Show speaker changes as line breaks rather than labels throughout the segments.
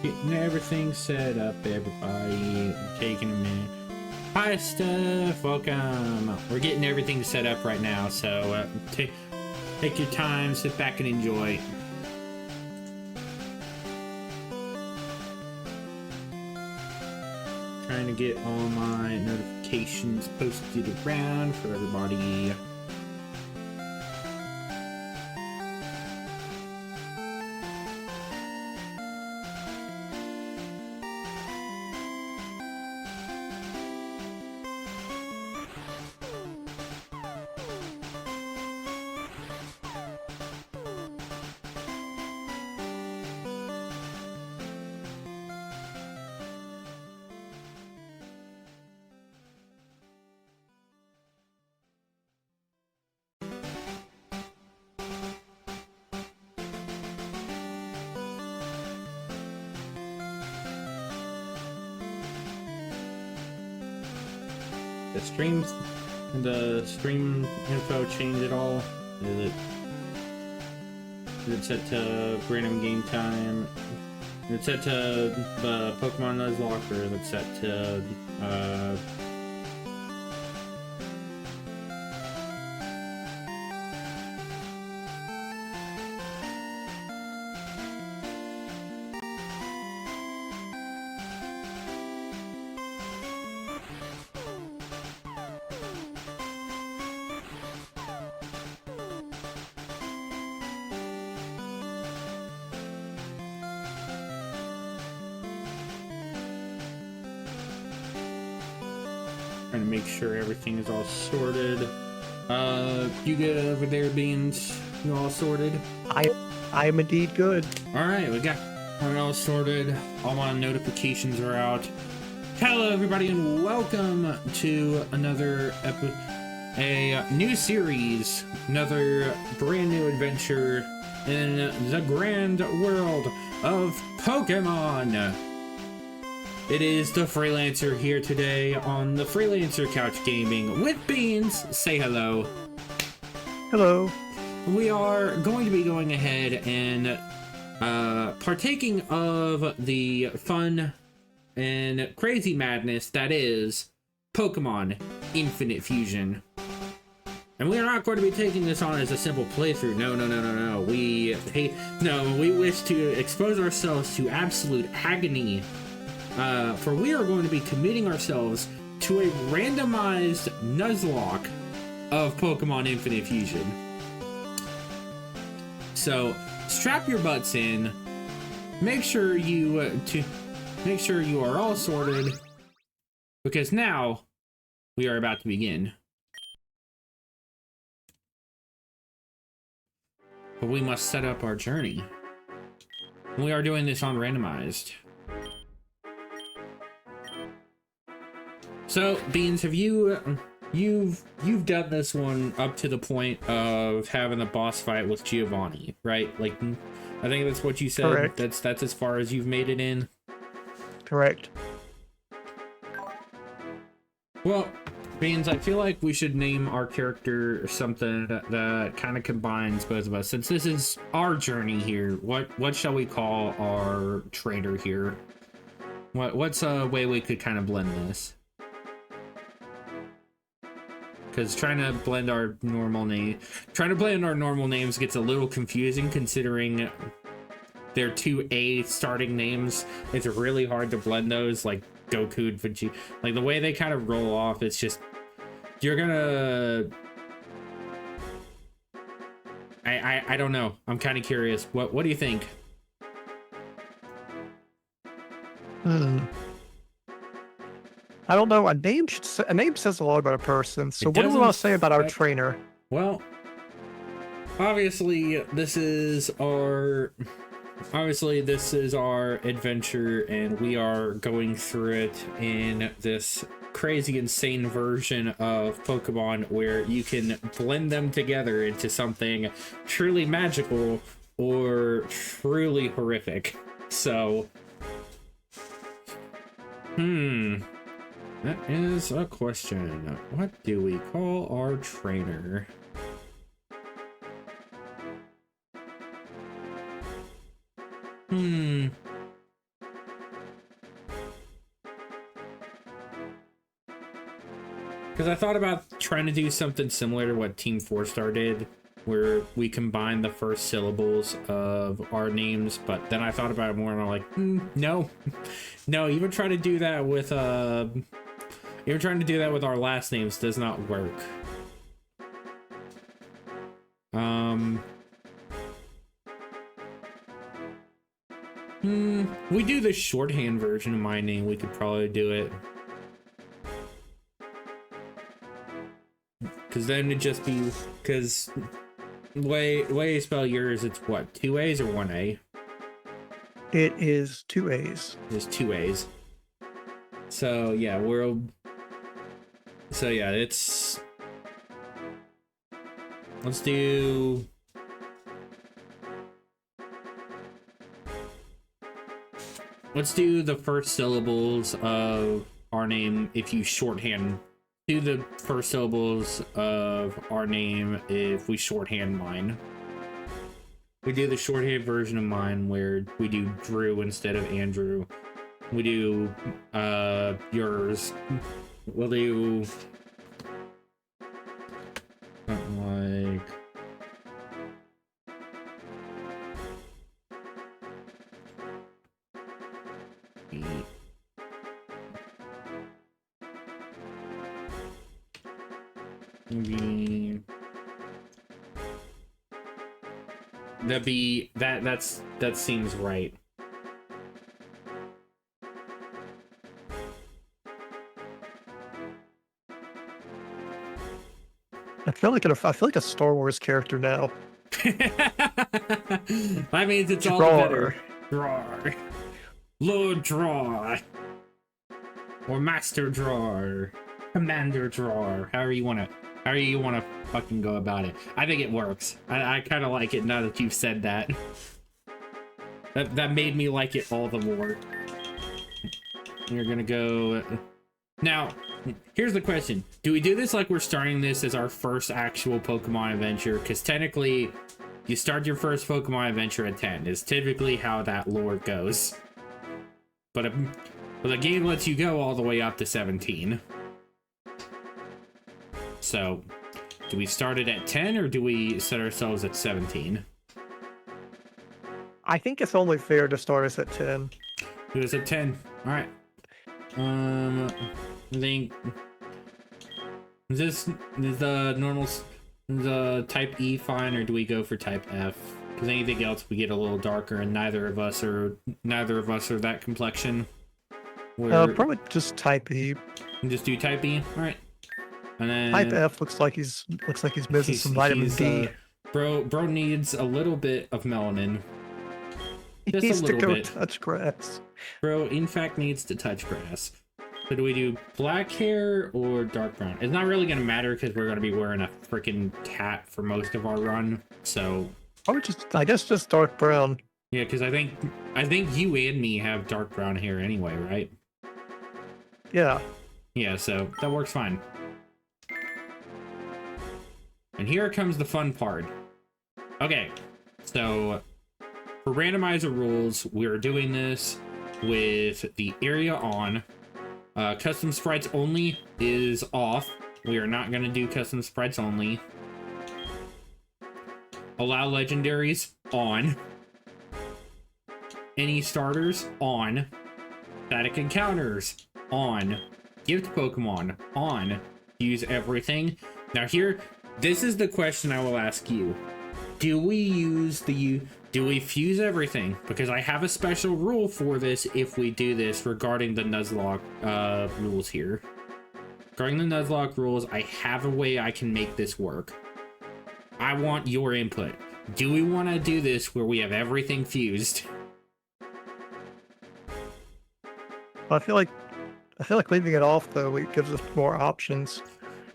Getting everything set up, everybody. Taking a minute. Hi, Steph. Welcome. We're getting everything set up right now, so take your time, sit back and enjoy. Trying to get all my notifications posted around for everybody. The stream info change at all? Is it set to random game time? Is it set to the Pokemon Nuzlocke, or is it set to trying to make sure everything is all sorted. You good over there, Beans? You all sorted?
I am indeed good.
Alright, we got it all sorted. All my notifications are out. Hello everybody and welcome to another a new series, another brand new adventure in the grand world of Pokemon. It is the Freelancer here today on the Freelancer Couch Gaming with Beans. Say hello.
Hello.
We are going to be going ahead and partaking of the fun and crazy madness that is Pokemon Infinite Fusion. And we are not going to be taking this on as a simple playthrough. No. We wish to expose ourselves to absolute agony. For we are going to be committing ourselves to a randomized Nuzlocke of Pokemon Infinite Fusion. So strap your butts in. Make sure you are all sorted, because now we are about to begin. But we must set up our journey. We are doing this on randomized. So, Beans, have you've done this one up to the point of having a boss fight with Giovanni, right? Like, I think that's what you said.
Correct.
That's as far as you've made it in.
Correct.
Well, Beans, I feel like we should name our character something that kind of combines both of us. Since this is our journey here, what shall we call our trainer here? What's a way we could kind of blend this? Because trying to blend our normal names gets a little confusing, considering they're two A starting names. It's really hard to blend those, like Goku and Vegeta. Like the way they kind of roll off, it's just you're gonna. I don't know. I'm kind of curious. What do you think?
I don't know. A name says a lot about a person. So what do we want to say about our trainer?
Well, obviously this is our adventure, and we are going through it in this crazy, insane version of Pokemon where you can blend them together into something truly magical or truly horrific. So, that is a question. What do we call our trainer? Because I thought about trying to do something similar to what Team 4-Star did, where we combine the first syllables of our names, but then I thought about it more and I'm like, no. No, even trying to do that with our last names does not work. We do the shorthand version of my name, we could probably do it. Because then it'd just be, because way you spell yours, it's what, 2 A's or 1 A?
It is 2 A's.
There's 2 A's. So yeah, it's, let's do, the first syllables of our name if you shorthand. Do the first syllables of our name if we shorthand mine. We do the shorthand version of mine where we do Drew instead of Andrew. We do yours. We'll do something like maybe that seems right.
I feel like a Star Wars character now.
That means it's all the better. Drawer. Lord Drawer. Or Master Drawer. Commander Drawer. However you wanna fucking go about it. I think it works. I kinda like it now that you've said that. That made me like it all the more. You're gonna go now. Here's the question. Do we do this like we're starting this as our first actual Pokemon adventure? Because technically, you start your first Pokemon adventure at 10. Is typically how that lore goes. But the game lets you go all the way up to 17. So, do we start it at 10 or do we set ourselves at 17?
I think it's only fair to start us at 10.
Do us at 10. All right. I think is the normal, the type E fine, or do we go for type F? Because anything else we get a little darker, and neither of us are that complexion.
Probably just type E.
Just do type E. All right. And then
type F looks like he's missing some vitamin D.
Bro needs a little bit of melanin.
He needs to go touch grass.
Bro, in fact, needs to touch grass. So do we do black hair or dark brown? It's not really gonna matter because we're gonna be wearing a freaking hat for most of our run. So
I guess just dark brown.
Yeah, because I think you and me have dark brown hair anyway, right?
Yeah.
Yeah, so that works fine. And here comes the fun part. Okay, so for randomizer rules, we're doing this with the area on. Custom sprites only is off. We are not going to do custom sprites only. Allow legendaries on. Any starters on. Static encounters on. Gift Pokemon on. Use everything. Now here, this is the question I will ask you. Do we fuse everything? Because I have a special rule for this if we do this regarding the Nuzlocke rules here. Regarding the Nuzlocke rules, I have a way I can make this work. I want your input. Do we want to do this where we have everything fused?
I feel like leaving it off though, it gives us more options.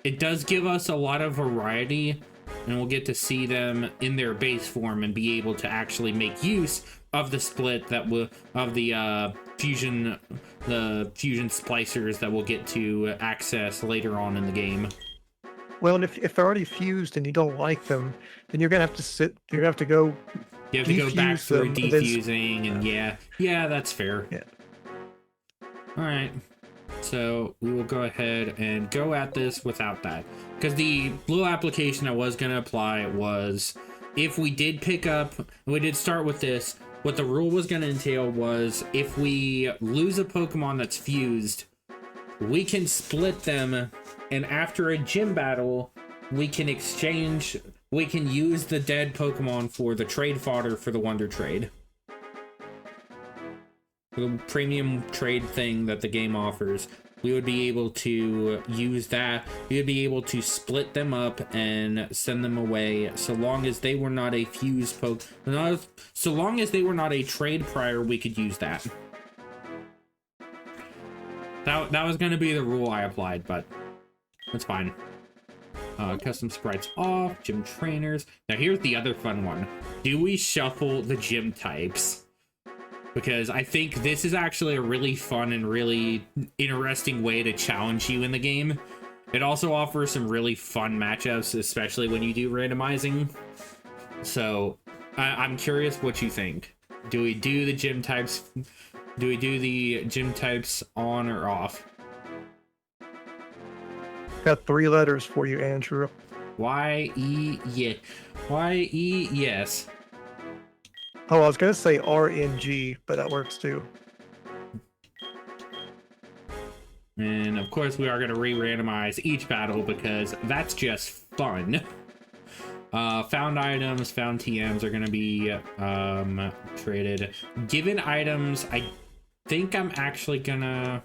It does give us a lot of variety, and we'll get to see them in their base form and be able to actually make use of the split that will the fusion splicers that we'll get to access later on in the game.
Well, and if they're already fused and you don't like them, then you're gonna have to go.
You have to go back through defusing, and yeah, that's fair.
Yeah.
All right. So we will go ahead and go at this without that. Because the blue application I was going to apply was, if we did pick up, we did start with this, what the rule was going to entail was, if we lose a Pokemon that's fused, we can split them, and after a gym battle, we can exchange, we can use the dead Pokemon for the trade fodder for the Wonder Trade. The premium trade thing that the game offers, we would be able to use that. We would be able to split them up and send them away, so long as they were not a fused Pokemon. So long as they were not a trade prior, we could use that. That was going to be the rule I applied, but that's fine. Custom sprites off, gym trainers. Now here's the other fun one. Do we shuffle the gym types? Because I think this is actually a really fun and really interesting way to challenge you in the game. It also offers some really fun matchups, especially when you do randomizing. So I'm curious what you think. Do we do the gym types? Do we do the gym types on or off?
Got 3 letters for you, Andrew.
Y-E, yeah. Y-E, yes.
Oh, I was gonna say RNG, but that works too.
And of course we are gonna re-randomize each battle because that's just fun. Found items, found TMs are gonna be traded. Given items, I think I'm actually gonna...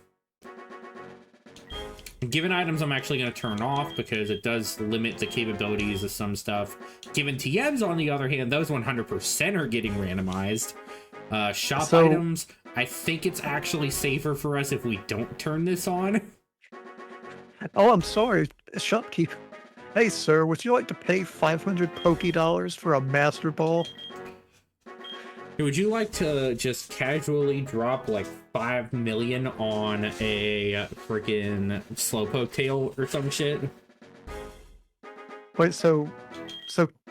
Given items, I'm actually going to turn off because it does limit the capabilities of some stuff. Given TMs, on the other hand, those 100% are getting randomized. Shop items, I think it's actually safer for us if we don't turn this on.
Oh, I'm sorry, shopkeeper. Hey, sir, would you like to pay 500 Poké-Dollars for a Master Ball?
Would you like to just casually drop like 5 million on a freaking Slowpoke tail or some shit?
Wait, so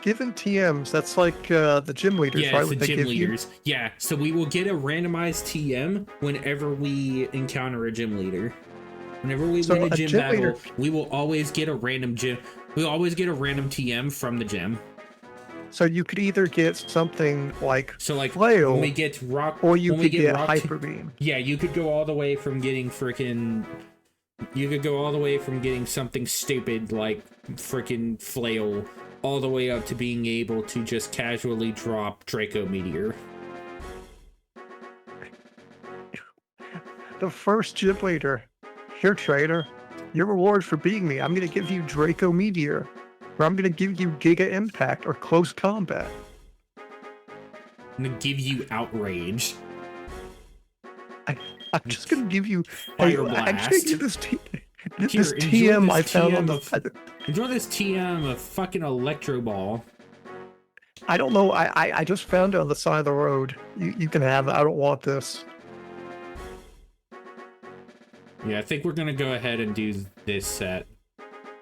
given TMs, that's like the gym leaders,
yeah,
right?
Yeah, it's the gym leaders. Yeah, so we will get a randomized TM whenever we encounter a gym leader. Whenever we win a gym battle, leader... we will always get a random gym. We'll always get a random TM from the gym.
So you could either get something like
Flail, when we get rock,
or you could get Hyper Beam.
Yeah, you could go all the way from getting freaking. You could go all the way from getting something stupid like freaking Flail, all the way up to being able to just casually drop Draco Meteor.
The first gym leader. Here, trainer. Your reward for beating me. I'm going to give you Draco Meteor. Or I'm going to give you Giga Impact or Close Combat.
I'm going to give you Outrage.
I'm just going to give you...
Fire Blast.
I'm just going to give this TM I found on the...
Enjoy this TM of fucking Electro Ball.
I don't know. I just found it on the side of the road. You can have it. I don't want this.
Yeah, I think we're going to go ahead and do this set.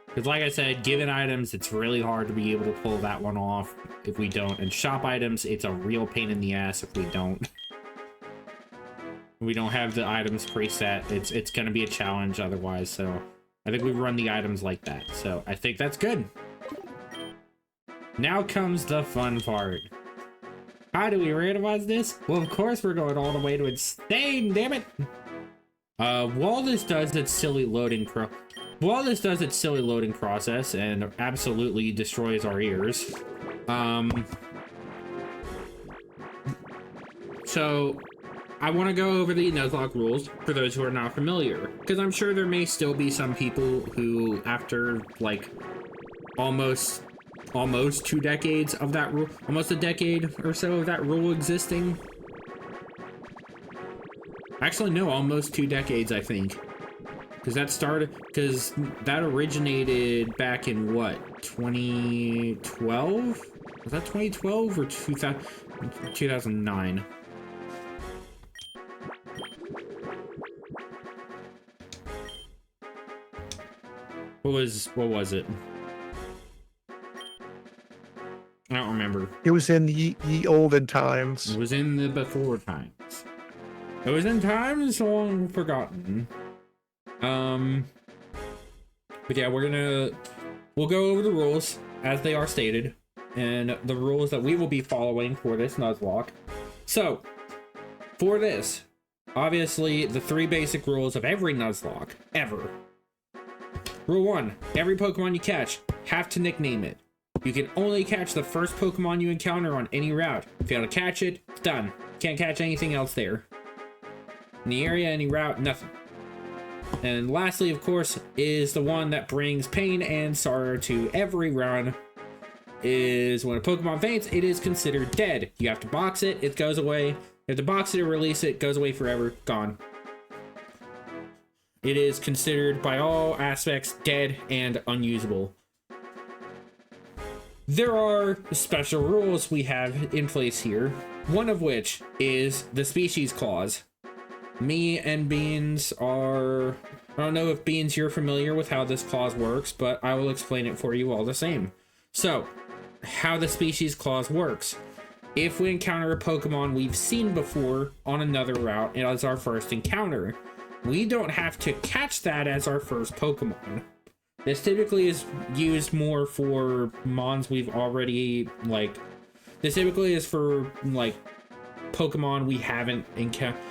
Because like I said, given items, it's really hard to be able to pull that one off if we don't. And shop items, it's a real pain in the ass if we don't. We don't have the items preset. It's going to be a challenge otherwise. So I think we run the items like that. So I think that's good. Now comes the fun part. How do we randomize this? Well, of course we're going all the way to insane, damn it! While this does its silly loading process and absolutely destroys our ears, so I want to go over the Nuzlocke rules for those who are not familiar, because I'm sure there may still be some people who, after like almost 2 decades of that rule, almost a decade or so of that rule existing. Actually, no, almost 2 decades, I think. Because that originated back in what, 2012? Was that 2012 or 2009? What was it? I don't remember.
It was in the olden times.
It was in the before times. It was in times long forgotten. But yeah, we'll go over the rules as they are stated, and the rules that we will be following for this Nuzlocke. So, for this, obviously, the 3 basic rules of every Nuzlocke, ever. Rule 1, every Pokemon you catch, have to nickname it. You can only catch the first Pokemon you encounter on any route. Fail to catch it, it's done. Can't catch anything else there. Any area, any route, nothing. And lastly, of course, is the one that brings pain and sorrow to every run, is when a Pokemon faints, it is considered dead. You have to box it, it goes away. You have to box it or release it, goes away forever, gone. It is considered by all aspects dead and unusable. There are special rules we have in place here, one of which is the species clause. Me and Beans are... I don't know if Beans you're familiar with how this clause works, but I will explain it for you all the same. So, how the species clause works. If we encounter a Pokemon we've seen before on another route as our first encounter, we don't have to catch that as our first Pokemon. This typically is used more for mons we've already, like... This typically is for, like, Pokemon we haven't encountered.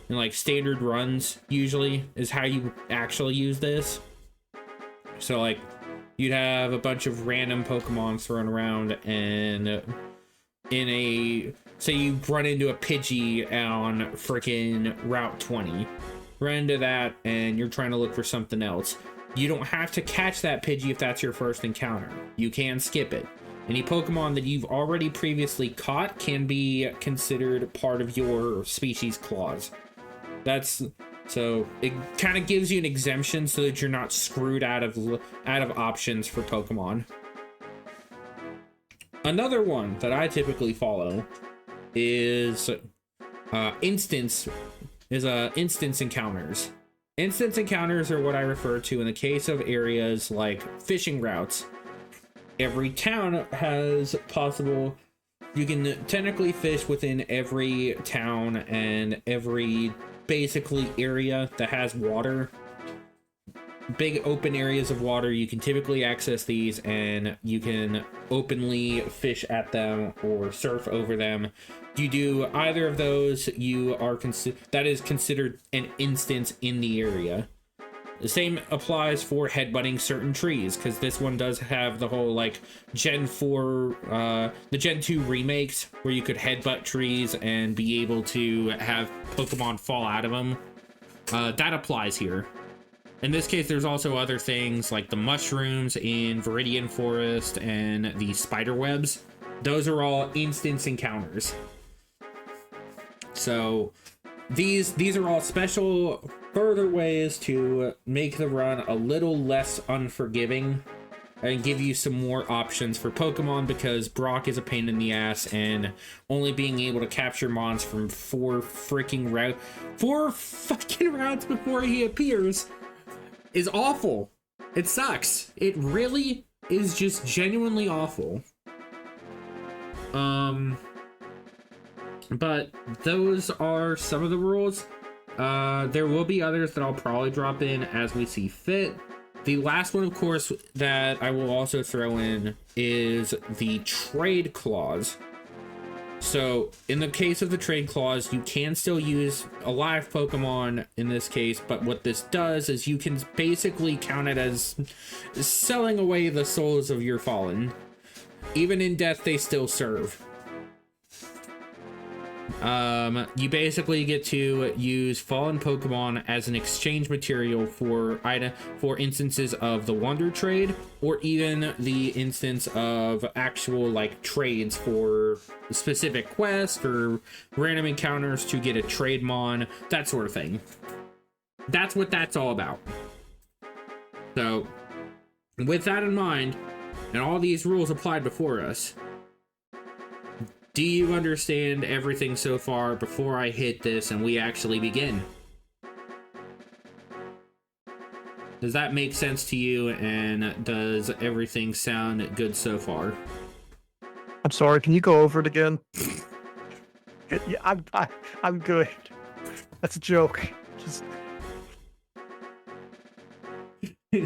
And like standard runs usually is how you actually use this. So like you'd have a bunch of random Pokemon thrown around, and say you run into a Pidgey on freaking Route 20. Run into that and you're trying to look for something else. You don't have to catch that Pidgey if that's your first encounter. You can skip it. Any Pokemon that you've already previously caught can be considered part of your species clause. So it kind of gives you an exemption so that you're not screwed out of options for Pokemon. Another one that I typically follow is instance encounters. Instance encounters are what I refer to in the case of areas like fishing routes. Every town has possible... You can technically fish within every town and every basically area that has water. Big open areas of water, you can typically access these and you can openly fish at them or surf over them. You do either of those, you are that is considered an instance in the area. The same applies for headbutting certain trees, because this one does have the whole like Gen 4, the Gen 2 remakes where you could headbutt trees and be able to have Pokemon fall out of them. That applies here. In this case, there's also other things like the mushrooms in Viridian Forest and the spider webs. Those are all instance encounters. So these are all special further ways to make the run a little less unforgiving and give you some more options for Pokemon, because Brock is a pain in the ass, and only being able to capture mons from 4 fucking routes before he appears is awful. It sucks. It really is just genuinely awful. But those are some of the rules. There will be others that I'll probably drop in as we see fit. The last one, of course, that I will also throw in is the trade clause. So in the case of the trade clause, you can still use a live Pokemon in this case, but what this does is you can basically count it as selling away the souls of your fallen. Even in death, they still serve. You basically get to use fallen Pokemon as an exchange material for instances of the Wonder Trade, or even the instance of actual like trades for specific quests or random encounters to get a trade mon, that sort of thing. That's what that's all about. So with that in mind, and all these rules applied before us, do you understand everything so far before I hit this and we actually begin? Does that make sense to you, and does everything sound good so far?
I'm sorry, can you go over it again? Yeah, I'm good. That's a joke. Just... I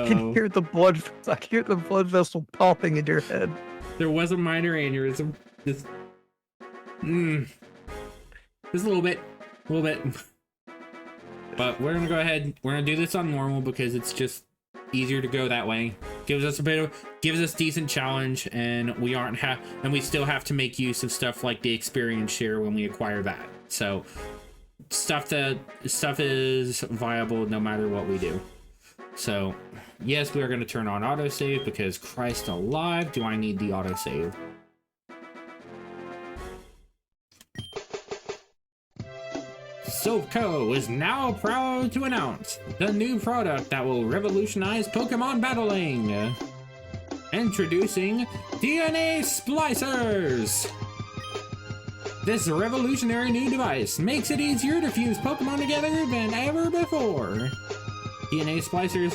can
Oh,
hear the blood. I can hear the blood vessel popping in your head.
there was a minor aneurysm. Just, just a little bit, But we're gonna go ahead. We're gonna do this on normal because it's just easier to go that way. Gives us decent challenge, and we still have to make use of stuff like the experience share when we acquire that. So stuff is viable no matter what we do. So yes, we are going to turn on autosave because Christ alive, do I need the autosave? Silph.co is now proud to announce the new product that will revolutionize Pokemon battling. Introducing DNA Splicers! This revolutionary new device makes it easier to fuse Pokemon together than ever before. DNA Splicers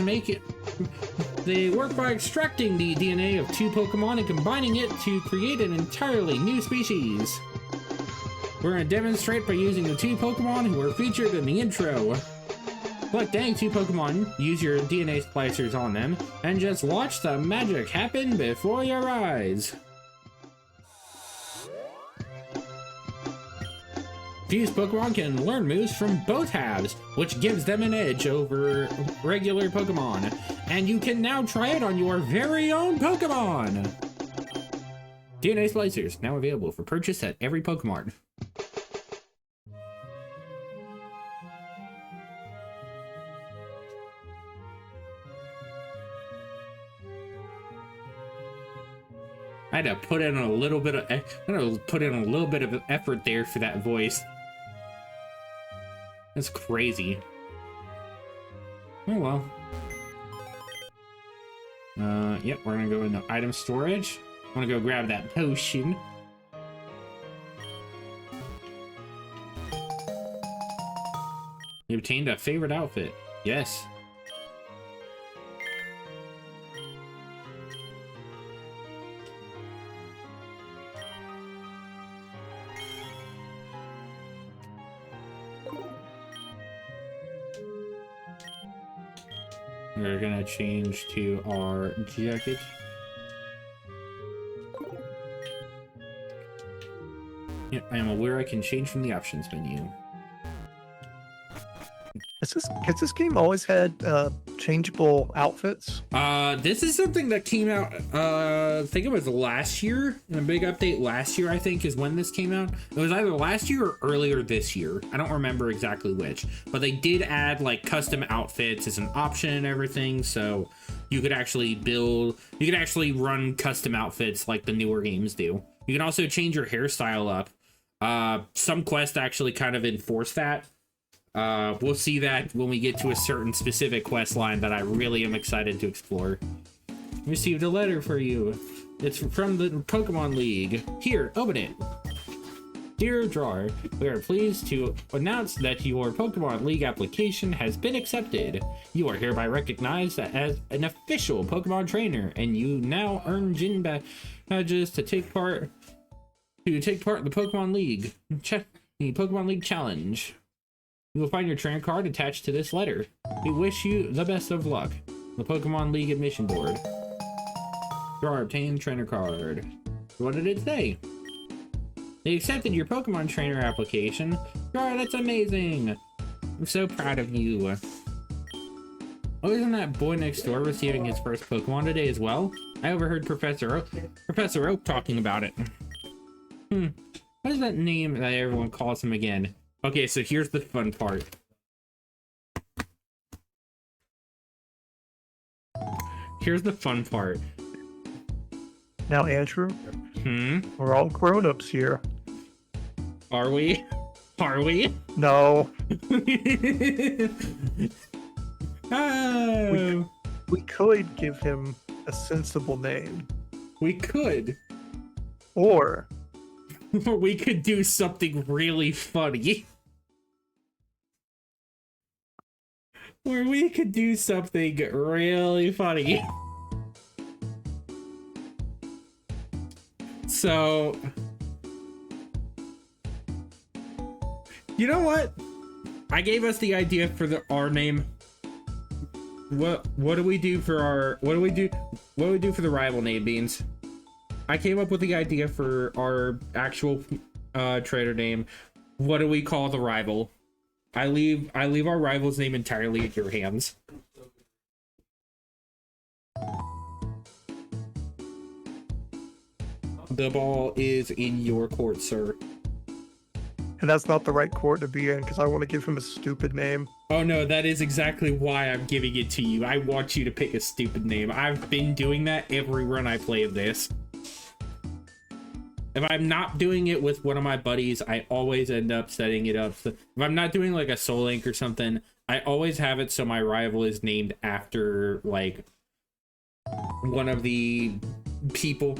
they work by extracting the DNA of two Pokemon and combining it to create an entirely new species. We're going to demonstrate by using the two Pokemon who were featured in the intro. Select any two Pokemon, use your DNA splicers on them, and just watch the magic happen before your eyes. Fused Pokemon can learn moves from both halves, which gives them an edge over regular Pokemon. And you can now try it on your very own Pokemon! DNA Splicers, now available for purchase at every Pokemart. I had to put in a little bit of effort there for that voice. That's crazy. Oh well. Yep, we're gonna go into item storage. I'm gonna go grab that potion. You obtained a favorite outfit. Yes. We're gonna change to our jacket. Yep, I am aware I can change from the options menu.
Has this game always had changeable outfits?
This is something that came out, I think it was last year, and a big update last year, I think, is when this came out. It was either last year or earlier this year. I don't remember exactly which, but they did add like custom outfits as an option and everything, so you could actually run custom outfits like the newer games do. You can also change your hairstyle up. Some quests actually kind of enforce that. We'll see that when we get to a certain specific quest line that I really am excited to explore. Received a letter for you. It's from the Pokemon League. Here, open it. Dear Drawer, we are pleased to announce that your Pokemon League application has been accepted. You are hereby recognized as an official Pokemon trainer, and you now earn gym badges to take part in the Pokemon League. Check the Pokemon League Challenge. You will find your trainer card attached to this letter. We wish you the best of luck. The Pokemon League admission board. Drawer obtained trainer card. What did it say? They accepted your Pokemon trainer application. Drawer, that's amazing. I'm so proud of you. Oh, isn't that boy next door receiving his first Pokemon today as well? I overheard Professor Oak talking about it. What is that name that everyone calls him again? Okay, so here's the fun part. Here's the fun part.
Now, Andrew, we're all grown-ups here.
Are we? Are we?
No.
Oh.
We could give him a sensible name.
We could.
Or
we could do something really funny. Or we could do something really funny. So, you know what? I gave us the idea for our name. what do we do for our what do we do for the rival name, Beans? I came up with the idea for our actual trader name. What do we call the rival? I leave our rival's name entirely in your hands. The ball is in your court, sir.
And that's not the right court to be in, because I want to give him a stupid name.
Oh no, that is exactly why I'm giving it to you. I want you to pick a stupid name. I've been doing that every run I play of this. If I'm not doing it with one of my buddies, I always end up setting it up. If I'm not doing like a Soul Link or something, I always have it so my rival is named after like one of the people.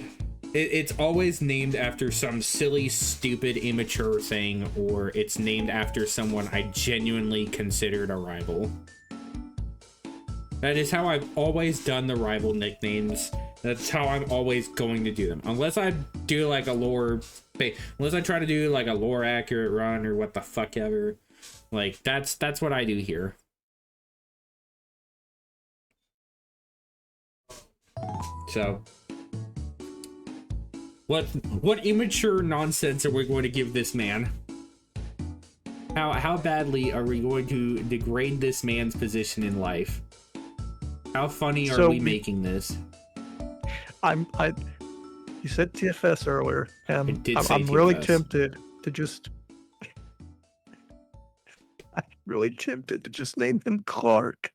It's always named after some silly, stupid, immature thing, or it's named after someone I genuinely considered a rival. That is how I've always done the rival nicknames. That's how I'm always going to do them. Unless I do like a unless I try to do like a lore accurate run or what the fuck ever. Like that's what I do here. So what immature nonsense are we going to give this man? How badly are we going to degrade this man's position in life? How funny are we making this?
You said TFS earlier, and I'm really tempted to just. I'm really tempted to just name him Clark.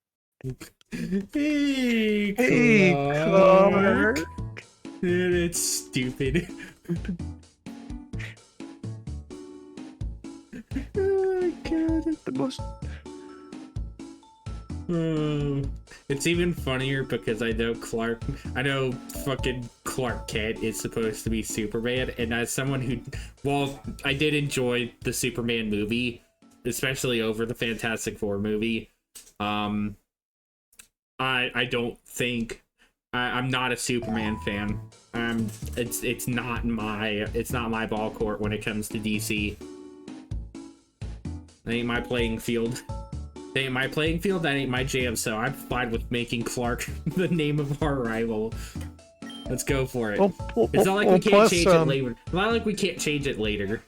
Hey, Clark. It's stupid.
Oh my god, it's the most.
It's even funnier because I know fucking Clark Kent is supposed to be Superman, and as someone who, while I did enjoy the Superman movie, especially over the Fantastic Four movie, I don't think I'm not a Superman fan. It's not my ball court when it comes to DC. That ain't my playing field. That ain't my playing field. That ain't my jam. So I'm fine with making Clark the name of our rival. Let's go for it. It's not like we can't change it later. It's not like we can't change it later.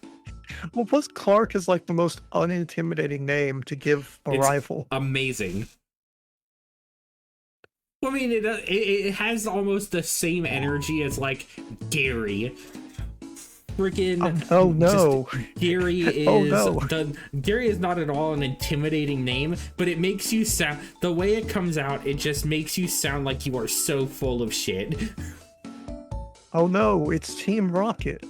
Well, plus Clark is like the most unintimidating name to give a rival.
Amazing. I mean, it has almost the same energy as like Gary. Freaking
oh no,
Gary is Gary is not at all an intimidating name, but it makes you sound, the way it comes out, it just makes you sound like you are so full of shit.
Oh no, it's Team Rocket.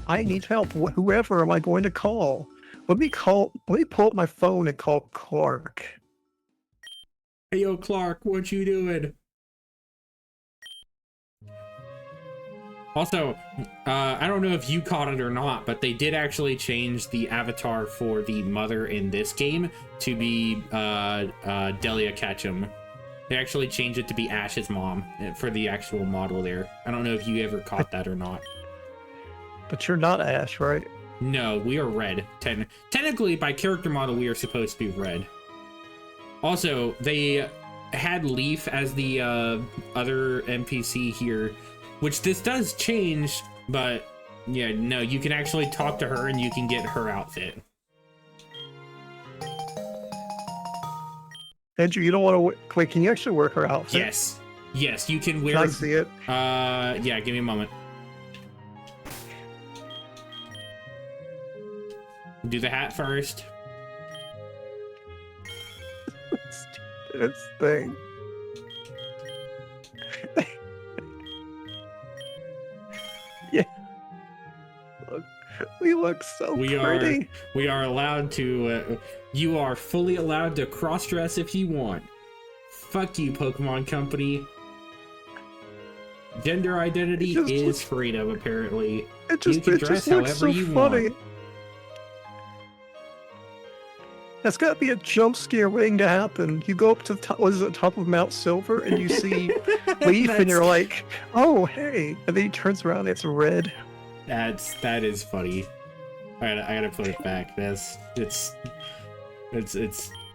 I need help. Whoever am I going to call? Let me pull up my phone and call Clark.
Hey yo, Clark, what you doing? Also, I don't know if you caught it or not, but they did actually change the avatar for the mother in this game to be Delia Ketchum. They actually changed it to be Ash's mom for the actual model there. I don't know if you ever caught that or not.
But you're not Ash, right?
No, we are red. Technically, by character model, we are supposed to be red. Also, they had Leaf as the other NPC here, which this does change, but yeah, no, you can actually talk to her and you can get her outfit.
Andrew, you don't want to wait, can you actually wear her outfit?
Yes, you can wear.
Can I see it?
Yeah, give me a moment. Do the hat first.
Stupidest thing. Yeah. Look, we look so pretty.
We are allowed to. You are fully allowed to cross-dress if you want. Fuck you, Pokemon Company. Gender identity is freedom, apparently. You can dress however you want.
That's got to be a jump scare waiting to happen. You go up to the top of Mount Silver and you see Leaf and you're like, oh, hey. And then he turns around and it's red.
That is funny. I gotta put it back. It's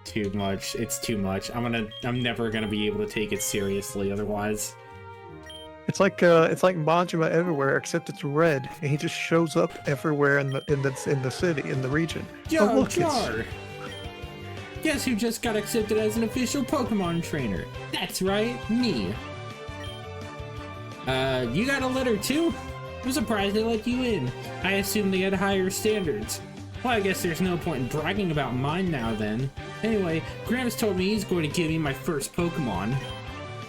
too much. It's too much. I'm never gonna be able to take it seriously otherwise.
It's like Majima everywhere, except it's red, and he just shows up everywhere in the city, in the region.
Yo,
oh, look,
Jar! Guess who just got accepted as an official Pokemon trainer? That's right, me. You got a letter too? I'm surprised they let you in. I assumed they had higher standards. Well, I guess there's no point in bragging about mine now then. Anyway, Gramps told me he's going to give me my first Pokemon.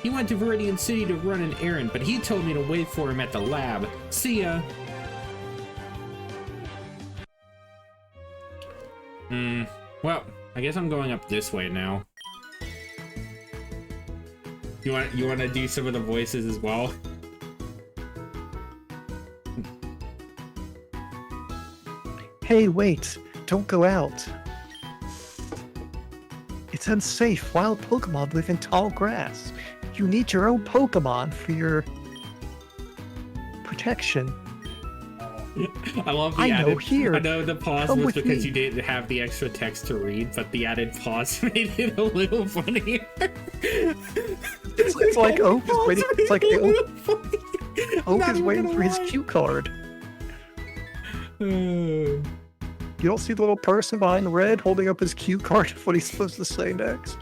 He went to Viridian City to run an errand, but he told me to wait for him at the lab. See ya. Well, I guess I'm going up this way now. You want to do some of the voices as well?
Hey, wait! Don't go out. It's unsafe. Wild Pokemon live in tall grass. You need your own Pokemon for your protection.
I love the
I know,
added.
here.
I know the pause
Come
was
with
because
me.
you didn't have the extra text to read, but the added pause made it a little funnier.
It's like Oak is waiting. It's like Oak is waiting for his cue card. You don't see the little person behind red holding up his cue card of what he's supposed to say next.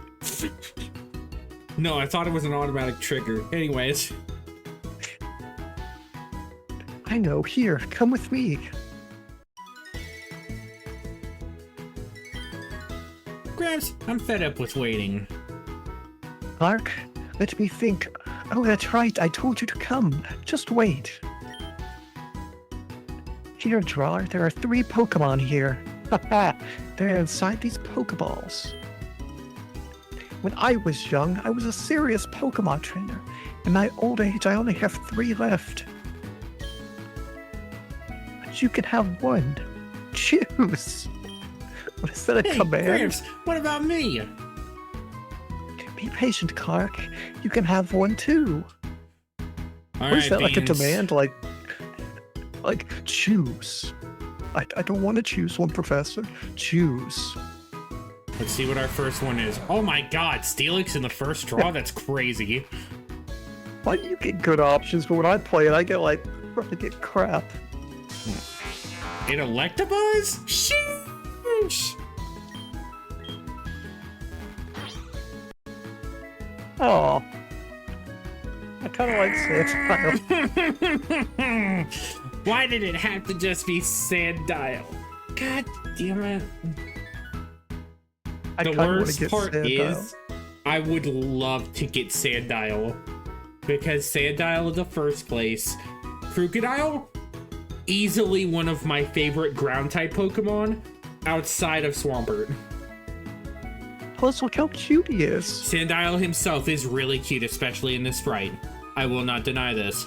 No, I thought it was an automatic trigger. Anyways.
I know, here, come with me.
Gramps, I'm fed up with waiting.
Clark, let me think. Oh, that's right, I told you to come. Just wait. Here, Drawer, there are 3 Pokemon here. Haha, they're inside these Pokeballs. When I was young, I was a serious Pokemon trainer. In my old age, I only have 3 left. But you can have 1. Choose. What is that, a
Hey,
command?
Gramps, what about me?
Be patient, Clark. You can have 1 too.
All
What is
right,
that, like a
Beans.
demand? Like choose. I don't want to choose one, Professor. Choose.
Let's see what our first one is. Oh my god, Steelix in the first draw? That's crazy.
Why do you get good options, but when I play it, I get get crap.
An Electabuzz? Sheesh!
Oh. I kind of like Sandile.
Why did it have to just be Sandile? God damn it.
I
The
kind of want
worst
to get
part
Sandile.
is, I would love to get Sandile. Because Sandile in the first place. Crocodile? Easily one of my favorite ground-type Pokemon outside of Swampert.
Plus, look how cute he is.
Sandile himself is really cute, especially in this sprite. I will not deny this.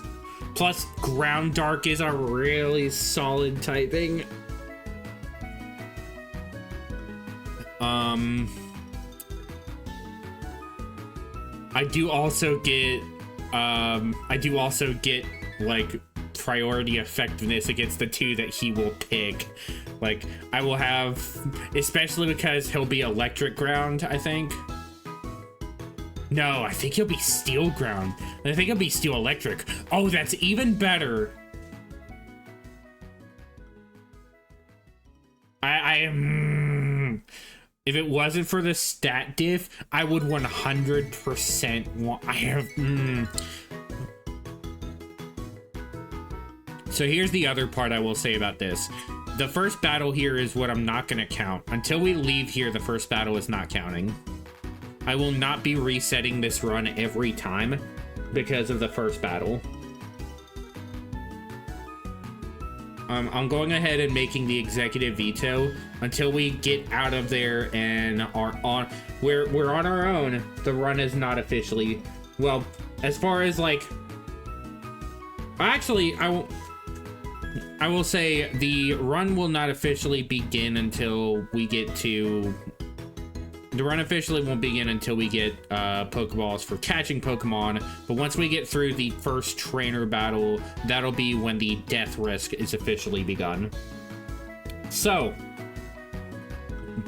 Plus, Ground Dark is a really solid typing. I do also get like priority effectiveness against the 2 that he will pick. Like, I will have, especially because he'll be electric ground, I think. No, I think he'll be steel ground. I think he'll be steel electric. Oh, that's even better. If it wasn't for the stat diff, I would 100% want. So here's the other part I will say about this. The first battle here is what I'm not going to count. Until we leave here, the first battle is not counting. I will not be resetting this run every time because of the first battle. I'm going ahead and making the executive veto until we get out of there and are on. We're on our own. The run is not officially, well, as far as like. Actually, I will say the run will not officially begin until we get to. The run officially won't begin until we get Pokeballs for catching Pokemon, but once we get through the first trainer battle, that'll be when the death risk is officially begun. So,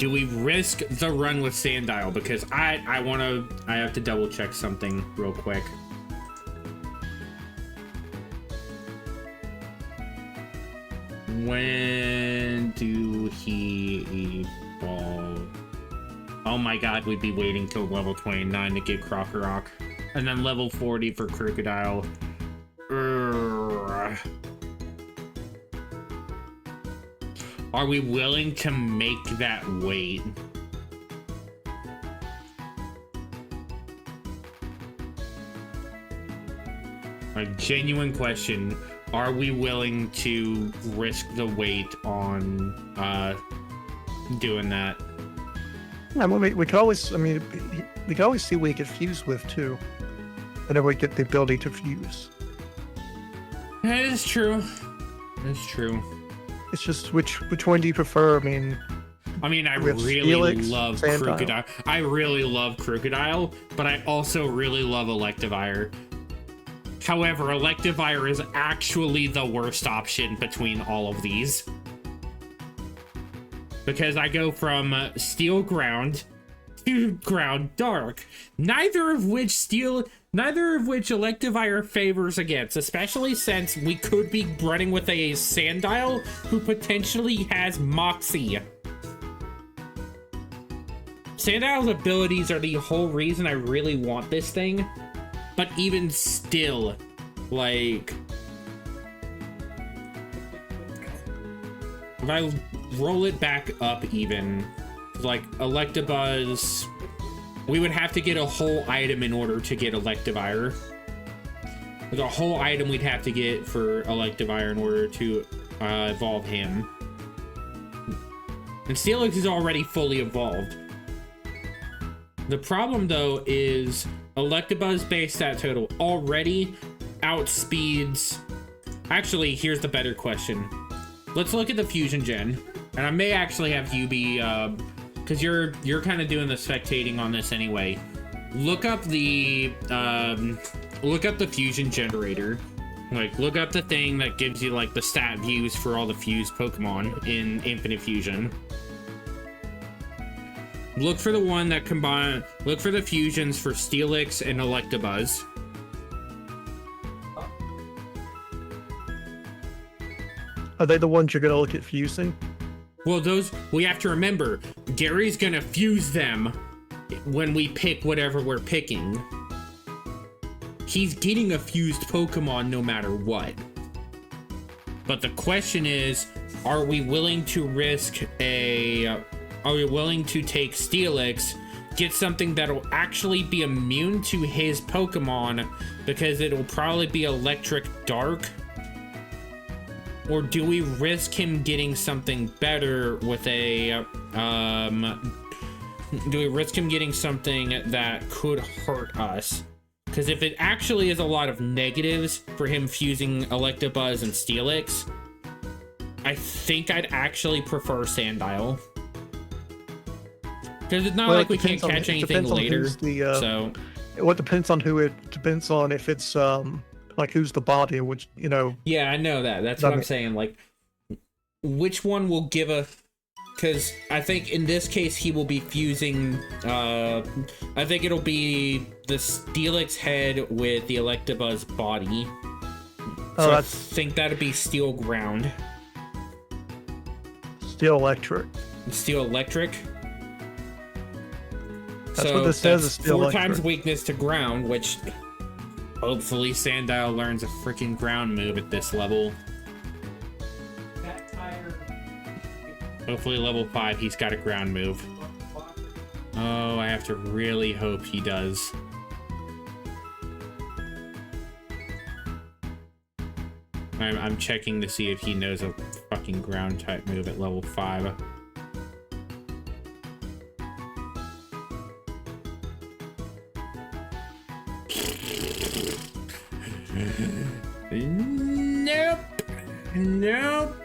do we risk the run with Sandile? Because I have to double check something real quick. When do he evolve? Oh my god, we'd be waiting till level 29 to get Crocorock. And then level 40 for Crocodile. Urgh. Are we willing to make that wait? A genuine question. Are we willing to risk the wait on doing that?
I mean, we could always, I mean, we could always see what he could fuse with too. Whenever we get the ability to fuse.
That is true. That's true.
It's just which one do you prefer? I mean,
I really love Crocodile. I really love Crocodile, but I also really love Electivire. However, Electivire is actually the worst option between all of these. Because I go from Steel Ground to Ground Dark, neither of which Electivire favors against, especially since we could be running with a Sandile who potentially has Moxie. Sandile's abilities are the whole reason I really want this thing, but even still, like, if I roll it back up even, like Electabuzz, we would have to get a whole item in order to get Electivire. There's a whole item we'd have to get for Electivire in order to evolve him. And Steelix is already fully evolved. The problem, though, is Electabuzz base stat total already outspeeds... Actually, here's the better question. Let's look at the Fusion Gen. And I may actually have you be... because you're kind of doing the spectating on this anyway. Look up the Fusion Generator. Like, look up the thing that gives you, like, the stat views for all the fused Pokemon in Infinite Fusion. Look for the one that combine. Look for the fusions for Steelix and Electabuzz.
Are they the ones you're gonna look at fusing?
Well, those, we have to remember, Gary's gonna fuse them when we pick whatever we're picking. He's getting a fused Pokemon no matter what. But the question is, are we willing to risk are we willing to take Steelix, get something that'll actually be immune to his Pokemon, because it'll probably be Electric Dark? Or do we risk him getting something better with a, do we risk him getting something that could hurt us? Because if it actually is a lot of negatives for him fusing Electabuzz and Steelix, I think I'd actually prefer Sandile. Because it's not like we can't catch anything later, so...
Well, it depends on who it depends on, if it's, like, who's the body, which, you know...
Yeah, I know that. That's what I'm saying. Like, which one will give a... Because I think in this case, he will be fusing... I think it'll be the Steelix head with the Electabuzz body. So I think that'd be Steel Ground.
Steel Electric.
Steel Electric?
That's what this says, is Steel Electric.
4 times weakness to ground, which... Hopefully Sandile learns a freaking ground move at this level. Hopefully level 5 he's got a ground move. Oh, I have to really hope he does. I'm checking to see if he knows a fucking ground type move at level 5.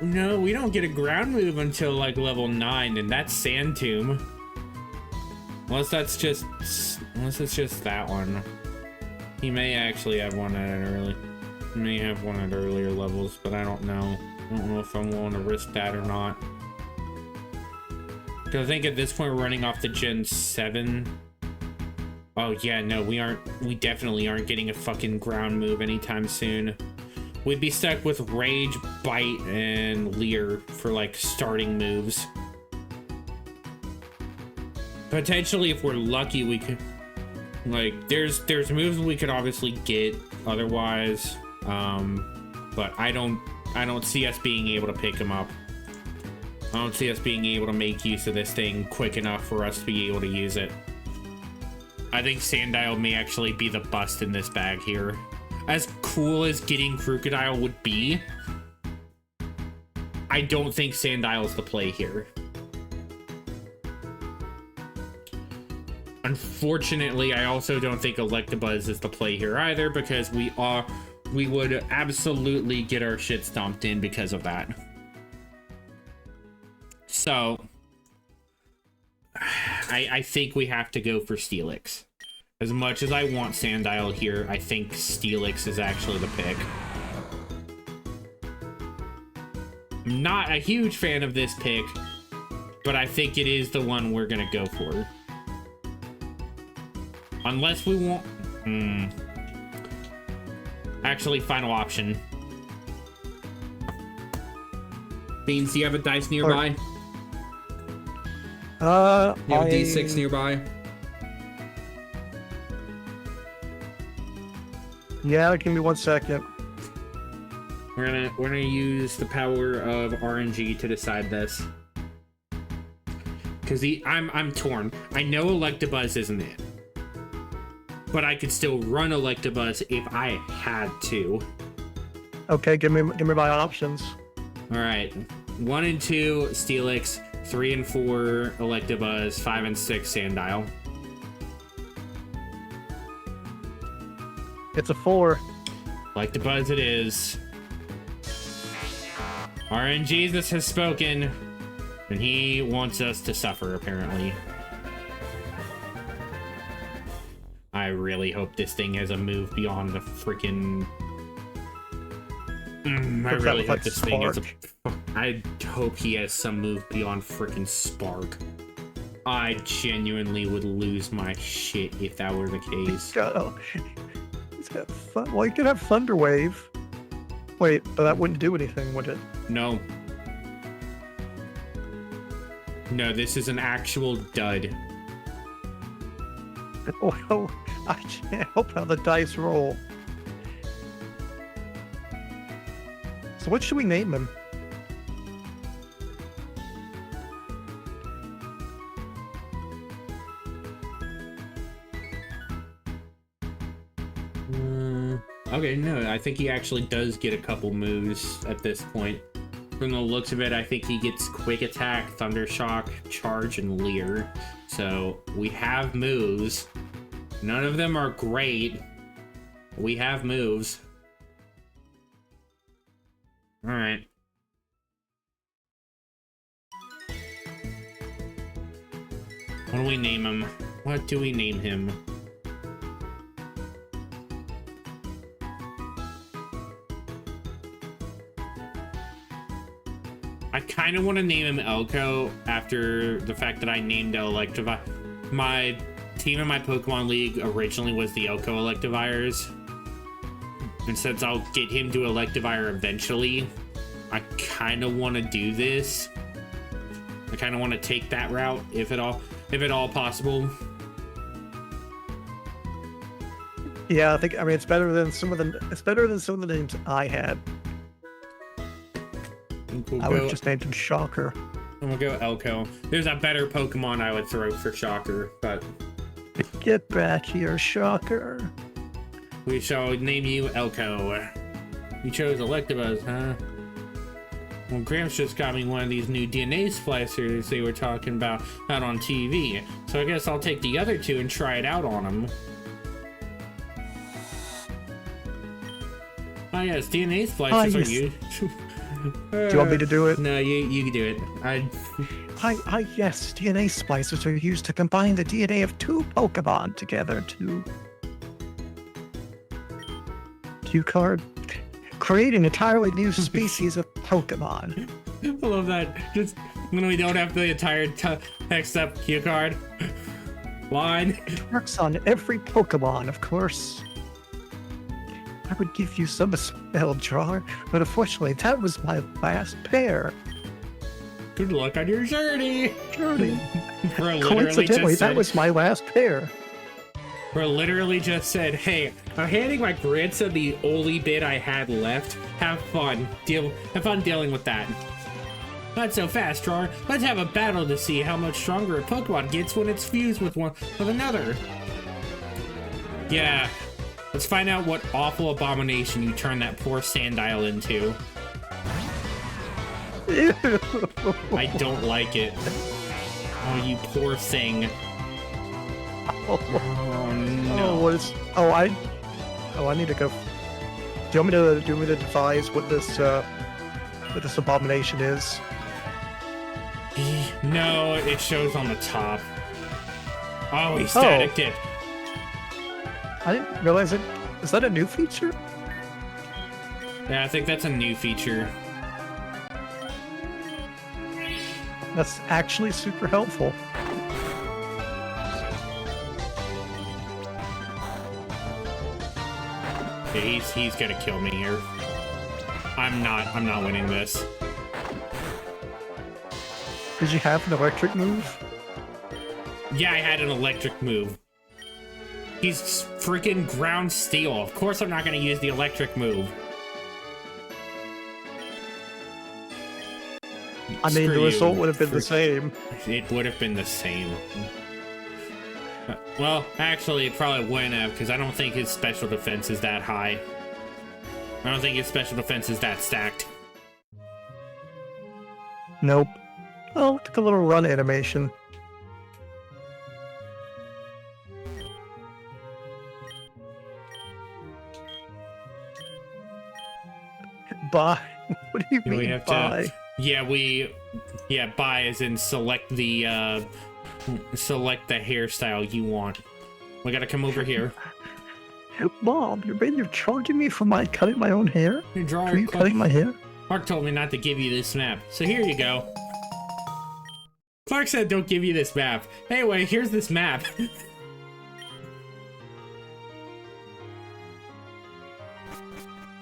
No, we don't get a ground move until like level 9, and that's Sand Tomb. Unless it's just that one. He may actually have one at an early. He may have one at earlier levels, but I don't know. I don't know if I'm willing to risk that or not. Because I think at this point we're running off the Gen 7. Oh yeah, no, we definitely aren't getting a fucking ground move anytime soon. We'd be stuck with Rage, Bite, and Leer for like starting moves. Potentially, if we're lucky, we could like there's moves we could obviously get otherwise, but I don't see us being able to pick them up. I don't see us being able to make use of this thing quick enough for us to be able to use it. I think Sandile may actually be the bust in this bag here. As cool as getting Crocodile would be, I don't think Sandile's the play here. Unfortunately, I also don't think Electabuzz is the play here either, because we would absolutely get our shit stomped in because of that. So, I think we have to go for Steelix. As much as I want Sandile here, I think Steelix is actually the pick. I'm not a huge fan of this pick, but I think it is the one we're gonna go for. Unless we want... Actually, final option. Beans, do you have a dice nearby?
You have
a D6 nearby?
Yeah, give me 1 second.
We're gonna use the power of RNG to decide this. Cause I'm torn. I know Electabuzz isn't it, but I could still run Electabuzz if I had to. Okay,
give me my options.
All right, 1 and 2 Steelix, 3 and 4 Electabuzz, 5 and 6 Sandile.
It's a 4.
Electabuzz it is. RNGesus has spoken, and he wants us to suffer, apparently. I really hope this thing has a move beyond the freaking... I really hope this thing has a... I hope he has some move beyond freaking Spark. I genuinely would lose my shit if that were the case.
Well, you could have Thunder Wave. Wait, but that wouldn't do anything, would it?
No. No, this is an actual dud.
Oh, I can't help how the dice roll. So what should we name him?
Okay, no, I think he actually does get a couple moves at this point. From the looks of it, I think he gets Quick Attack, Thunder Shock, Charge, and Leer. So we have moves. None of them are great. We have moves. Alright. What do we name him? What do we name him? I kind of want to name him Elko after the fact that I named Electivire. My team in my Pokemon League originally was the Elko Electivires. And since I'll get him to Electivire eventually, I kind of want to do this. I kind of want to take that route, if at all possible.
Yeah, I mean, it's better than some of the names I had. I would have just named him Shocker.
I'm gonna go Elko. There's a better Pokemon I would throw for Shocker, but...
Get back here, Shocker.
We shall name you Elko. You chose Electabuzz, huh? Well, Gramps just got me one of these new DNA splicers they were talking about out on TV, so I guess I'll take the other two and try it out on them. Oh yes, DNA splicers are used.
Do you want me to do it?
No, you can do it.
Yes, DNA splicers are used to combine the DNA of 2 Pokemon together to create an entirely new species of Pokemon.
I love that. Just when we don't have the entire Next up, cue card. Line.
It works on every Pokemon, of course. I would give you some spell jar, but unfortunately, that was my last pair.
Good luck on your journey.
Coincidentally, that was my last pair.
Bro literally just said, hey, I'm handing my grandson the only bit I had left. Have fun. Have fun dealing with that. Not so fast, Trar. Let's have a battle to see how much stronger a Pokemon gets when it's fused with another. Yeah. Let's find out what awful abomination you turned that poor Sandile into. I don't like it. Oh, you poor thing. Oh no.
I need to go. Do you want me to devise what this abomination is?
No, it shows on the top. Oh, he staticked it.
I didn't realize it. Is that a new feature?
Yeah, I think that's a new feature.
That's actually super helpful.
Yeah, he's gonna kill me here. I'm not winning this.
Did you have an electric move?
Yeah, I had an electric move. He's freaking ground steel. Of course I'm not gonna use the electric move.
I mean, the result would have been the same.
It would have been the same. Well, actually, it probably wouldn't have, because I don't think his special defense is that high. I don't think his special defense is that stacked.
Nope. Oh, took a little run animation. Buy? What do you mean,
we have
buy?
Yeah, buy as in select the hairstyle you want. We gotta come over here.
Mom, you're charging me for cutting my own hair? Are you cutting my hair?
Clark told me not to give you this map, so here you go. Clark said don't give you this map. Anyway, here's this map.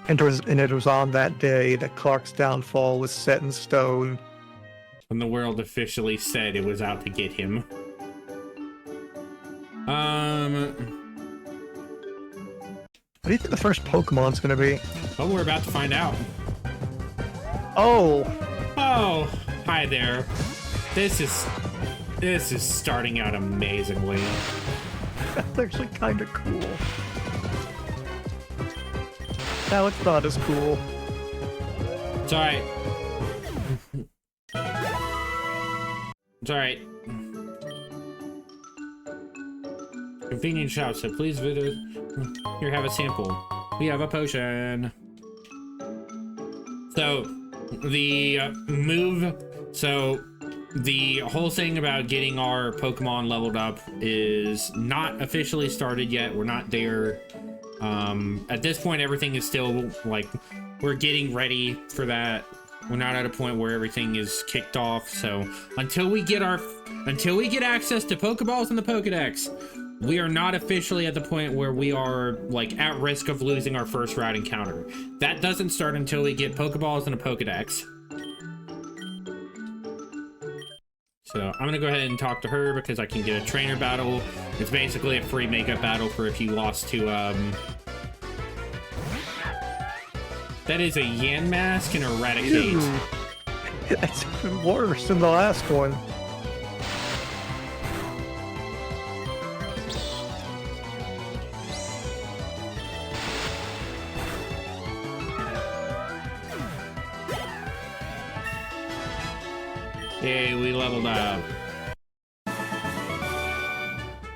And it was on that day that Clark's downfall was set in stone.
When the world officially said it was out to get him.
What do you think the first Pokemon's gonna be?
Oh, we're about to find out.
Oh!
Oh, hi there. This is starting out amazingly.
That's actually kind of cool. Now it's not as cool.
It's alright. It's alright. Convenient shop, so please visit. Here, have a sample. We have a potion. So, the the whole thing about getting our Pokemon leveled up is not officially started yet. We're not there. At this point, everything is still like, we're getting ready for that. We're not at a point where everything is kicked off. So until we get access to Pokeballs in the Pokedex, we are not officially at the point where we are like at risk of losing our first route encounter. That doesn't start until we get Pokeballs and a Pokedex. So I'm gonna go ahead and talk to her because I can get a trainer battle. It's basically a free makeup battle for if you lost to that is a Yan Mask and Eradicate.
Ew. That's even worse than the last one.
Yay, we leveled up.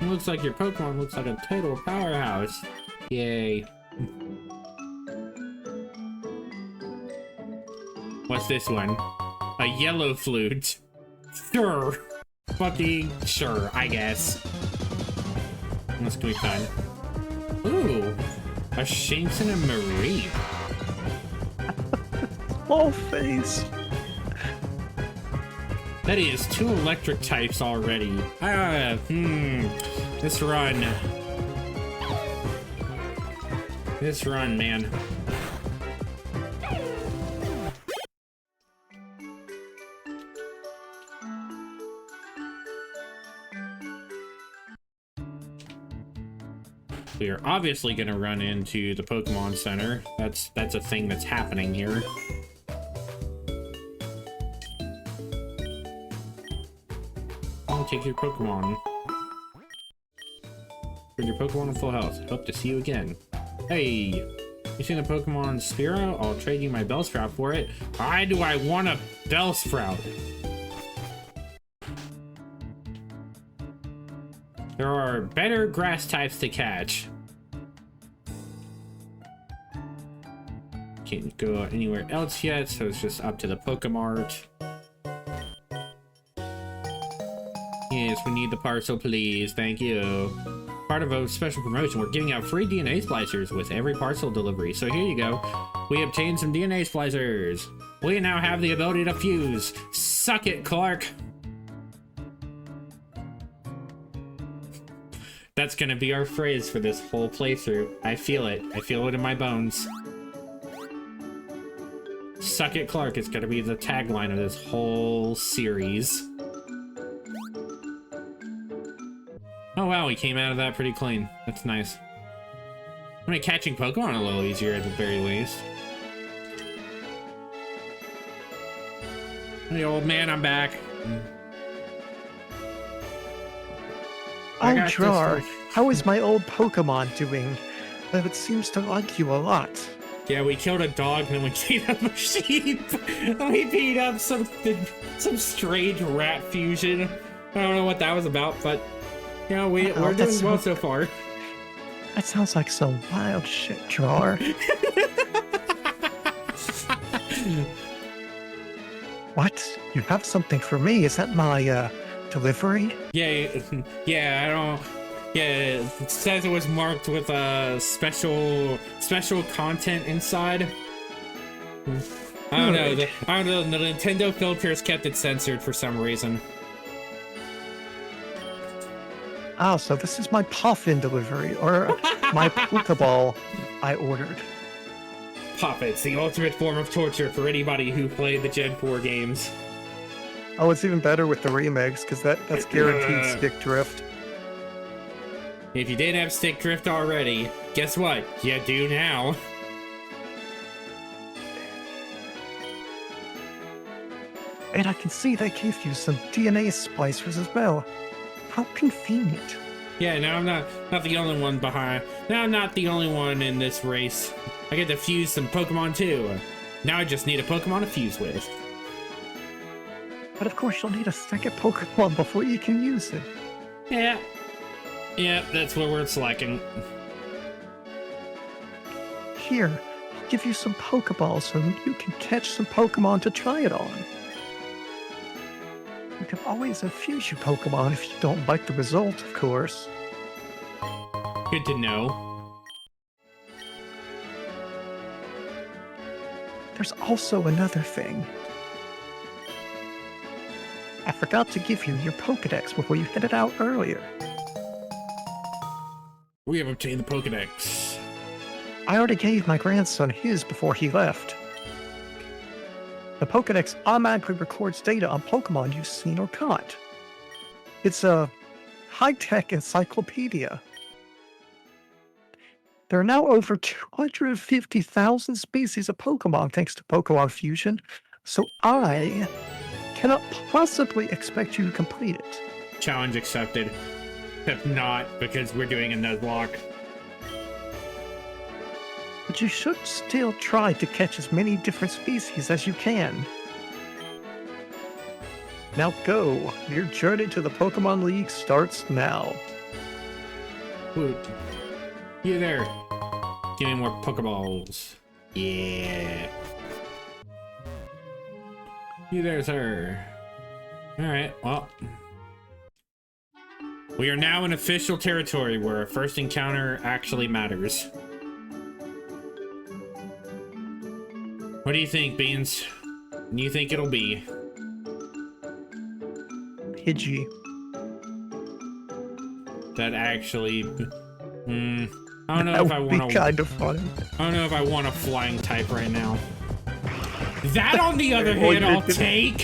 Looks like your Pokemon looks like a total powerhouse. Yay. What's this one? A yellow flute. Sure. Fucking sure, I guess. This can be fun. Ooh. A Shanks and a Marie.
Small face.
That is 2 electric types already. This run. This run, man. We are obviously going to run into the Pokemon Center. That's a thing that's happening here. I'll take your Pokemon. Bring your Pokemon in full health. Hope to see you again. Hey, you seen the Pokemon Spearow? I'll trade you my Bellsprout for it. Why do I want a Bellsprout? There are better grass types to catch. Can't go anywhere else yet, so it's just up to the Pokemart. Yes, we need the parcel, please. Thank you. Part of a special promotion, we're giving out free DNA splicers with every parcel delivery. So here you go. We obtained some DNA splicers. We now have the ability to fuse. Suck it, Clark. That's gonna be our phrase for this whole playthrough. I feel it. I feel it in my bones. Suck it, Clark. It's gonna be the tagline of this whole series. Oh wow, we came out of that pretty clean. That's nice. I mean, catching Pokemon a little easier at the very least. Hey, old man, I'm back.
Oh, Jar, how is my old Pokemon doing? It seems to like you a lot.
Yeah, we killed a dog and then we beat up a sheep. We beat up some strange rat fusion. I don't know what that was about, but you know, we're doing well so far.
That sounds like some wild shit, Jar. What? You have something for me? Is that my delivery?
Yeah, I don't. Yeah, it says it was marked with special content inside. I don't know. The Nintendo filters kept it censored for some reason.
Oh, so this is my Puffin delivery, or my Pokeball I ordered.
Puppets, the ultimate form of torture for anybody who played the Gen 4 games.
Oh, it's even better with the remakes, because that's guaranteed stick drift.
If you didn't have stick drift already, guess what? You do now.
And I can see they gave you some DNA splicers as well. How convenient.
Yeah, now I'm not the only one behind. Now I'm not the only one in this race. I get to fuse some Pokemon too. Now I just need a Pokemon to fuse with.
But of course you'll need a second Pokemon before you can use it.
Yeah. Yeah, that's what we're selecting.
Here, I'll give you some Pokeballs so you can catch some Pokemon to try it on. You can always infuse your Pokemon if you don't like the result, of course.
Good to know.
There's also another thing. I forgot to give you your Pokedex before you headed out earlier.
We have obtained the Pokedex.
I already gave my grandson his before he left. The Pokedex automatically records data on Pokemon you've seen or caught. It's a high-tech encyclopedia. There are now over 250,000 species of Pokemon thanks to Pokemon Fusion, so I cannot possibly expect you to complete it.
Challenge accepted. Except not, because we're doing a Nuzlocke.
But you should still try to catch as many different species as you can. Now go. Your journey to the Pokemon League starts now.
Woot. You there. Give me more Pokeballs. Yeah. You there, sir. Alright, well. We are now in official territory where a first encounter actually matters. What do you think, Beans? What do you think it'll be?
Pidgey.
That actually... I don't know
That
if I
would be
want to...
kind of funny.
I don't know if I want a flying type right now. That, on the other
Well,
hand,
you're
I'll
gonna-
take.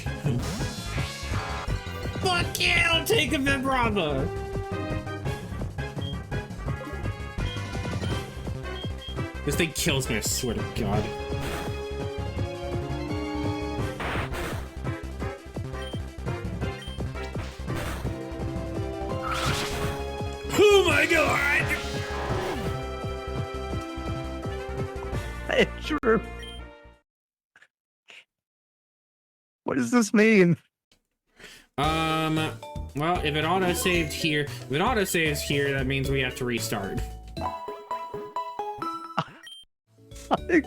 Fuck yeah, I'll take a Vibrava. This thing kills me, I swear to God. Oh my God!
It's true. What does this mean?
Well, if it auto-saved here, if it auto-saves here, that means we have to restart. If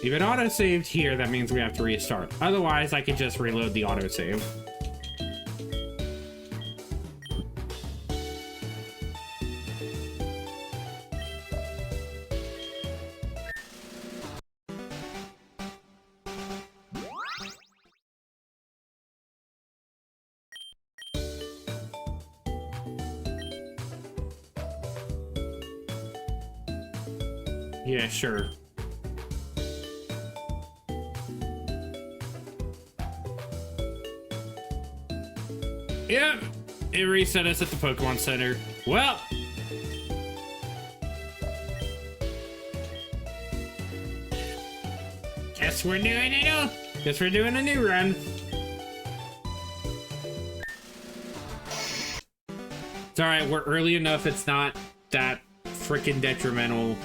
it auto-saved here, that means we have to restart. Otherwise, I could just reload the autosave. Yeah, sure. Yep, it reset us at the Pokemon Center. Well, guess we're doing a new run. It's alright, we're early enough, it's not that freaking detrimental.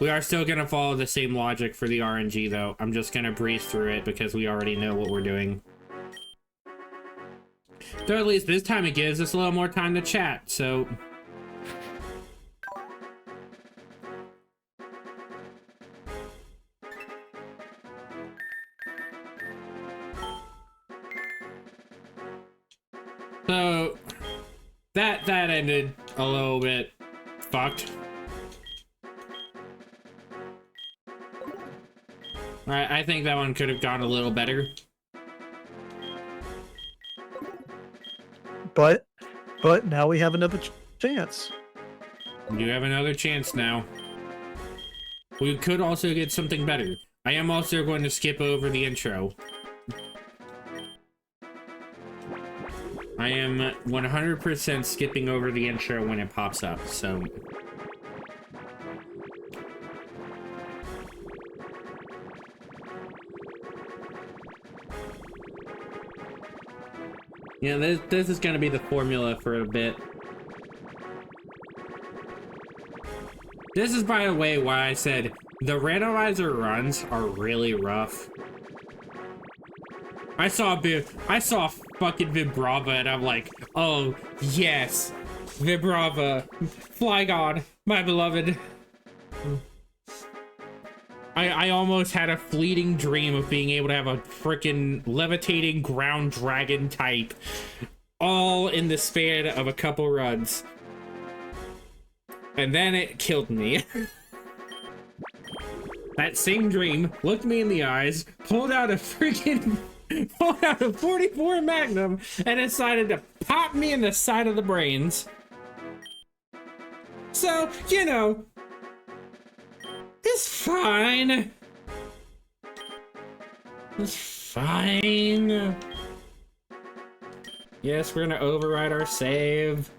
We are still gonna follow the same logic for the RNG though. I'm just gonna breeze through it because we already know what we're doing. Though at least this time it gives us a little more time to chat, so... So... That ended a little bit fucked. Alright, I think that one could have gone a little better.
But now we have another chance.
We do have another chance now. We could also get something better. I am also going to skip over the intro. I am 100% skipping over the intro when it pops up, so... Yeah, this is gonna be the formula for a bit. This is, by the way, why I said the randomizer runs are really rough. I saw fucking Vibrava and I'm like, oh yes, Vibrava, Flygon, my beloved. I almost had a fleeting dream of being able to have a frickin' levitating ground dragon type all in the span of a couple runs. And then it killed me. That same dream looked me in the eyes, pulled out a 44 Magnum, and decided to pop me in the side of the brains. So, you know, it's fine. It's fine. Yes, we're gonna override our save.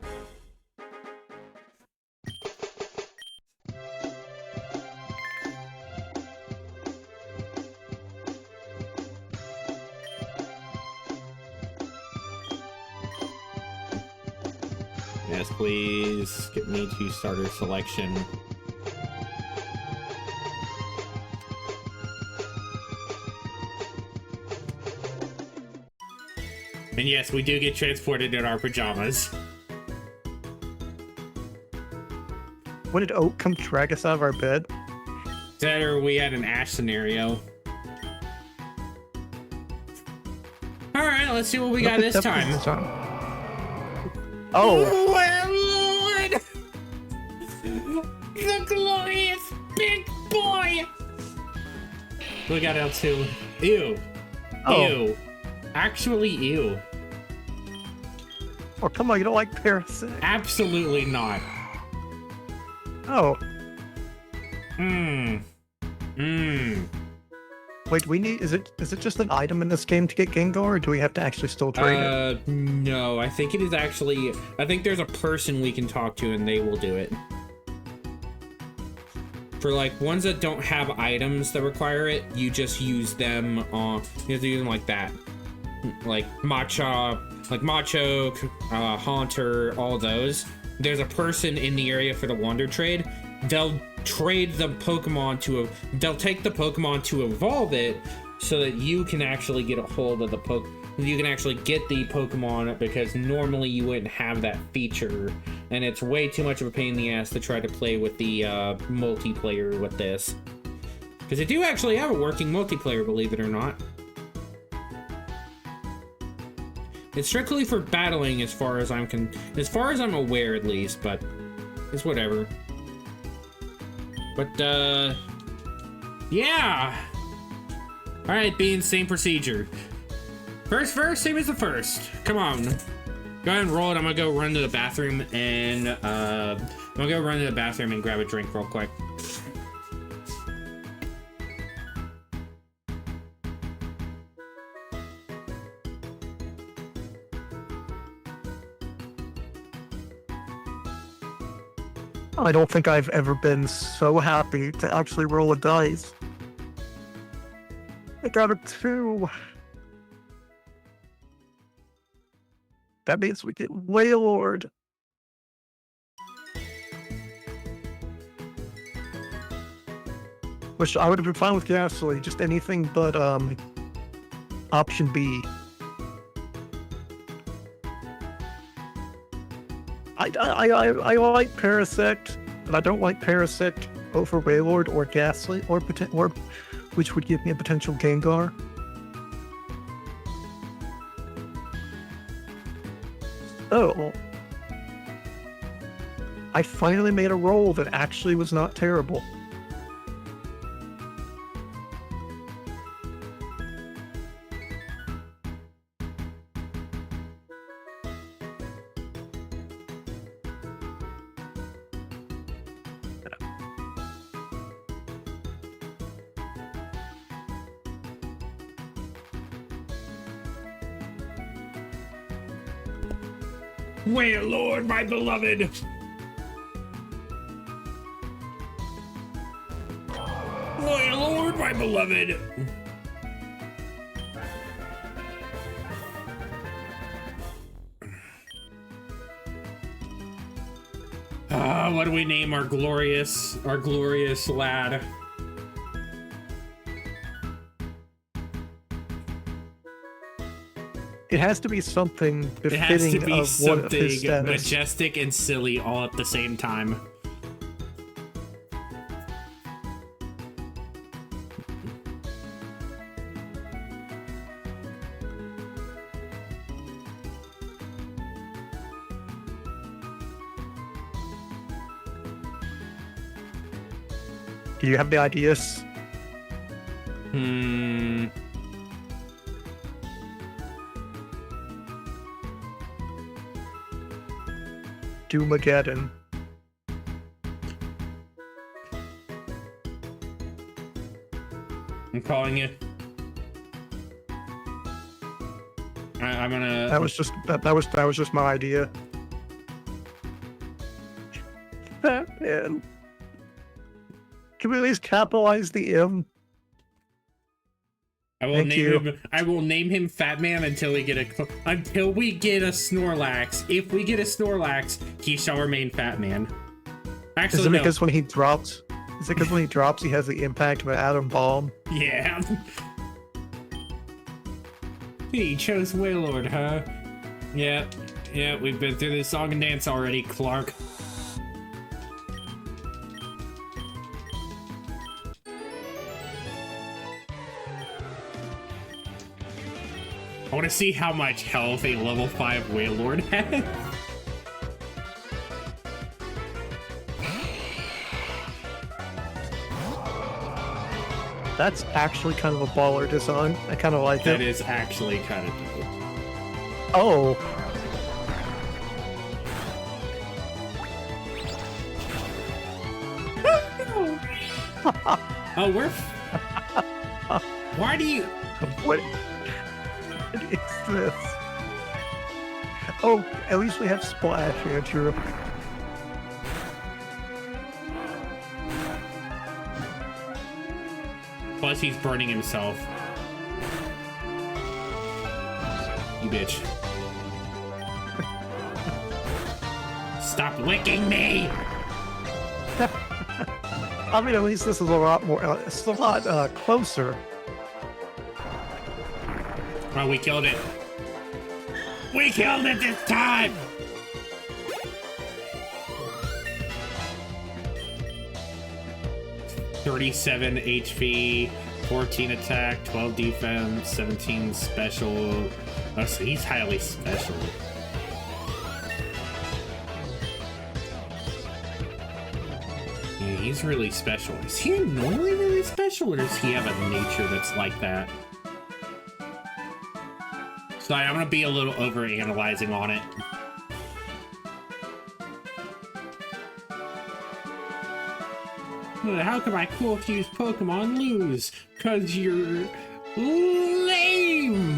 Yes, please get me to starter selection. And yes, we do get transported in our pajamas.
When did Oak come drag us out of our bed?
That or we had an Ash scenario. Alright, let's see what we got this time.
Oh!
My lord! The glorious big boy! We got L2. Ew.
Oh.
Ew. Actually, ew.
Oh, come on, you don't like Parasect?
Absolutely not.
Oh.
Mmm. Mmm.
Wait, is it just an item in this game to get Gengar, or do we have to actually still trade it?
No, I think it is actually, I think there's a person we can talk to and they will do it. For like ones that don't have items that require it, you just use them on, you have to use them like that. Like Macho, Haunter, all those. There's a person in the area for the Wonder Trade. They'll trade the Pokemon they'll take the Pokemon to evolve it so that you can actually get a hold of you can actually get the Pokemon, because normally you wouldn't have that feature, and it's way too much of a pain in the ass to try to play with the multiplayer with this. Because they do actually have a working multiplayer, believe it or not. It's strictly for battling as far as I'm aware, at least, but it's whatever. But, yeah. All right, Bean, same procedure. First verse, same as the first. Come on. Go ahead and roll it. I'm gonna go run to the bathroom and, grab a drink real quick.
I don't think I've ever been so happy to actually roll a dice. I got a 2. That means we get Wailord. Which I would have been fine with Ghastly, just anything but option B. I like Parasect, but I don't like Parasect over Wailord or Ghastly, or which would give me a potential Gengar. Oh, I finally made a roll that actually was not terrible.
Wailord, my beloved! Wailord, my beloved! What do we name our glorious lad?
It has to be something befitting
It has to be
of one of his
something
status.
majestic and silly all at the same time.
Do you have the ideas? Doomageddon.
I'm calling you. I'm gonna.
That was just my idea. Man. Can we at least capitalize the M?
I will name him Fat Man until we get a Snorlax. If we get a Snorlax, he shall remain Fat Man. Actually,
Is it because when he drops? Is it because when he drops, he has the impact of an atom bomb?
Yeah. He chose Wailord, huh? Yeah, we've been through this song and dance already, Clark. I want to see how much health a level 5 Wailord has.
That's actually kind of a baller design. I kind of like
That
it.
is actually kind of dope.
Oh.
Oh, we're... Why do you...
What is this? Oh, at least we have Splash, Andrew.
Plus, he's burning himself. You bitch. Stop licking me!
I mean, at least this is a lot more. It's a lot closer.
Oh, we killed it. We killed it this time! $37 HP, 14 attack, 12 defense, 17 special. Oh, so he's highly special. Yeah, he's really special. Is he normally really special, or does he have a nature that's like that? So I'm gonna be a little over-analyzing on it. How come my cool fused Pokemon lose? 'Cause you're lame!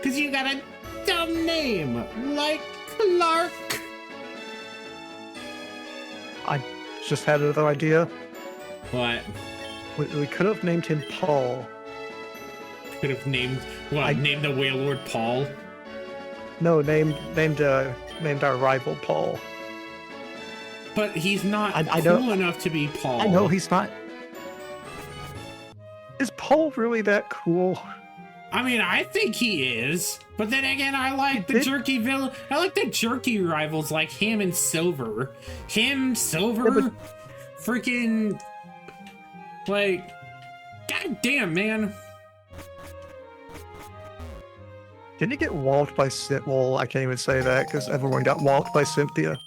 'Cause you got a dumb name, like Clark!
I just had another idea.
What?
We could have named him Paul.
Could have named, what, named the Wailord Paul?
No, named our rival Paul.
But he's not
I
cool
know-
enough to be Paul.
I know he's not. Is Paul really that cool?
I mean, I think he is. But then again, I like the
did-
jerky villain. I like the jerky rivals like him and Silver. Him, Silver,
Yeah,
freaking, like, god damn, man.
Didn't he get walled by Cynthia? Well, I can't even say that because everyone got walled by Cynthia.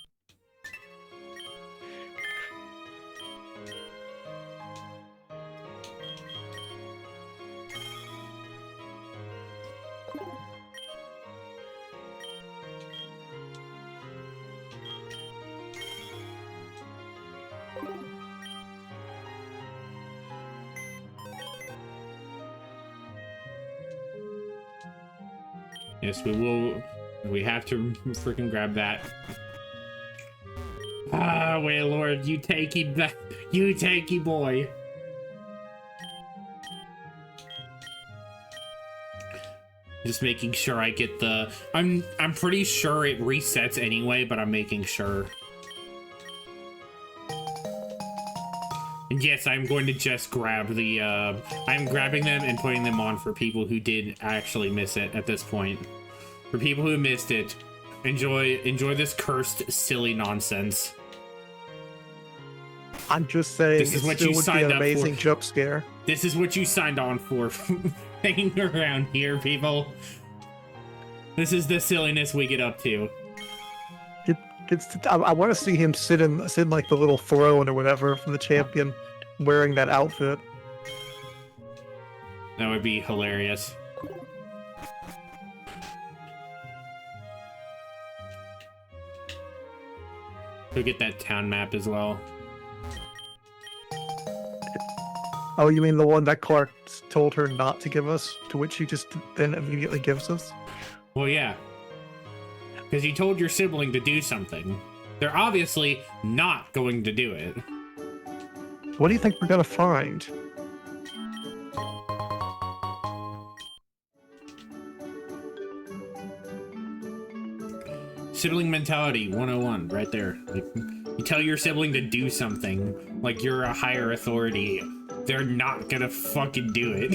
Yes, we will. We have to freaking grab that. Ah, Wailord, you takey back. You takey boy. Just making sure I get the... I'm pretty sure it resets anyway, but I'm making sure. And yes, I'm going to just grab the, I'm grabbing them and putting them on for people who did actually miss it at this point. For people who missed it, enjoy this cursed, silly nonsense.
I'm just saying,
This is
it
what
still
you
would be
signed
an
up for.
amazing jump scare.
This is what you signed on for, hanging around here, people. This is the silliness we get up to.
I want to see him sit in like the little throne or whatever from the champion, wearing that outfit.
That would be hilarious. Go get that town map as well.
Oh, you mean the one that Clark told her not to give us, to which she just then immediately gives us?
Well, yeah. Because you told your sibling to do something. They're obviously not going to do it.
What do you think we're gonna find?
Sibling mentality 101, right there. Like, you tell your sibling to do something, like you're a higher authority. They're not gonna fucking do it.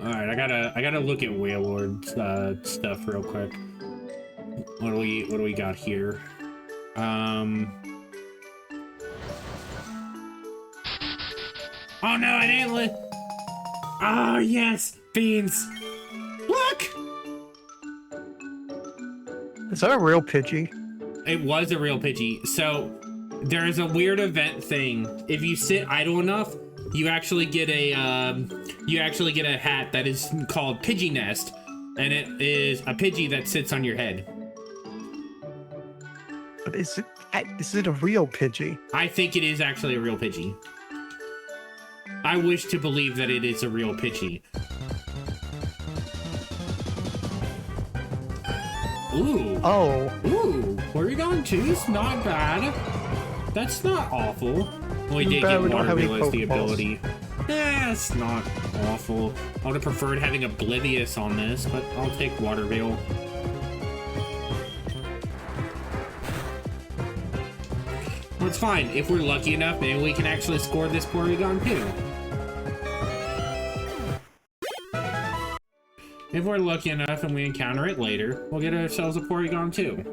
Alright, I gotta look at Wailord stuff real quick. What do we got here? Oh no, I didn't let. Oh yes, beans. Look.
Is that a real Pidgey?
It was a real Pidgey. So There is a weird event thing. If you sit idle enough, you actually get a hat that is called Pidgey Nest, and it is a Pidgey that sits on your head.
But is it a real Pidgey?
I think it is actually a real Pidgey. I wish to believe that it is a real Pidgey. Ooh.
Oh.
Ooh. Porygon 2's not bad. That's not awful. We did get Water Wheel as the ability. Yeah, it's not awful. I would have preferred having Oblivious on this, but I'll take Water Wheel. Well, it's fine. If we're lucky enough, maybe we can actually score this Porygon too. If we're lucky enough and we encounter it later, we'll get ourselves a Porygon too.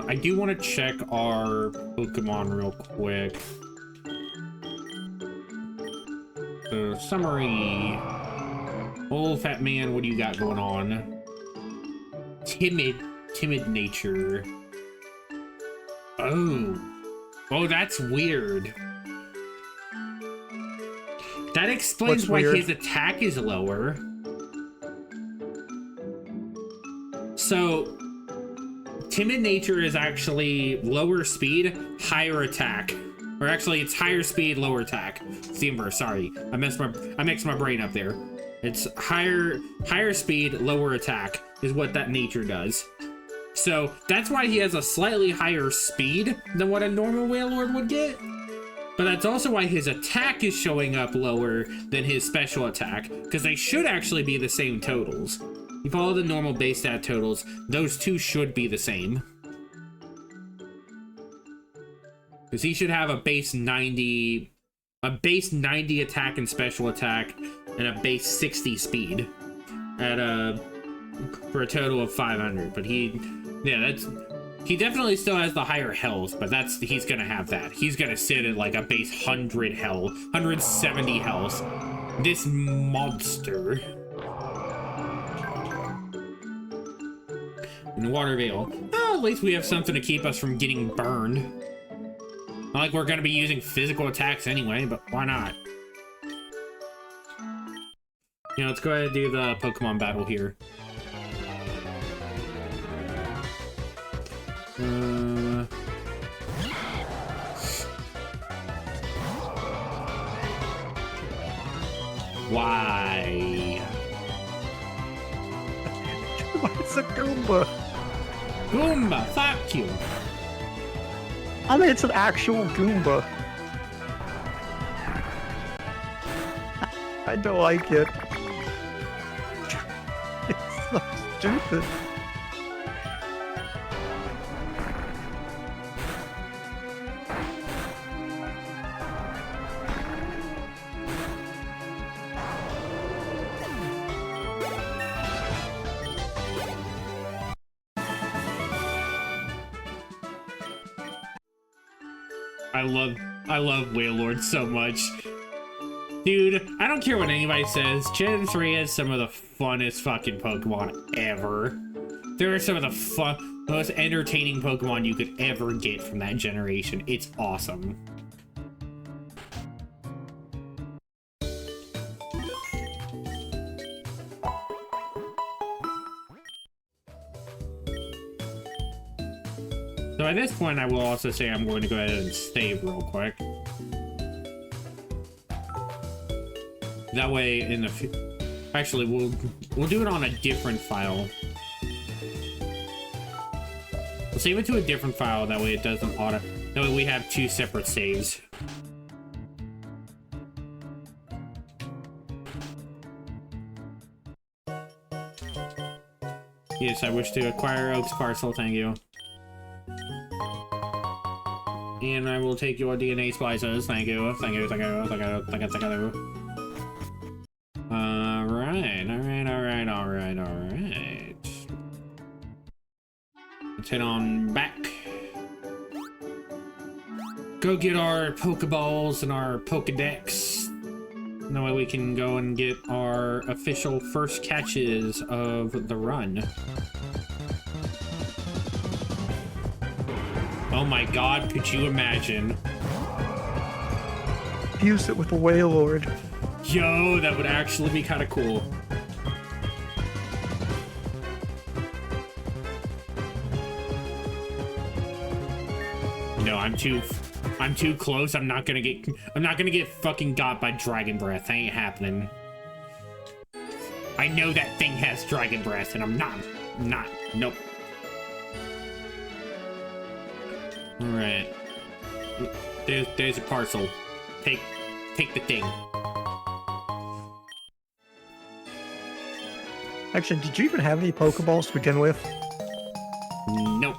I do want to check our Pokemon real quick. Summary. Old fat man, what do you got going on? Timid nature. Oh, that's weird. That explains why his attack is lower. So, timid nature is actually lower speed, higher attack. Or actually, it's higher speed, lower attack. It's the inverse, sorry. I mixed my brain up there. It's higher speed, lower attack is what that nature does. So, that's why he has a slightly higher speed than what a normal Wailord would get. But that's also why his attack is showing up lower than his special attack, because they should actually be the same totals. You follow the normal base stat totals, those two should be the same. Because he should have a base 90 attack and special attack, and a base 60 speed for a total of 500. But he definitely still has the higher health, but he's gonna have that. He's gonna sit at like a base 100 health, 170 health. This monster. And Water Veil. Oh, at least we have something to keep us from getting burned. Not like we're gonna be using physical attacks anyway, but why not? Yeah, let's go ahead and do the Pokemon battle here. Why?
It's a Goomba.
Goomba, fuck you.
I mean, it's an actual Goomba. I don't like it. It's so stupid. I love Wailord so much. Dude, I don't care what anybody says. Gen 3 has some of the funnest fucking Pokemon ever. There are some of the most entertaining Pokemon you could ever get from that generation. It's awesome. So at this point, I will also say I'm going to go ahead and save real quick. That way, in the actually, we'll do it on a different file. We'll save it to a different file. That way, it doesn't auto. That way, we have two separate saves. Yes, I wish to acquire Oak's parcel. Thank you. And I will take your DNA splices. Thank you. Thank you. Thank you. Thank you. Thank you. Thank you. Alright. Let's head on back. Go get our Pokeballs and our Pokedex. That way we can go and get our official first catches of the run.
Oh my god, could you imagine?
Fuse it with a Wailord.
Yo, that would actually be kind of cool. No, I'm too close. I'm not gonna get fucking got by Dragon Breath. That ain't happening. I know that thing has Dragon Breath, and I'm not, nope. All right. There's a parcel. Take the thing.
Actually, did you even have any Pokeballs to begin with?
Nope.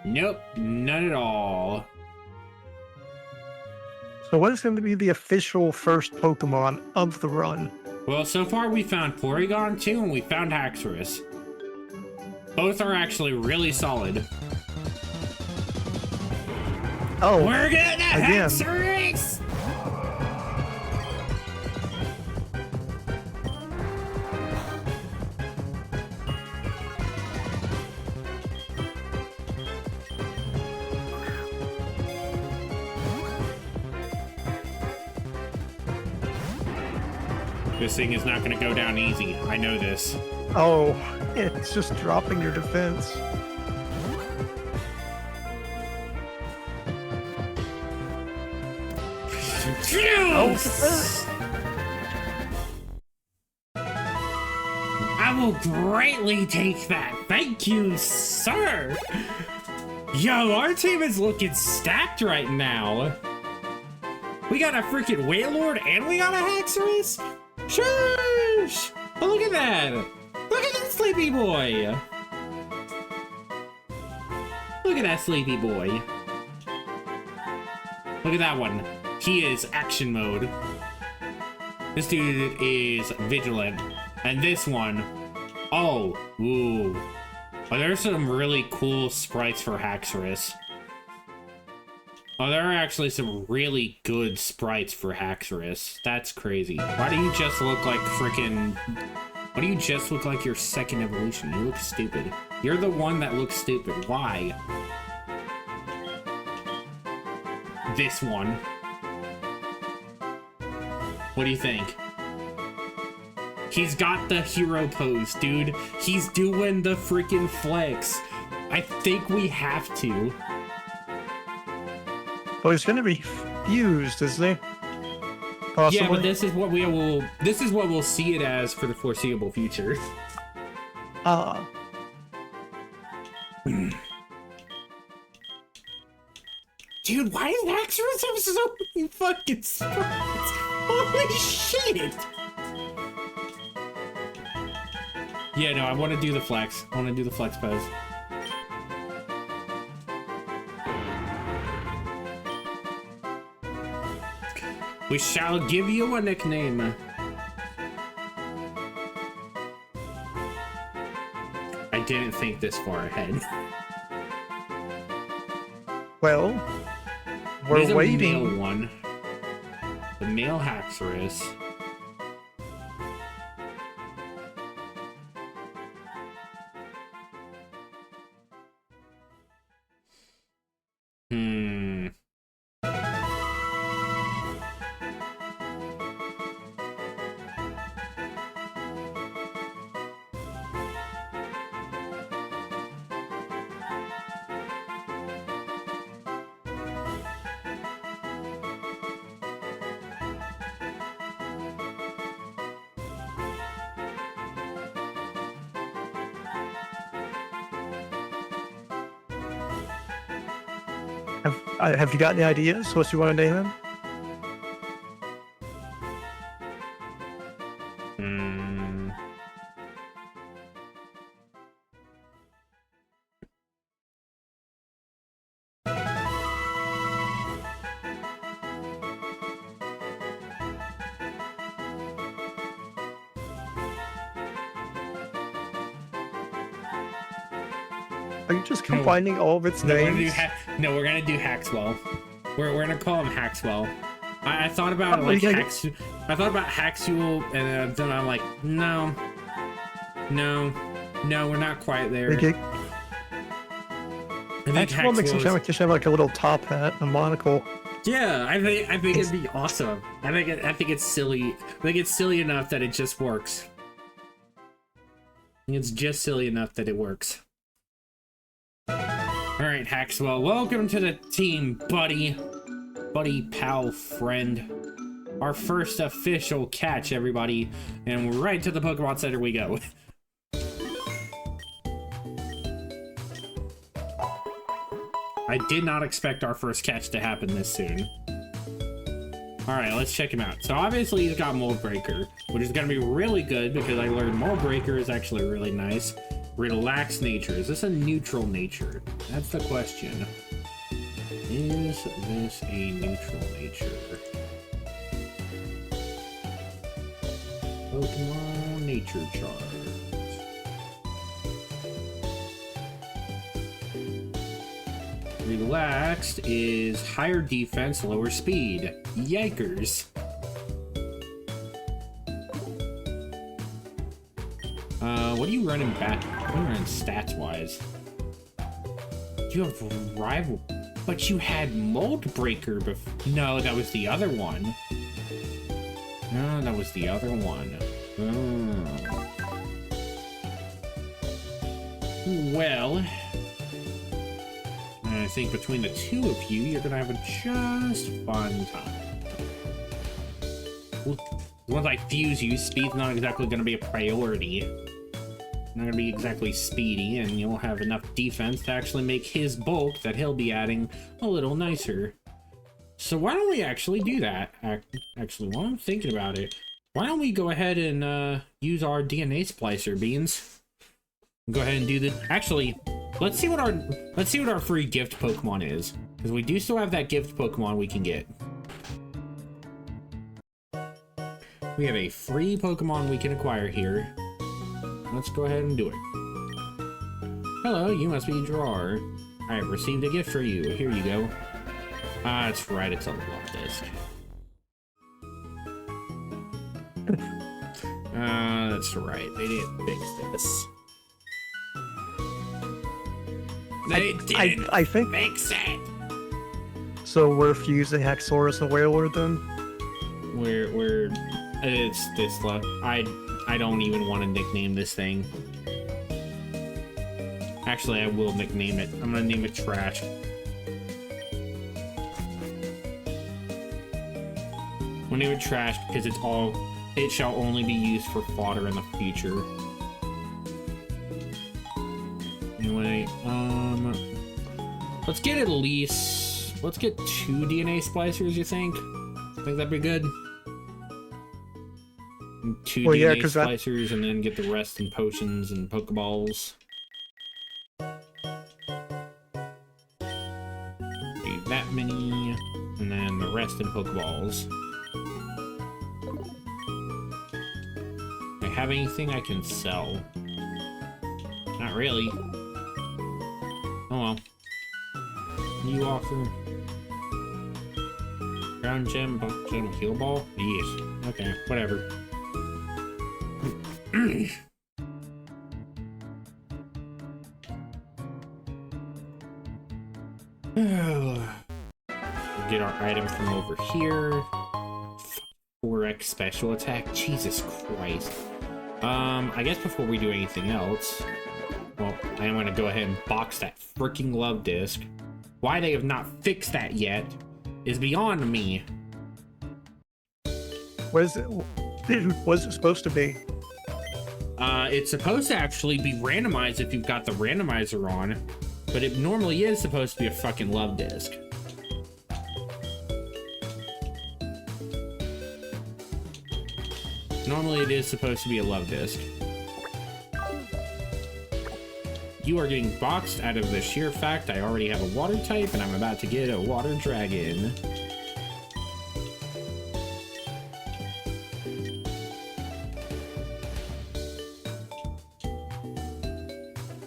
Nope, none at all.
So what is going to be the official first Pokemon of the run?
Well, so far we found Porygon 2 and we found Haxorus. Both are actually really solid.
Oh,
we're gonna
again.
Haxorus! This thing is not going to go down easy. I know this.
Oh, it's just dropping your defense.
Juice! I will greatly take that. Thank you, sir. Yo, our team is looking stacked right now. We got a freaking Wailord and we got a Haxorus? Shush! Oh, look at that! Look at that sleepy boy! Look at that sleepy boy. Look at that one. He is action mode. This dude is vigilant. And this one, oh, ooh. Oh, there's some really cool sprites for Haxorus. Oh, there are actually some really good sprites for Haxorus. That's crazy. Why do you just look like frickin'... Why do you just look like your second evolution? You look stupid. You're the one that looks stupid. Why? This one. What do you think? He's got the hero pose, dude. He's doing the freaking flex. I think we have to.
Well, he's going to be fused, isn't he? Possibly.
Yeah, but this is what we'll see it as for the foreseeable future. Dude, why does Haxorus have so many fucking sprites? Holy shit! Yeah, no, I want to do the flex. I want to do the flex pose. We shall give you a nickname. I didn't think this far ahead.
Well,
There's
we're waiting.
A male one. The male Haxorus.
Have you got any ideas what you want to name him? Are you just combining all of its names?
No, we're gonna do Haxwell. We're gonna call him Haxwell. I thought about like I thought about Haxuel, and then I'm like, no, we're not quite there.
Haxwell makes him sound like he should have like a little top hat, a monocle.
Yeah, I think it'd be awesome. I think it's silly. I think it's silly enough that it just works. It's just silly enough that it works. Alright, Haxwell, welcome to the team, buddy. Buddy, pal, friend. Our first official catch, everybody. And right to the Pokemon Center we go. I did not expect our first catch to happen this soon. Alright, let's check him out. So obviously he's got Mold Breaker, which is going to be really good because I learned Mold Breaker is actually really nice. Relaxed nature. Is this a neutral nature? That's the question. Is this a neutral nature? Pokemon nature chart. Relaxed is higher defense, lower speed. Yikers. What are you running back? What are you running stats wise? You have rival, but you had Mold Breaker before. No, that was the other one. No, that was the other one. Oh. Well, I think between the two of you, you're gonna have a just fun time. Once I fuse you, speed's not exactly gonna be a priority. Not gonna be exactly speedy, and you'll have enough defense to actually make his bulk that he'll be adding a little nicer. So why don't we actually do that? Actually, while I'm thinking about it, why don't we go ahead and use our DNA splicer, Beans? Go ahead and do this. Actually, let's see what our free gift Pokemon is, because we do still have that gift Pokemon we can get. We have a free Pokemon we can acquire here. Let's go ahead and do it. Hello, you must be a drawer. I have received a gift for you. Here you go. Ah, that's right, it's a love disc. That's right, they didn't fix this.
I think
fix it!
So we're fusing Haxorus and Wailord then?
It's Disla. I don't even want to nickname this thing. Actually, I will nickname it. I'm gonna name it Trash. We'll name it Trash because it shall only be used for fodder in the future. Anyway, let's get 2 DNA splicers, you think? Think that'd be good? 2 DNA splicers and then get the rest in potions and Pokeballs. Do that many, and then the rest in Pokeballs. Do I have anything I can sell? Not really. Oh well. You offer ground gem, buck gem, heal ball? Yes. Okay, whatever. Get our item from over here. 4x special attack. Jesus Christ. I guess before we do anything else, well, I am going to go ahead and box that freaking love disc. Why they have not fixed that yet is beyond me.
What is it? What is it supposed to be?
It's supposed to actually be randomized if you've got the randomizer on, but it normally is supposed to be a fucking love disc. Normally it is supposed to be a love disc. You are getting boxed out of the sheer fact I already have a water type and I'm about to get a water dragon.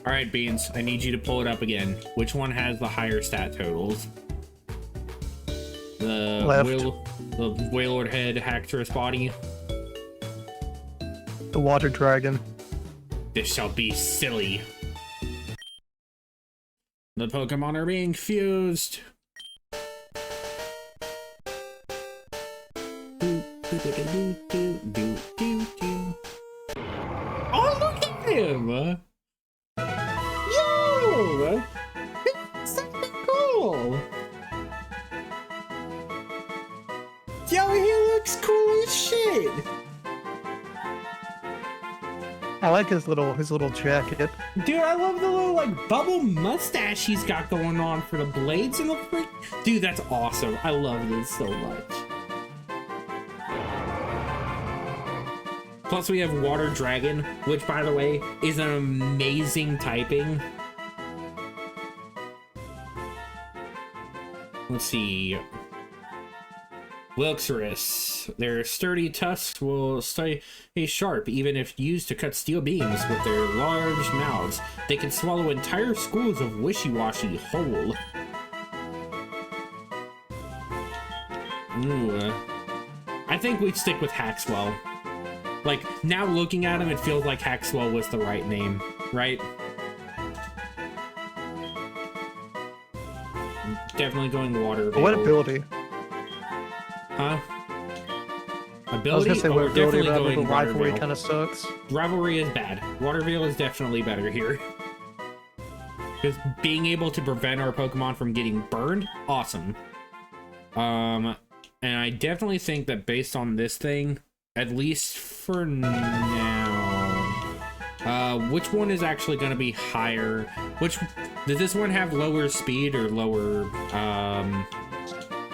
All right, Beans, I need you to pull it up again. Which one has the higher stat totals? The Wailord head Haxorus body.
The water dragon.
This shall be silly. The Pokemon are being fused. Oh, look at him! Yo! That's so cool! Yo, he looks cool as shit!
I like his little jacket.
Dude, I love the little like bubble mustache he's got going on for the blades and the freak. Dude, that's awesome. I love this so much. Plus we have Water Dragon, which by the way is an amazing typing. Let's see. Wilxorus. Their sturdy tusks will stay sharp even if used to cut steel beams with their large mouths. They can swallow entire schools of wishy-washy whole. Ooh. I think we'd stick with Haxwell. Like, now looking at him, it feels like Haxwell was the right name, right? Definitely going Water Veil.
What ability?
Huh? Ability?
I was gonna say what ability, but the
Water
rivalry
Veil.
kind of sucks.
Rivalry is bad. Water Veil is definitely better here. Because being able to prevent our Pokemon from getting burned, awesome. And I definitely think that based on this thing, at least for now, which one is actually going to be higher? Does this one have lower speed or lower,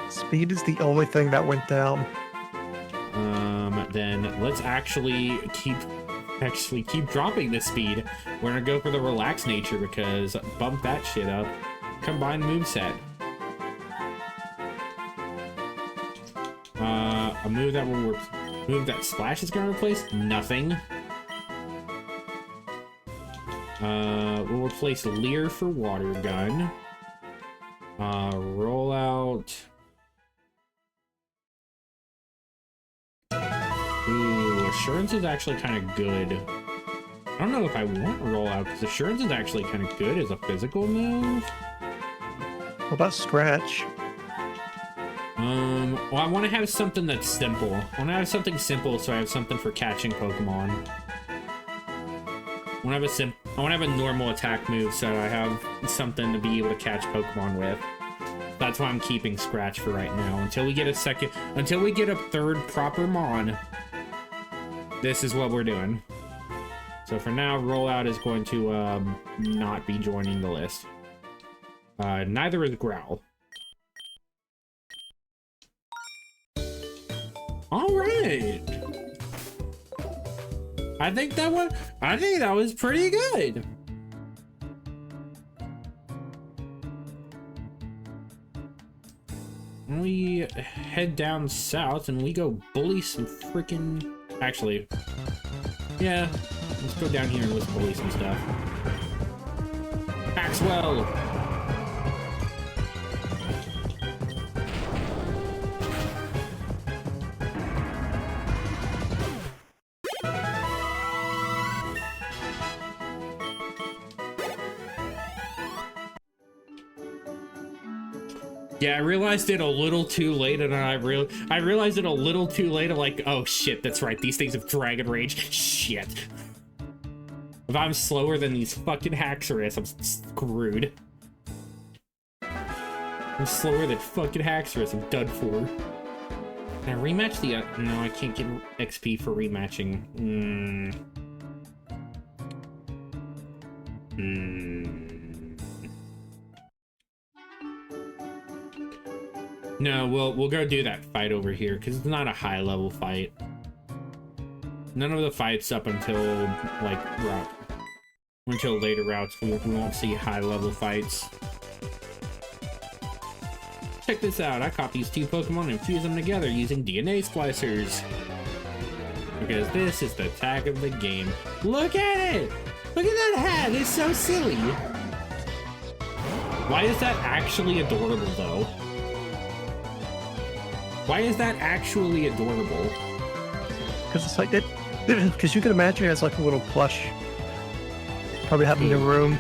Speed is the only thing that went down.
Then let's actually keep dropping the speed. We're gonna go for the relaxed nature because bump that shit up. Combined moveset. A move that will work. Move that Splash is gonna replace nothing. We'll replace Leer for Water Gun. Roll out. Ooh, Assurance is actually kind of good. I don't know if I want Rollout, because Assurance is actually kind of good as a physical move.
What about Scratch?
Well, I want to have something that's simple. I want to have something simple so I have something for catching Pokemon. I want to have a normal attack move so I have something to be able to catch Pokemon with. That's why I'm keeping Scratch for right now. Until we get a third proper Mon, this is what we're doing. So for now, Rollout is going to not be joining the list. Neither is Growl. All right. I think that was pretty good. We head down south and we go bully some freaking... Actually, yeah, let's go down here and let's bully some stuff. Maxwell! Yeah, I realized it a little too late, and I realized it a little too late. I'm like, oh shit, that's right. These things have Dragon Rage. Shit. If I'm slower than these fucking Haxorus, I'm screwed. I'm slower than fucking Haxorus. I'm done for. Can I rematch the... no, I can't get XP for rematching. No, we'll go do that fight over here because it's not a high level fight. None of the fights up until until later routes we won't see high level fights. Check this out! I caught these two Pokemon and fused them together using DNA splicers. Because this is the tag of the game. Look at it! Look at that hat, it's so silly. Why is that actually adorable, though? Why is that actually adorable?
Because it's like it. Because you can imagine it as like a little plush. Probably have in your room.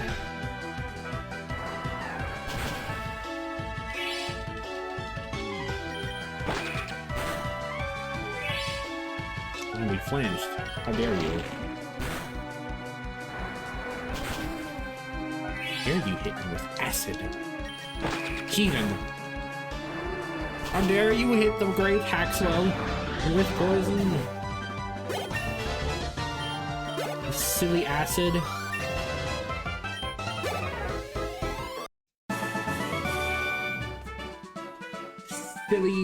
And we flinched. How dare you? How dare you hit me with acid? Heathen. How dare you hit the great Haxwell with poison? You silly acid.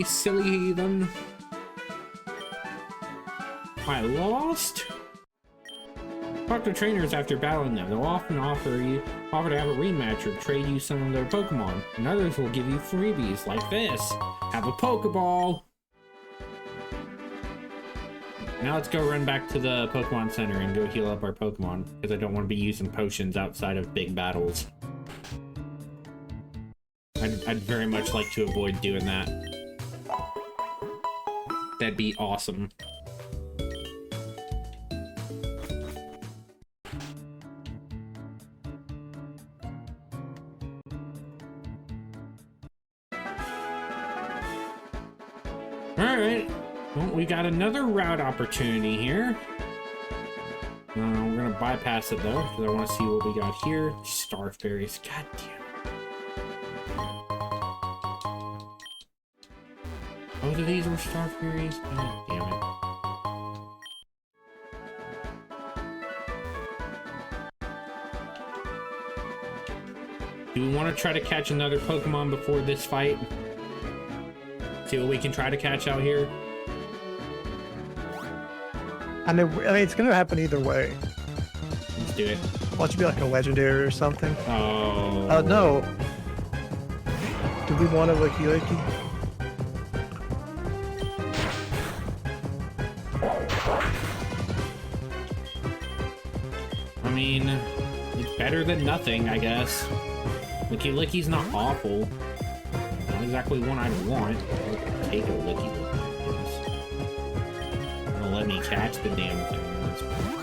Silly heathen. I lost? Talk to trainers after battling them. They'll often offer to have a rematch or trade you some of their Pokemon. And others will give you freebies like this. Have a Pokeball! Now let's go run back to the Pokemon Center and go heal up our Pokemon, because I don't want to be using potions outside of big battles. I'd very much like to avoid doing that. That'd be awesome. Alright, well, we got another route opportunity here. We're gonna bypass it though, because I want to see what we got here. Starfberries, god damn it. Both of these were Starfberries? God damn it. Do we want to try to catch another Pokemon before this fight? See what we can try to catch out here?
I mean, it's gonna happen either way.
Let's do it.
Watch it be like a legendary or something.
Oh.
No. Do we want a Licky?
I mean, it's better than nothing, I guess. Licky's not awful. Not exactly one I'd want. I'll take a Licky. Gonna let me catch the damn thing. That's fine.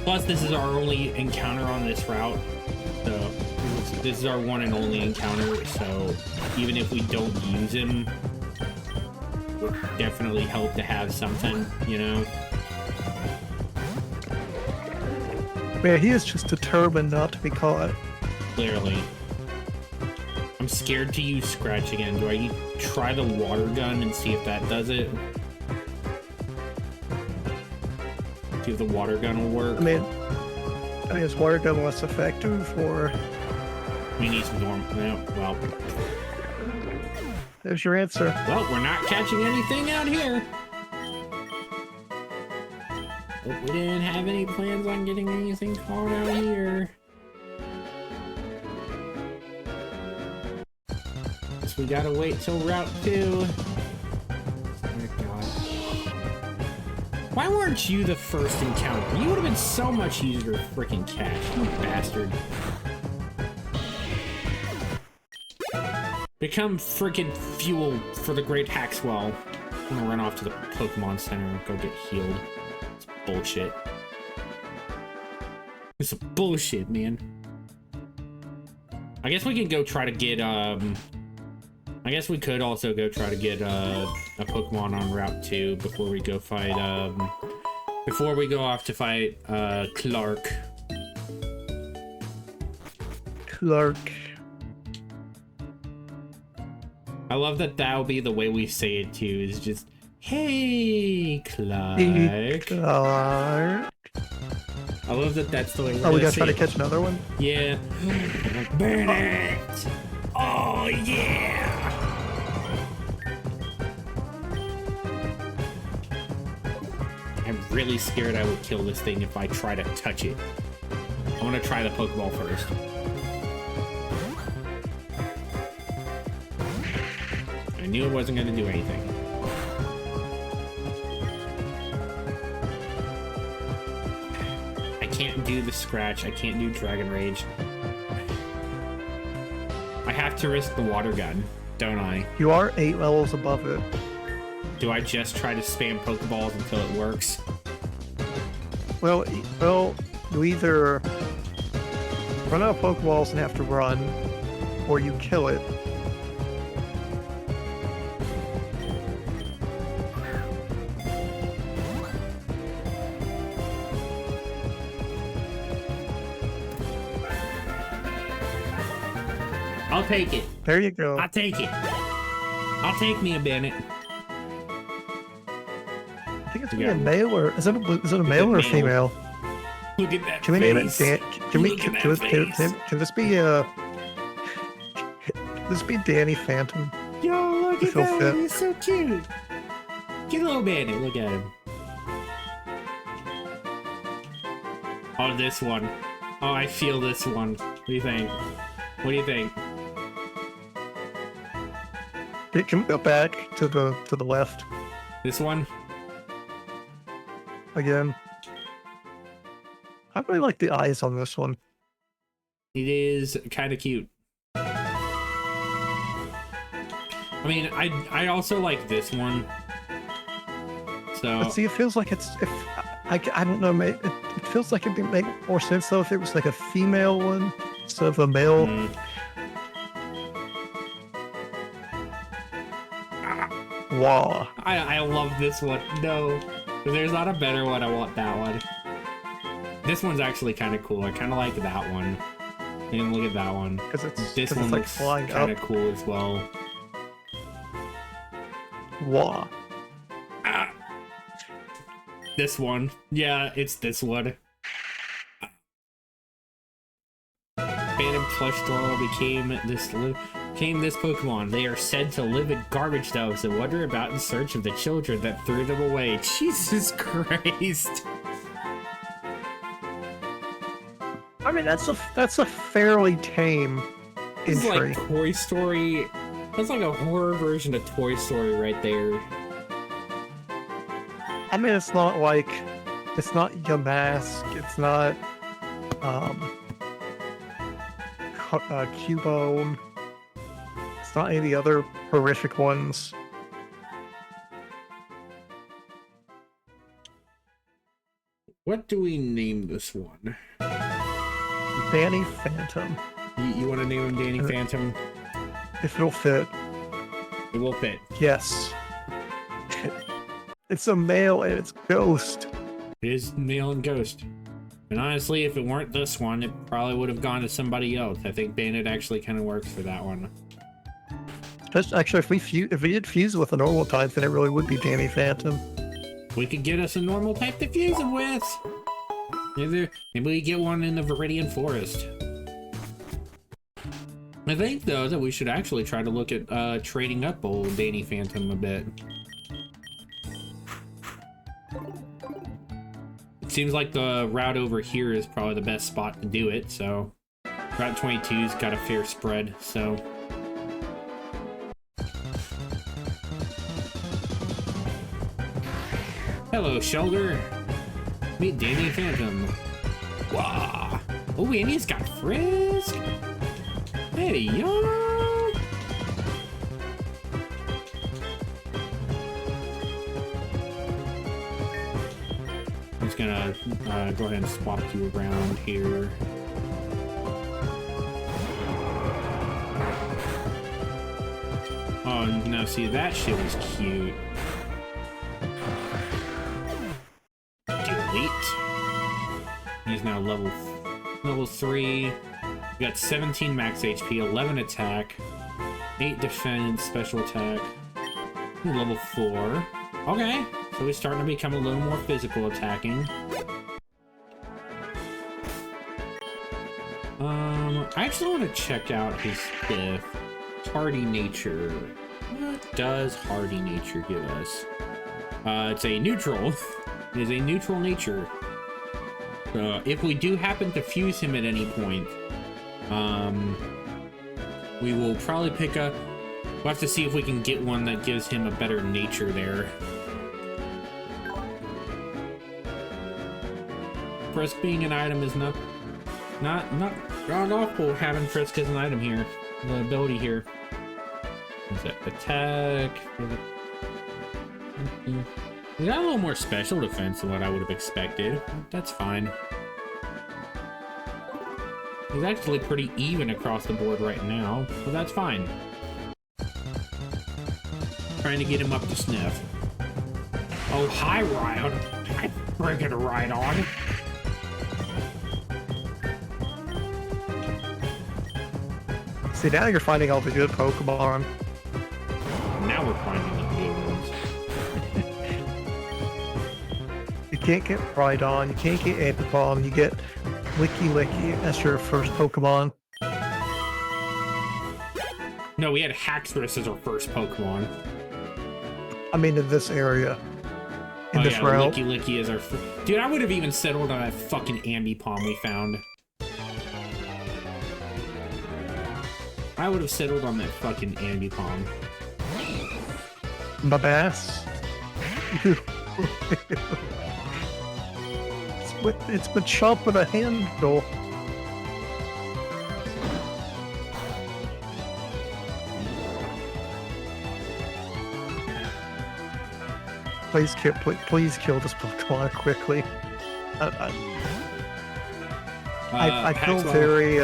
Plus, this is our only encounter on this route, so this is our one and only encounter, so even if we don't use him, it would definitely help to have something, you know?
Man, he is just determined not to be caught.
Clearly. I'm scared to use Scratch again. Do I try the water gun and see if that does it? See if the water gun will work.
I mean, is water gun less effective, or?
We need some normal. Yeah, well.
There's your answer.
Well, we're not catching anything out here. But we didn't have any plans on getting anything caught out here. Guess we gotta wait till Route 2. Why weren't you the first encounter? You would have been so much easier to freaking catch, you bastard. Become freaking fuel for the great Haxwell. I'm gonna run off to the Pokemon Center and go get healed. It's bullshit. It's bullshit, man. I guess we can go try to get, I guess we could also go try to get a Pokemon on Route 2 before we go fight, before we go off to fight Clark. I love that that'll be the way we say it too, is just, hey, Clark.
Hey, Clark.
I love that that's the way we're
Oh, we
gonna
gotta
see
try to
it.
catch another one?
Yeah. Burn it! Oh, yeah! I'm really scared I would kill this thing if I try to touch it. I want to try the Pokeball first. I knew it wasn't going to do anything. I can't do the Scratch. I can't do Dragon Rage. I have to risk the Water Gun, don't I?
You are 8 levels above it.
Do I just try to spam Pokeballs until it works?
Well, you either run out of Pokeballs and have to run, or you kill it.
I'll take it.
There you go.
I'll take it. I'll take me a Bennett.
I think it's gonna be a male or is it a male or a female?
Look at that
Can we name it?
face.
Can this be Danny Phantom?
Yo, look at
Feel
that.
fit.
He's so cute. Cute little Bennett. Look at him. Oh, this one. Oh, I feel this one. What do you think? What do you think?
Can we go back to the left
This one?
again? I really like the eyes on this one.
It is kind of cute. I mean, I also like this one. So
But see, it feels like I don't know, it feels like it'd make more sense though if it was like a female one instead of a male. Wow.
I love this one. No, if there's not a better one. I want that one. This one's actually kind of cool. I kind of like that one. And look at that one. This one
like
looks
flying
kind of
up.
cool as well.
Wow.
Ah. This one. Yeah, it's this one. Phantom Plush Doll became this Pokemon. They are said to live in garbage dumps and wander about in search of the children that threw them away. Jesus Christ.
I mean, that's a fairly tame
It's
entry.
like Toy Story. That's like a horror version of Toy Story right there.
I mean, it's not Yamask, it's not Cubone, it's not any of the other horrific ones.
What do we name this one?
Danny Phantom.
You want to name him Danny Phantom?
If it'll fit.
It will fit.
Yes. It's a male and it's Ghost.
It is male and ghost. And honestly, if it weren't this one, it probably would have gone to somebody else. I think Bandit actually kind of works for that one.
Actually, if we did fuse with a normal type, then it really would be Danny Phantom.
We could get us a normal type to fuse him with. Maybe we get one in the Viridian Forest. I think, though, that we should actually try to look at trading up old Danny Phantom a bit. It seems like the route over here is probably the best spot to do it, so... Route 22's got a fair spread, so... Hello, Shoulder. Meet Danny Phantom. Wow. Oh, and he's got Frisk. Hey, yo. I'm just gonna go ahead and swap you around here. Oh, no, see, that shit was cute. Delete. He's now level 3. We got 17 max HP, 11 attack, 8 defense, special attack. Level 4. Okay, so he's starting to become a little more physical attacking. I actually want to check out his diff. Hardy nature. What does hardy nature give us? It's a neutral. It is a neutral nature. If we do happen to fuse him at any point, we will probably pick up. We'll have to see if we can get one that gives him a better nature there. Frisk being an item is not awful having Frisk as an item here. The ability here. Is that attack? We got a little more special defense than what I would have expected. That's fine. He's actually pretty even across the board right now, but that's fine. Trying to get him up to sniff. Oh, hi, Ryan. Hi, friggin' Rhydon.
See, now you're finding all the good Pokemon.
Now we're finding the good ones.
You can't get Rhydon, you can't get Antipon, you get Licky as your first Pokemon.
No, we had Haxorus as our first Pokemon.
I mean, in this area. In this
yeah,
route.
Licky is our first. Dude, I would have even settled on that fucking Ambipom we found. I would have settled on that fucking Ambipom.
My bass. It's Machamp with a handle. Please kill this Pokemon quickly. I feel very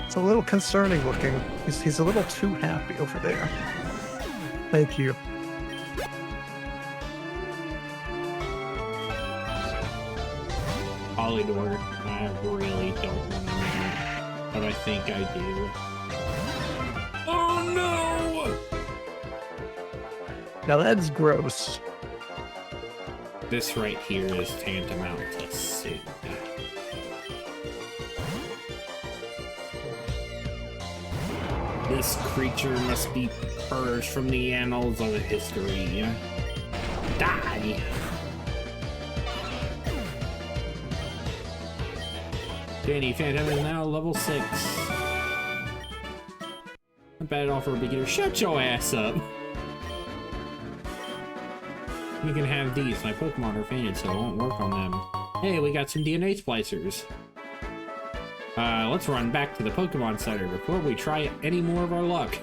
it's a little concerning looking. He's a little too happy over there. Thank you.
Polydor, I really don't want to know, but I think I do. Oh no!
Now that's gross.
This right here is tantamount to sin. This creature must be purged from the annals of history. Die! Danny Phantom is now level 6. Not bad at all for a beginner. Shut your ass up! You can have these. My Pokemon are fainted, so I won't work on them. Hey, we got some DNA splicers. Let's run back to the Pokemon Center before we try any more of our luck.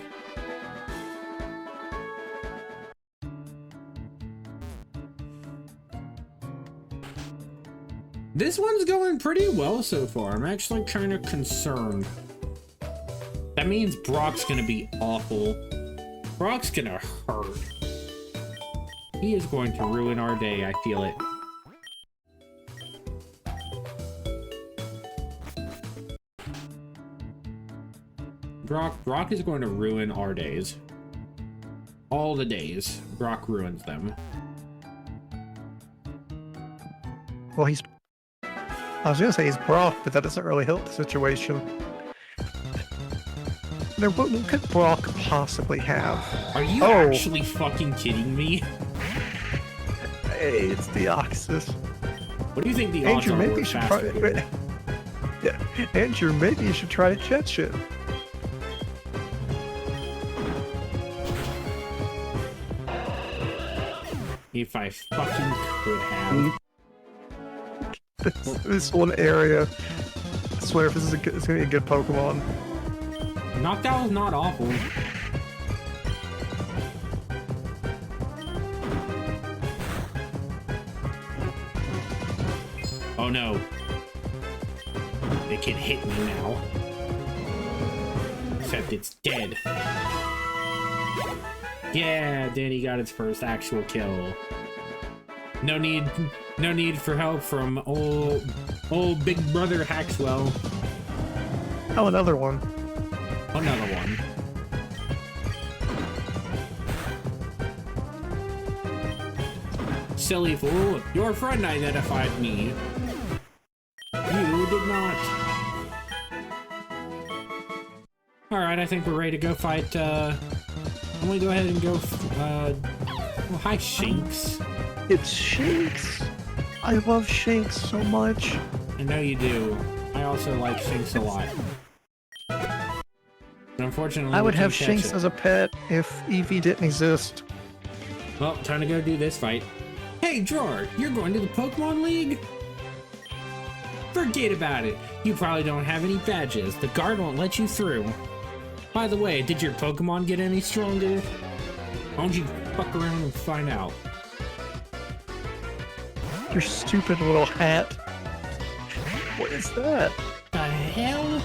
This one's going pretty well so far. I'm actually kind of concerned. That means Brock's gonna be awful. Brock's gonna hurt. He is going to ruin our day, I feel it. Brock is going to ruin our days. All the days, Brock ruins them.
Well, I was gonna say he's Brock, but that doesn't really help the situation. What could Brock possibly have?
Are you actually fucking kidding me?
Hey, it's Deoxys.
What do you think the odds are worth faster?
Yeah, Andrew, maybe you should try to catch it.
If I fucking could have.
This one area, I swear, if this is it's gonna be a good Pokemon.
Knockdown was not awful. Oh no. It can hit me now. Except it's dead. Yeah, Danny got its first actual kill. No need for help from old big brother Haxwell.
Oh, another one.
Another one. Silly fool, your friend identified me. did not. Alright, I think we're ready to go fight, I'm gonna go ahead and go, well, hi, Shanks.
It's Shanks. I love Shanks so much.
I know you do. I also like Shanks a lot. But unfortunately,
I would
we
have
can't catch
Shanks
it.
as a pet if Eevee didn't exist.
Well, time to go do this fight. Hey, Drawer, you're going to the Pokemon League? Forget about it. You probably don't have any badges. The guard won't let you through. By the way, did your Pokemon get any stronger? Why don't you fuck around and find out?
Your stupid little hat. What is that?
The hell?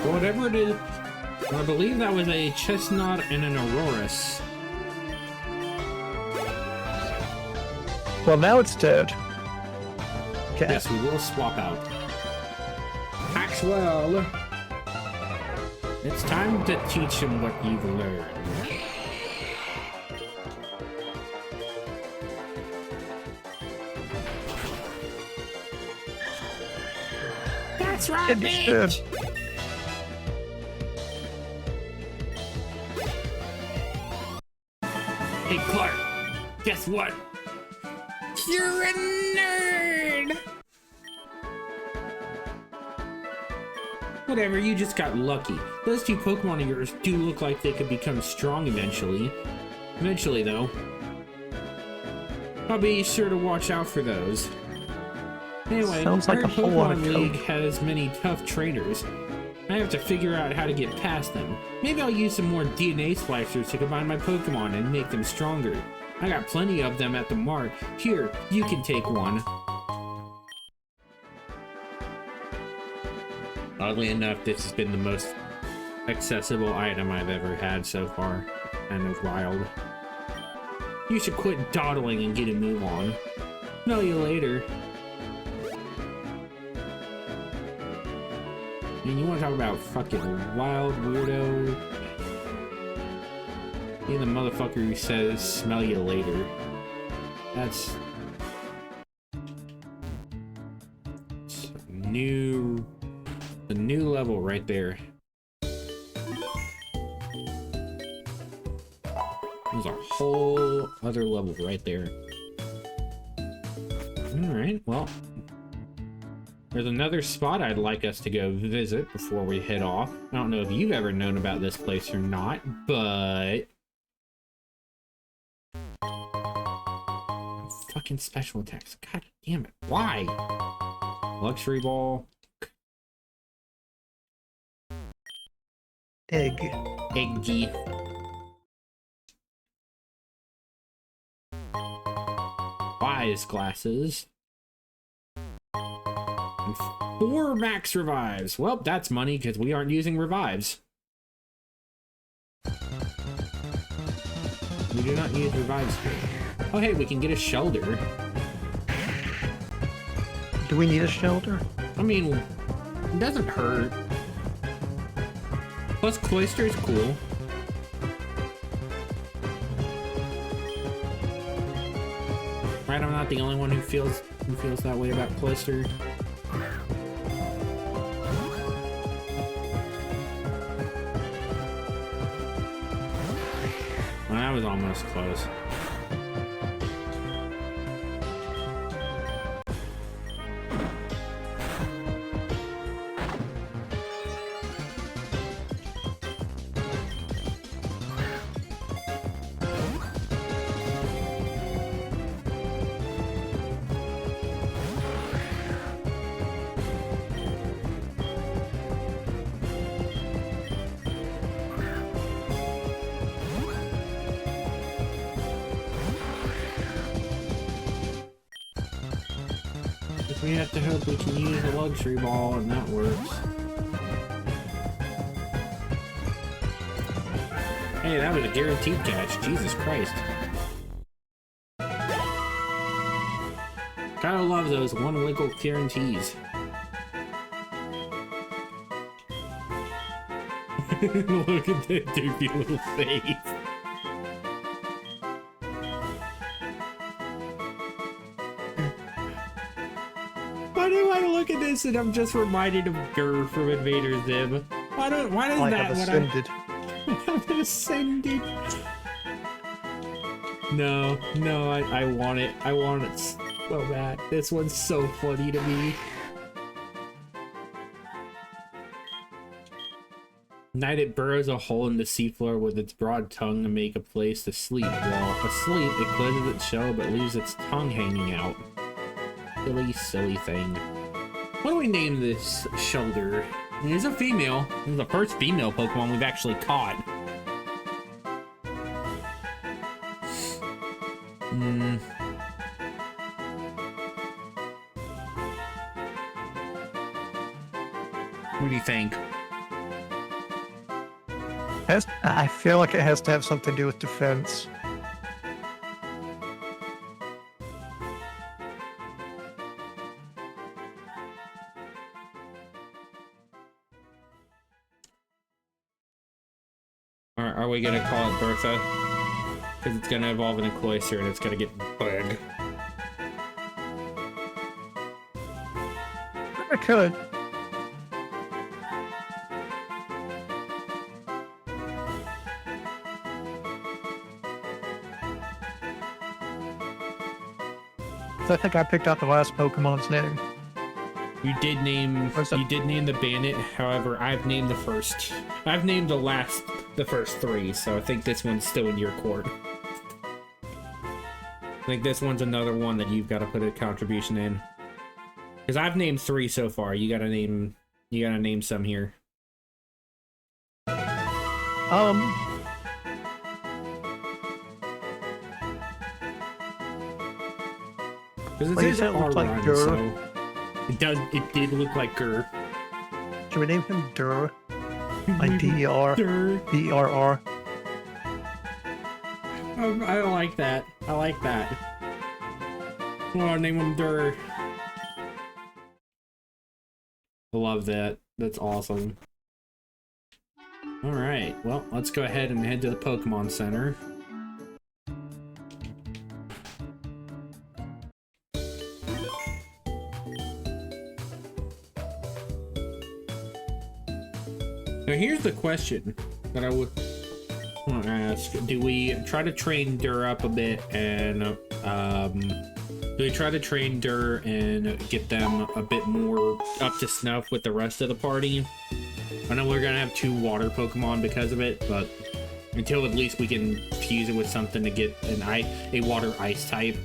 Whatever it is, I believe that was a Chestnut and an Aurorus.
Well, now it's dead. Okay.
Yes, we will swap out. Maxwell! It's time to teach him what you've learned. That's right, bitch! Hey, Clark, guess what? You're a nerd! Whatever, you just got lucky. Those two Pokemon of yours do look like they could become strong eventually. Eventually, though. I'll be sure to watch out for those. Anyway,
Sounds like
our
a whole lot of
Pokemon
code.
League has many tough trainers. I have to figure out how to get past them. Maybe I'll use some more DNA splicers to combine my Pokemon and make them stronger. I got plenty of them at the mart. Here, you can take one. Oddly enough, this has been the most accessible item I've ever had so far. Kind of wild. You should quit dawdling and get a move on. Smell you later. I mean, you want to talk about fucking wild weirdo? You're the motherfucker who says, smell you later. That's... it's a new level right there. There's a whole other level right there. Alright, well... there's another spot I'd like us to go visit before we head off. I don't know if you've ever known about this place or not, but... fucking special attacks. God damn it. Why? Luxury ball. Eggy. Wise glasses. And 4 max revives. Well, that's money because we aren't using revives. We do not use revives here. Oh, hey, we can get a shelter.
Do we need a shelter?
I mean, it doesn't hurt. Plus, Cloyster is cool. Right, I'm not the only one who feels that way about Cloyster. Well, that was almost close. We have to hope we can use a luxury ball and that works. Hey, that was a guaranteed catch. Jesus Christ. Gotta love those one wiggle guarantees. Look at that doofy little face. Why do I look at this and I'm just reminded of Gur from Invader Zim? Why does that
ascended.
I've ascended? No, I want it. I want it so bad. This one's so funny to me. Night it burrows a hole in the seafloor with its broad tongue to make a place to sleep. While asleep, it closes its shell but leaves its tongue hanging out. Silly thing. What do we name this shoulder? It is a female. This is the first female Pokemon we've actually caught. What do you think?
I feel like it has to have something to do with defense.
Are we gonna call it Bertha? Because it's gonna evolve in a Cloyster and it's gonna get big.
I could. I think I picked out the last Pokemon's name.
You did name the Bandit, however, I've named the first. I've named the first three, so I think this one's still in your court. I think this one's another one that you've got to put a contribution in. Because I've named three so far. You gotta name some here. Because it says
look like
run,
Gur.
so it did look like Gur.
Should we name him Dur? Like D-E-R. D-R-R.
I like that. I like that. Oh, name him Dur. I love that. That's awesome. Alright, well, let's go ahead and head to the Pokemon Center. Now here's the question that I would want to ask. Do we try to train Dur up a bit and do we try to train Dur and get them a bit more up to snuff with the rest of the party? I know we're gonna have two water Pokemon because of it, but until at least we can fuse it with something to get a water ice type.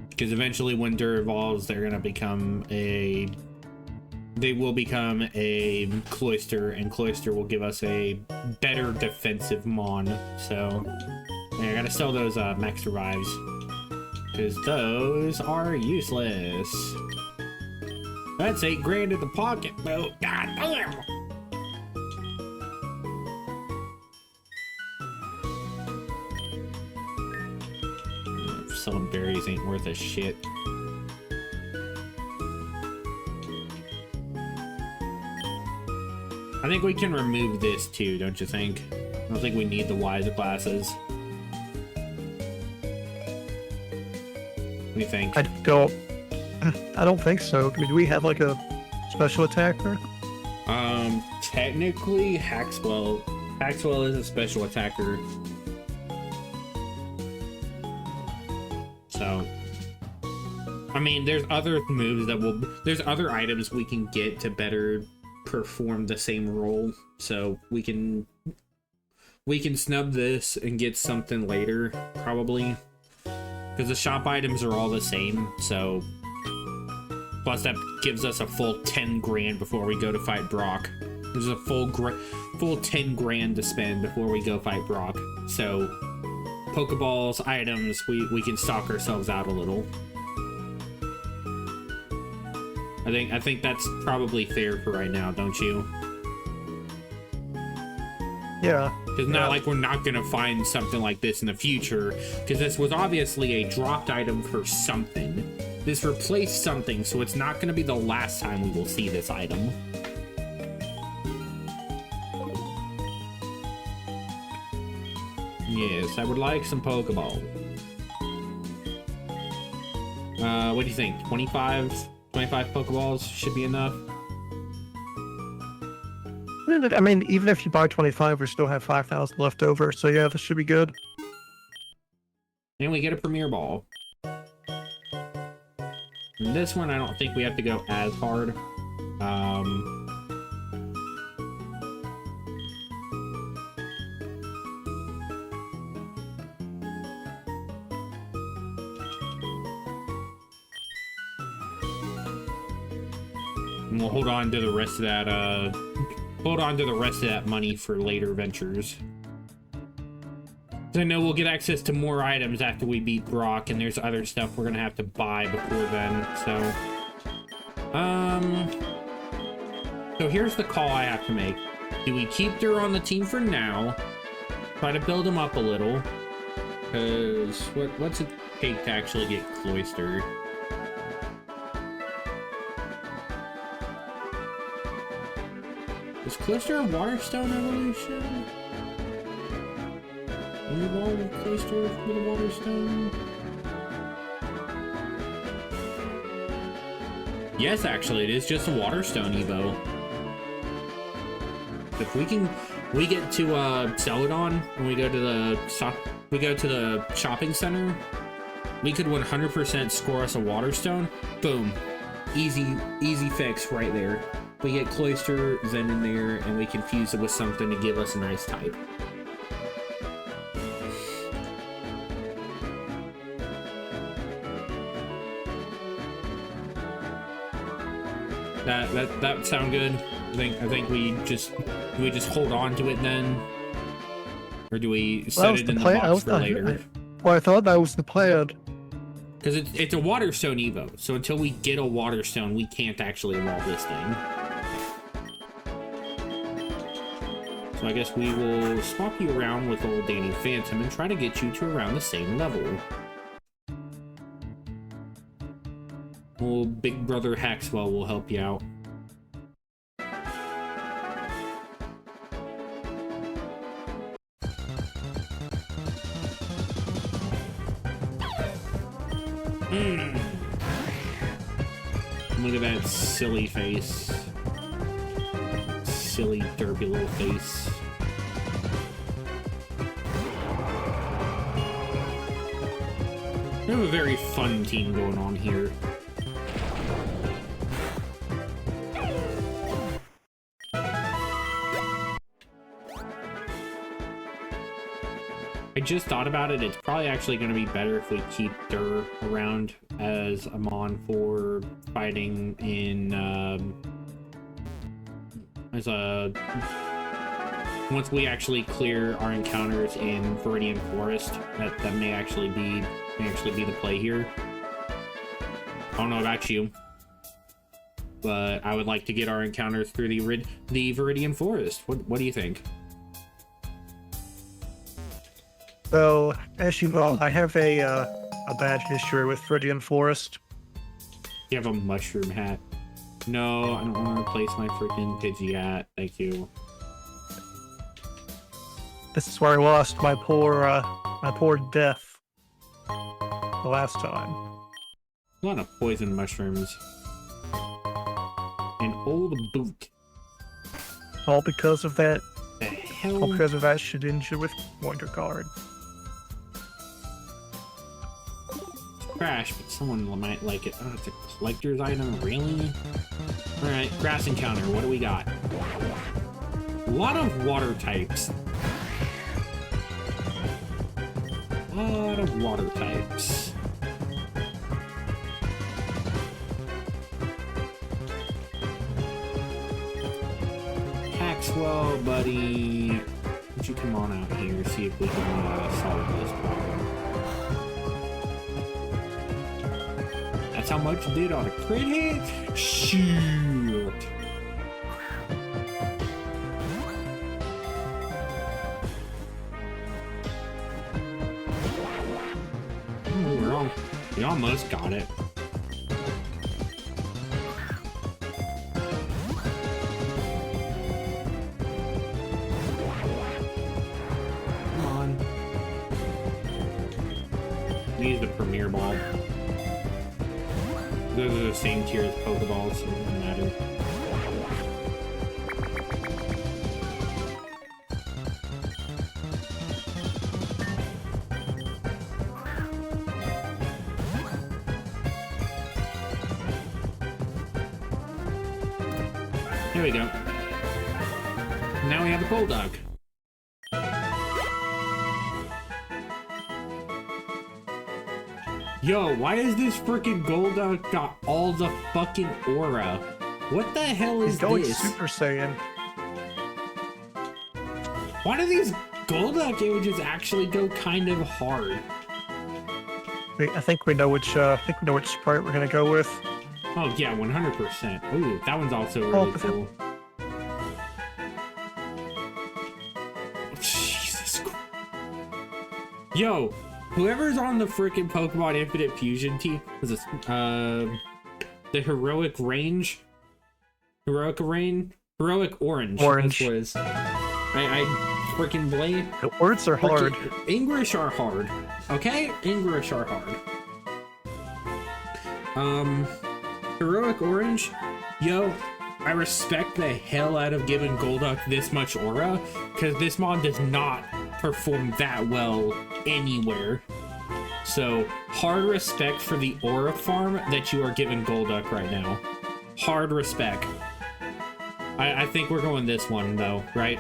Because eventually when Dur evolves, they will become a Cloyster, and Cloyster will give us a better defensive Mon. So yeah, I gotta sell those max revives, because those are useless. That's $8 grand in the pocket. Oh, god damn! Selling berries ain't worth a shit. I think we can remove this too, don't you think? I don't think we need the wise glasses. What do you think?
I don't think so. Do we have like a special attacker?
Technically, Haxwell is a special attacker. So, I mean, there's other moves there's other items we can get to better perform the same role. So we can snub this and get something later, probably. Because the shop items are all the same, so... Plus that gives us a full 10 grand before we go to fight Brock. There's a full 10 grand to spend before we go fight Brock. So, Pokeballs, items, we can stock ourselves out a little. I think that's probably fair for right now, don't you?
Yeah.
It's not like we're not going to find something like this in the future, because this was obviously a dropped item for something. This replaced something, so it's not going to be the last time we will see this item. Yes, I would like some Pokeball. What do you think? 25 Pokeballs should be enough?
I mean, even if you buy 25, we still have 5,000 left over. So yeah, this should be good.
And we get a Premier Ball. And this one, I don't think we have to go as hard. And we'll hold on to the rest of that, money for later ventures. I know we'll get access to more items after we beat Brock, and there's other stuff we're gonna have to buy before then, so... So here's the call I have to make. Do we keep Dur on the team for now? Try to build him up a little. Because what's it take to actually get Cloyster? Is Cloyster a Waterstone evolution? Can you evolve Cloyster with a Waterstone? Yes, actually, it is just a Waterstone Evo. If we get to Celadon when we go to the shopping center, we could 100% score us a Waterstone. Boom, easy fix right there. We get Cloyster Zen in there, and we can fuse it with something to give us a nice type. That sound good? I think we just hold on to it then, or do we set it in the box for later?
Well, I thought that was the plan.
Because it's a Waterstone Evo, so until we get a Waterstone, we can't actually evolve this thing. So I guess we will swap you around with old Danny Phantom and try to get you to around the same level. Old Big Brother Haxwell will help you out. Look at that silly face. Silly, derpy little face. We have a very fun team going on here. I just thought about it. It's probably actually going to be better if we keep Dur around as a mon for fighting in once we actually clear our encounters in Viridian Forest. That may actually be the play here. I don't know about you, but I would like to get our encounters through the Viridian Forest. What do you think?
So, as you know, I have a bad history with Viridian Forest.
You have a mushroom hat. No, I don't want to replace my freaking Pidgeot. Thank you.
This is where I lost my poor death the last time.
A lot of poison mushrooms. An old boot.
All because of that.
The hell?
All because of that Shedinja with Pointer Card.
Crash, but someone might like it. Oh, it's a collector's item, really? Alright, grass encounter, what do we got? A lot of water types. A lot of water types. Haxwell, buddy. Why don't you come on out here, see if we can solve this problem. That's how much you did on a crit hit? Shoot! We almost got it. Come on. Use the Premier Ball. Those are the same tier as Pokeballs, so it doesn't matter. There we go. Now we have a Golduck. Yo, why is this freaking Golduck got all the fucking aura? What the hell is
He's going
this?
Super Saiyan.
Why do these Golduck images actually go kind of hard?
Wait, I think we know which sprite we're gonna go with.
Oh yeah, 100%. Ooh, that one's also really cool. Jesus Christ. Yo, whoever's on the freaking Pokemon Infinite Fusion team was this the Heroic Orange. That's what it is. I freaking blame.
The words are hard.
English are hard. Okay? English are hard. Heroic Orange, yo, I respect the hell out of giving Golduck this much aura, because this mod does not perform that well anywhere. So, hard respect for the aura farm that you are giving Golduck right now. Hard respect. I think we're going this one, though, right?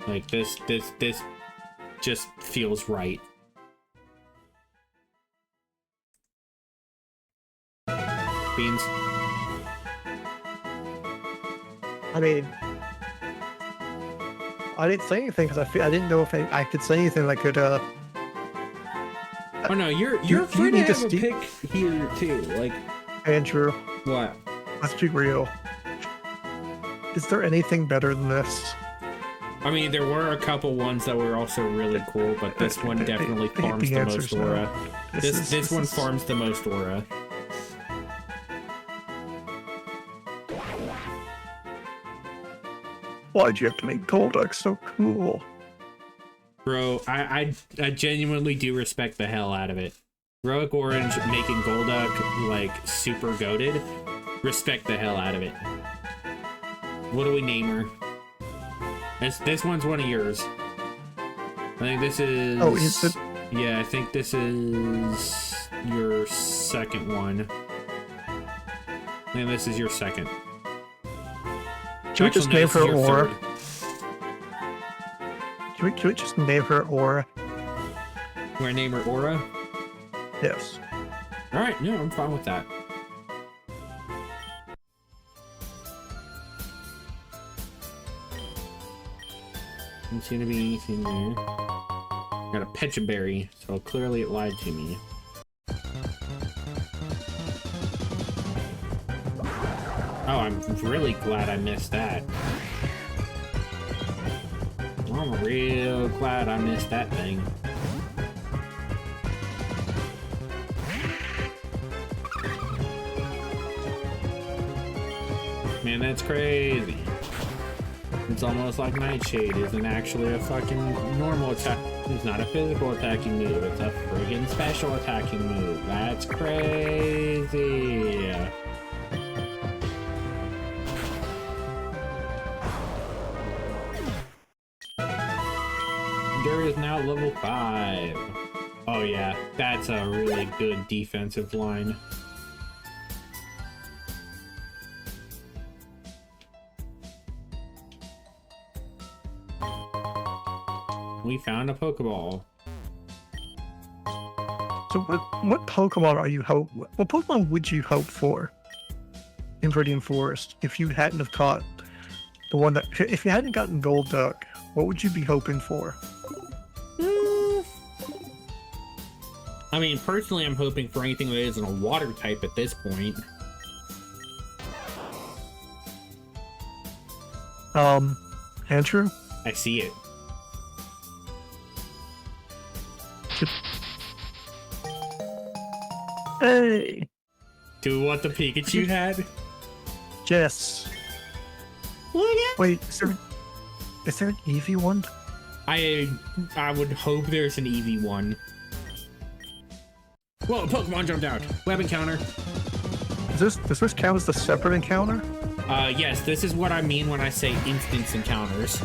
Like, this just feels right. Beans.
I mean, I didn't say anything because I didn't know if I could say anything that could.
Oh no, you're free to have a pick here too. Like,
Andrew.
What?
Let's be real. Is there anything better than this?
I mean, there were a couple ones that were also really cool, but this one definitely farms the most aura. This one farms the most aura.
Why'd you have to make Golduck so cool?
Bro, I genuinely do respect the hell out of it. Heroic Orange making Golduck, like, super goated. Respect the hell out of it. What do we name her? This one's one of yours. I think this is...
Oh, is it?
Yeah, I think this is your second one. And this is your second.
Can we just name her Aura?
Third.
Can we just name her Aura?
We're gonna name her Aura?
Yes.
Alright, yeah, I'm fine with that. Doesn't seem to be anything there. Got a Pechaberry, so clearly it lied to me. Oh, I'm really glad I missed that. I'm real glad I missed that thing. Man, that's crazy. It's almost like Nightshade isn't actually a fucking normal attack. It's not a physical attacking move. It's a friggin' special attacking move. That's crazy. There is now level 5. Oh yeah, that's a really good defensive line. We found a Pokeball.
So what Pokemon are you what Pokemon would you hope for in Viridian Forest if you hadn't have caught the one that, if you hadn't gotten Golduck, what would you be hoping for?
I mean, personally, I'm hoping for anything that isn't a water type at this point.
Andrew?
I see it.
Hey,
Do what the Pikachu had?
Jess.
Look at.
Wait, is there an Eevee one?
I would hope there's an Eevee one. Whoa, Pokemon jumped out. Web encounter.
Does this count as the separate encounter?
Yes, this is what I mean when I say instance encounters.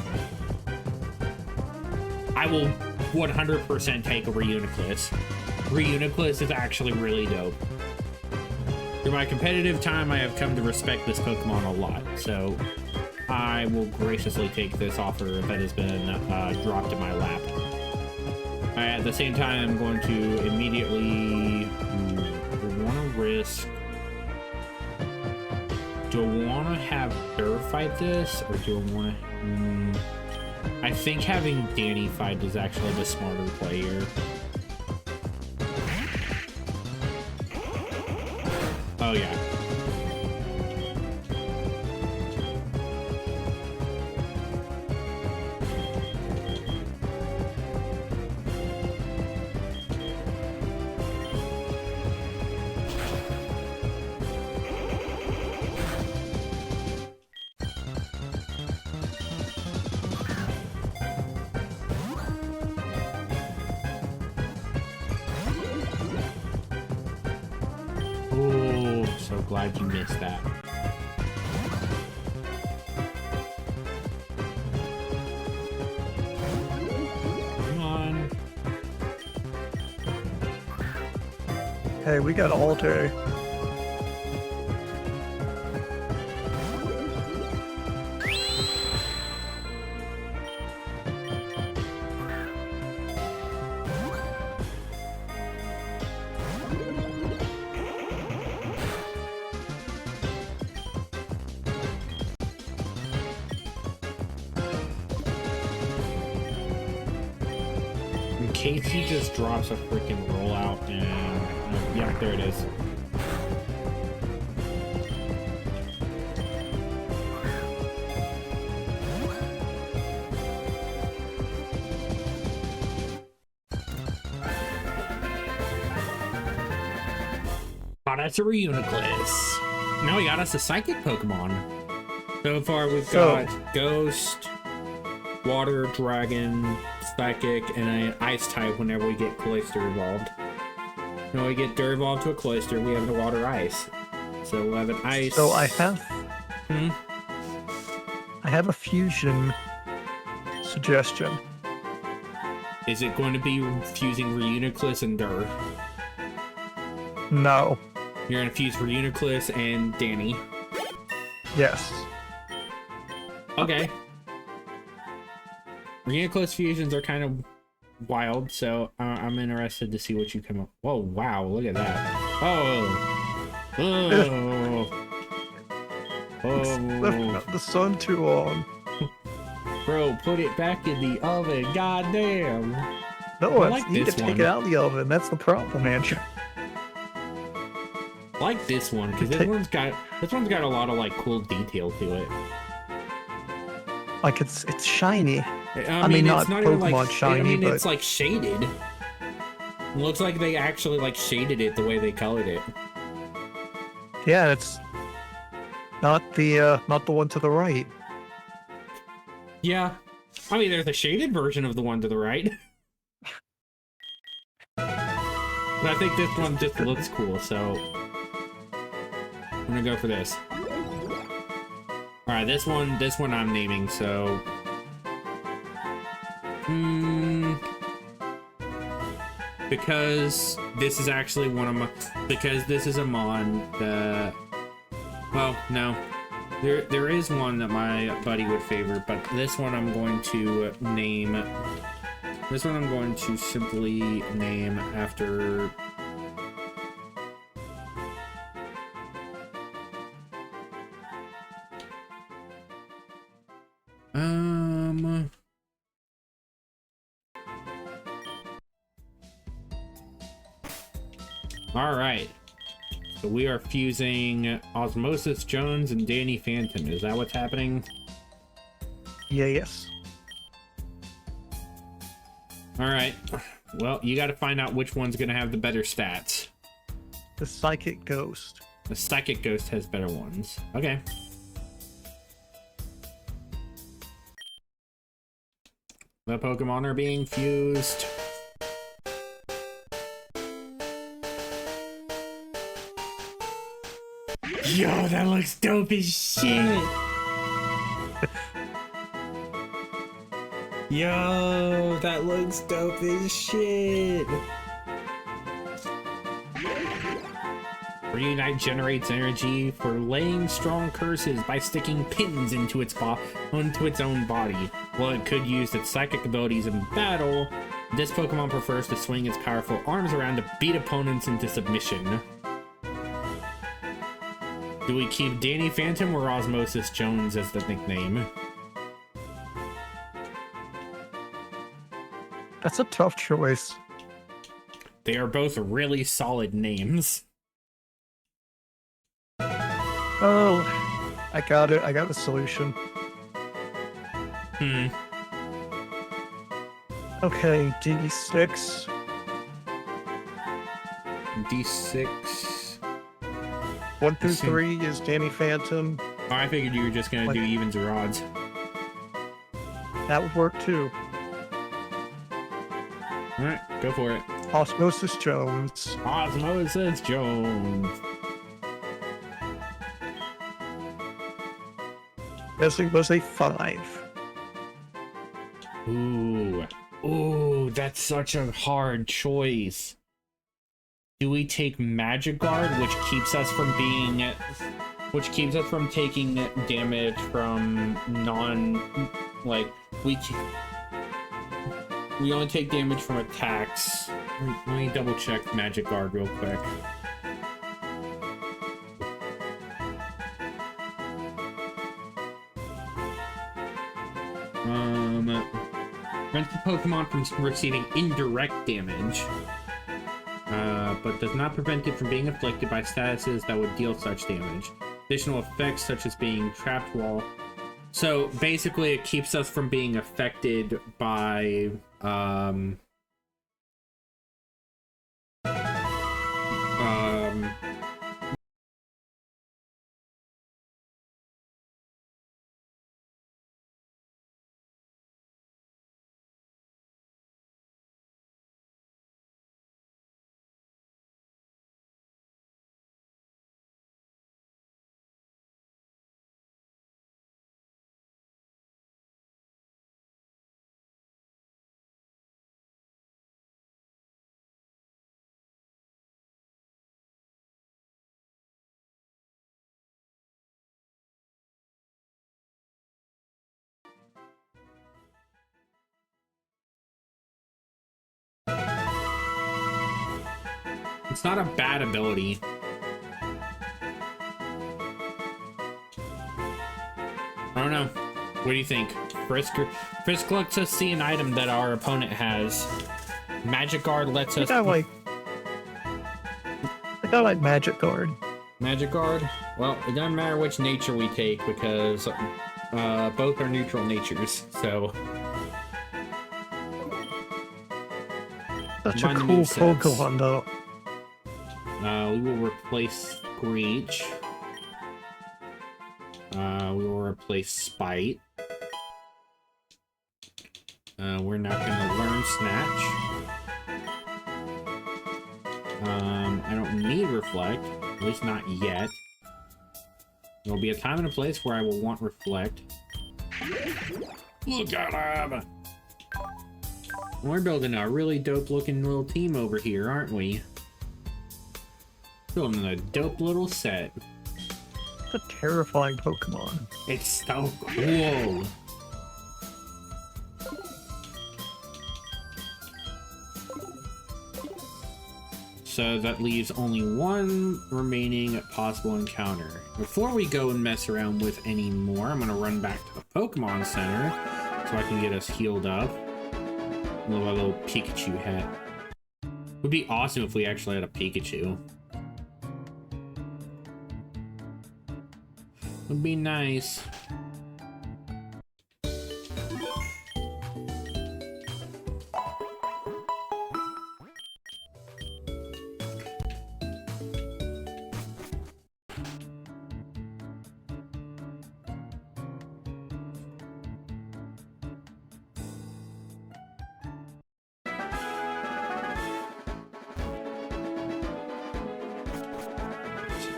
I will 100% take a Reuniclus. Reuniclus is actually really dope. Through my competitive time, I have come to respect this Pokemon a lot, so I will graciously take this offer that has been dropped in my lap. At the same time, I'm going to immediately want to risk. Do I want to have her fight this, or do I want to? I think having Danny fight is actually the smarter play here. Oh yeah. So glad you missed that. Come on.
Hey, we got all day.
Casey just drops a freaking rollout and yeah, there it is. Oh, that's a Reuniclus. Now we got us a psychic Pokemon. So far we've got Ghost, Water, Dragon, Psychic, and an Ice type whenever we get Cloyster evolved. When we get Dirt evolved to a Cloyster, we have a Water Ice. So we'll have an Ice.
So I have... I have a fusion suggestion.
Is it going to be fusing Reuniclus and Dur?
No.
You're going to fuse Reuniclus and Danny?
Yes.
Okay. Reuniclus fusions are kind of wild, so I'm interested to see what you come up. Whoa, wow, look at that. Oh. Oh. Oh.
The sun too long.
Bro, put it back in the oven, goddamn.
No,
I
I
like
need to
this
take
one.
it out of the oven. That's the problem, Andrew.
I like this one, because this one's got a lot of like cool detail to it.
Like it's shiny.
I mean,
not
it's not even
Pokemon
like
shiny,
I mean,
but
it's like shaded. It looks like they actually like shaded it the way they colored it.
yeah, it's not the one to the right.
Yeah, I mean, there's a shaded version of the one to the right. But I think this one just looks cool, so I'm gonna go for this. All right, this one I'm naming, so. Because this is actually one of my, because this is a mon that, well, no, there is one that my buddy would favor, but this one I'm going to name, this one I'm going to simply name after, all right, so we are fusing Osmosis Jones and Danny Phantom. Is that what's happening?
Yeah, yes.
All right, Well, you got to find out which one's going to have the better stats.
The Psychic Ghost.
The Psychic Ghost has better ones. Okay. The Pokemon are being fused. Yo, that looks dope as shit! Yo, that looks dope as shit! Reunite generates energy for laying strong curses by sticking pins into its own body. While it could use its psychic abilities in battle, this Pokemon prefers to swing its powerful arms around to beat opponents into submission. Do we keep Danny Phantom or Osmosis Jones as the nickname?
That's a tough choice.
They are both really solid names.
Oh, I got it. I got the solution. Okay, D6.
D6.
1 through 3 is Danny Phantom.
Oh, I figured you were just gonna do evens or odds.
That would work too.
Alright, go for it.
Osmosis Jones.
Osmosis Jones.
This was a 5.
Ooh. Ooh, that's such a hard choice. Do we take Magic Guard, which keeps us from taking damage from we only take damage from attacks. Let me double check Magic Guard real quick. Prevents the Pokemon from receiving indirect damage, but does not prevent it from being afflicted by statuses that would deal such damage. Additional effects such as being trapped while... So basically it keeps us from being affected by... It's not a bad ability. I don't know. What do you think? Frisk lets us see an item that our opponent has. Magic Guard lets us...
I got like Magic Guard.
Magic Guard? Well, it doesn't matter which nature we take because both are neutral natures, so...
Such a cool Pokemon, though.
We will replace Screech. We will replace Spite. We're not going to learn Snatch. I don't need Reflect, at least not yet. There will be a time and a place where I will want Reflect. Look at him! We're building a really dope looking little team over here, aren't we? Building a dope little set.
It's a terrifying Pokemon.
It's so cool. So that leaves only one remaining possible encounter. Before we go and mess around with any more, I'm going to run back to the Pokemon Center so I can get us healed up. With a little Pikachu hat. Would be awesome if we actually had a Pikachu. Would be nice.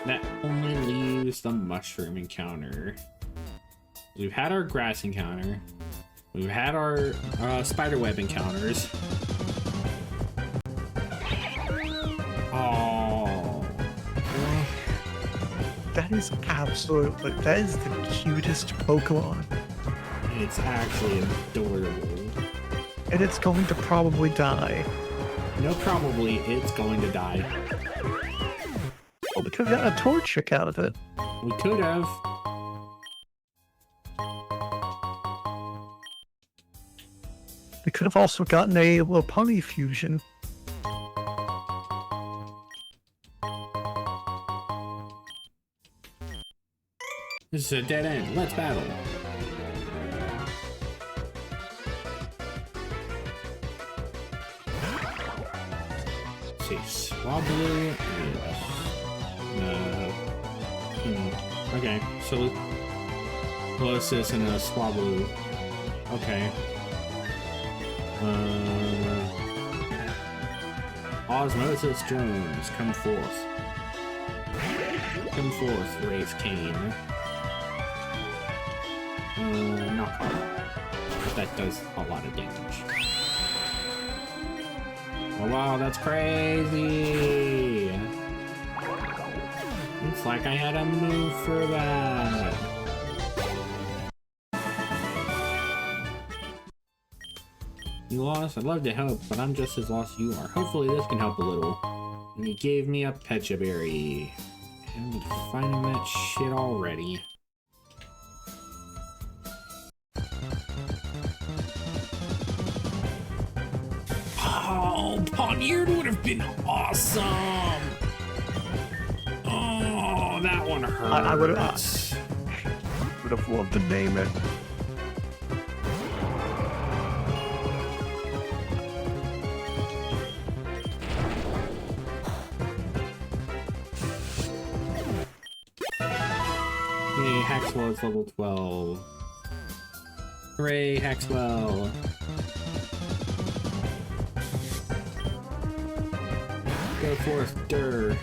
that only leaves the mushroom encounter. We've had our grass encounter. We've had our spiderweb encounters. Oh.
That is absolutely, that is the cutest Pokemon.
It's actually adorable.
And it's going to probably die.
No, probably it's going to die.
Well, we could have gotten a Torchic out of it.
We could have.
We could have also gotten a Lopunny fusion.
This is a dead end. Let's battle. Let's see. Swablu. Okay, so Colossus and a Swablu. Okay. Osmosis Jones, come forth. Come forth, Wraith Kane. Knock off. That does a lot of damage. Oh wow, that's crazy! Looks like I had a move for that. You lost? I'd love to help, but I'm just as lost as you are. Hopefully this can help a little. And you gave me a Pecha Berry. I'm finding that shit already. Oh, Poniard would have been awesome! Oh, that one hurt.
I would have loved to name it.
Hey, Haxwell is level 12. Hooray, Haxwell! Go forth, Durr.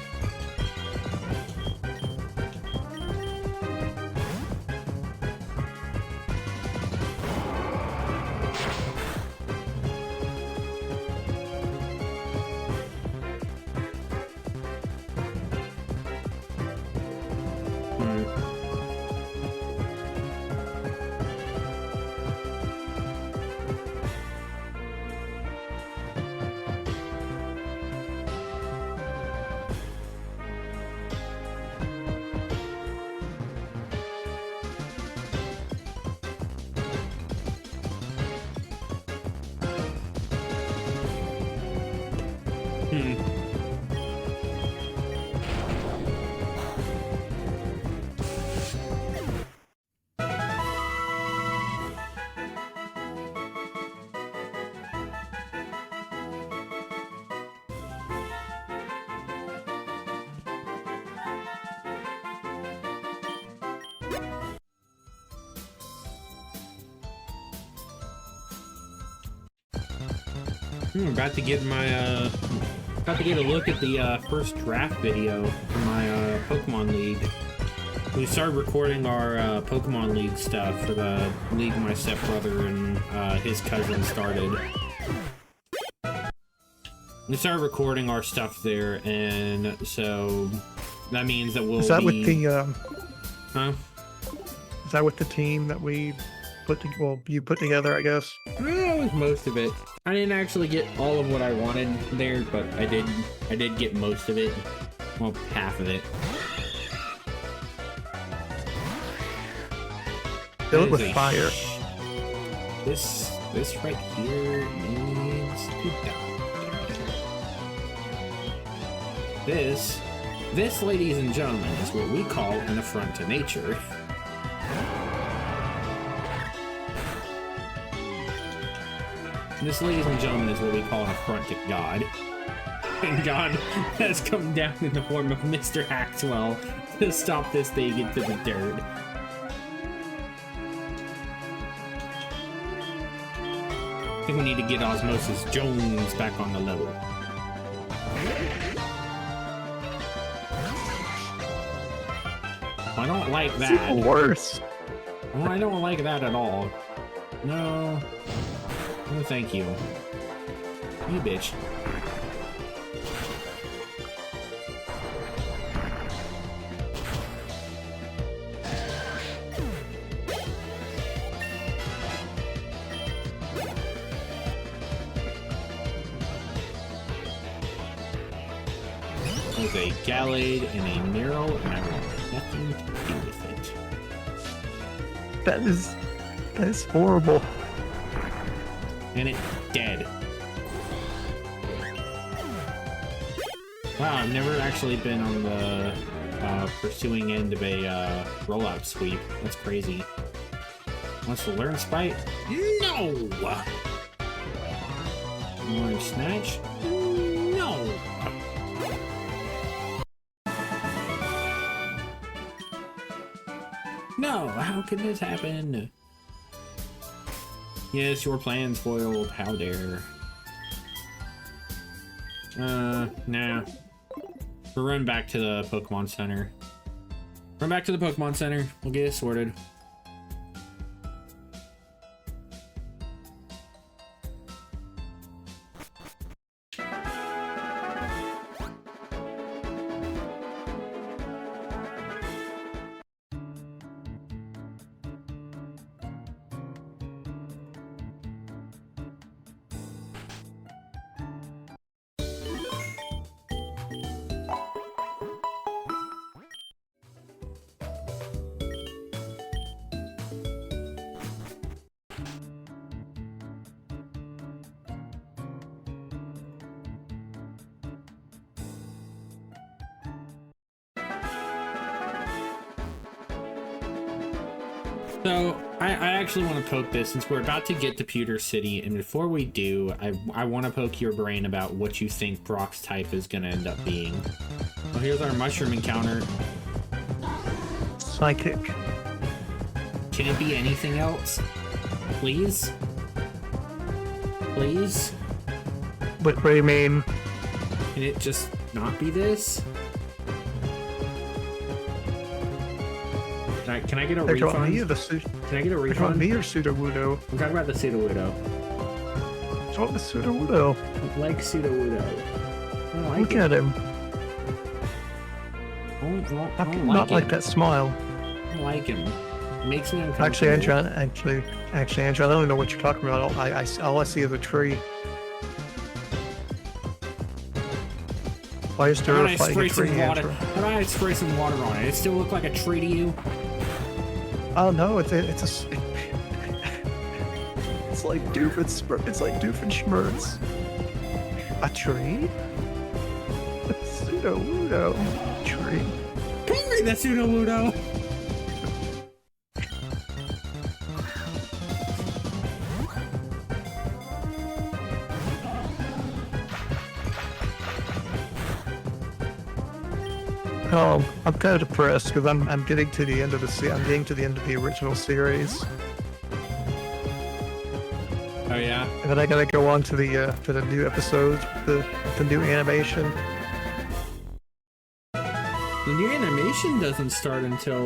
I'm about to get my about to get a look at the first draft video for my Pokemon League. We started recording our Pokemon League stuff for the league my stepbrother and his cousin started. We started recording our stuff there, and so that means that we'll
Is that
be...
with the
Huh?
Is that with the team that we put well, you put together, I guess?
That was most of it. I didn't actually get all of what I wanted there, but I did get most of it. Well, half of it.
Fill it with fire.
This right here needs to die. This, ladies and gentlemen, is what we call an affront to nature. This, ladies and gentlemen, is what we call an affront to God. And God has come down in the form of Mr. Haxwell to stop this thing into the dirt. I think we need to get Osmosis Jones back on the level. I don't like
It's
that.
even worse.
Well, I don't like that at all. No. No, thank you. You bitch. There's a Gallade and a Nero, and I want nothing to do with it.
That is horrible.
And it's dead. Wow, I've never actually been on the pursuing end of a rollout sweep. That's crazy. Wants to learn Spite? No! Orange Snatch? No! No! How could this happen? Yes, your plan's foiled. How dare. Nah. We'll run back to the Pokemon Center. Run back to the Pokemon Center. We'll get it sorted. So, I actually want to poke this since we're about to get to Pewter City, and before we do, I want to poke your brain about what you think Brock's type is going to end up being. Well, here's our mushroom encounter.
Psychic.
Can it be anything else? Please? Please?
What do you mean?
Can it just not be this? Can I get a refund? Can I get a refund?
Which one, me or Sudowoodo?
I'm talking about the Sudowoodo.
What's wrong with Sudowoodo?
I like Sudowoodo. I don't like
Look
it.
at him.
I
How can you not like that smile?
I don't like him. It makes me uncomfortable.
Actually, Andrew, I don't even know what you're talking about. All I see is a tree. Why is there a fighting a tree, Andrew?
How about I spray some water on it? It still look like a tree to you?
Oh no, it's like Doofenshmirtz. A tree? A Sudowoodo tree.
Hungry, that Sudowoodo!
Oh, I'm kind of depressed because I'm getting to the end of the original series.
Oh yeah.
And then I gotta go on to the new episodes, the new animation.
The new animation doesn't start until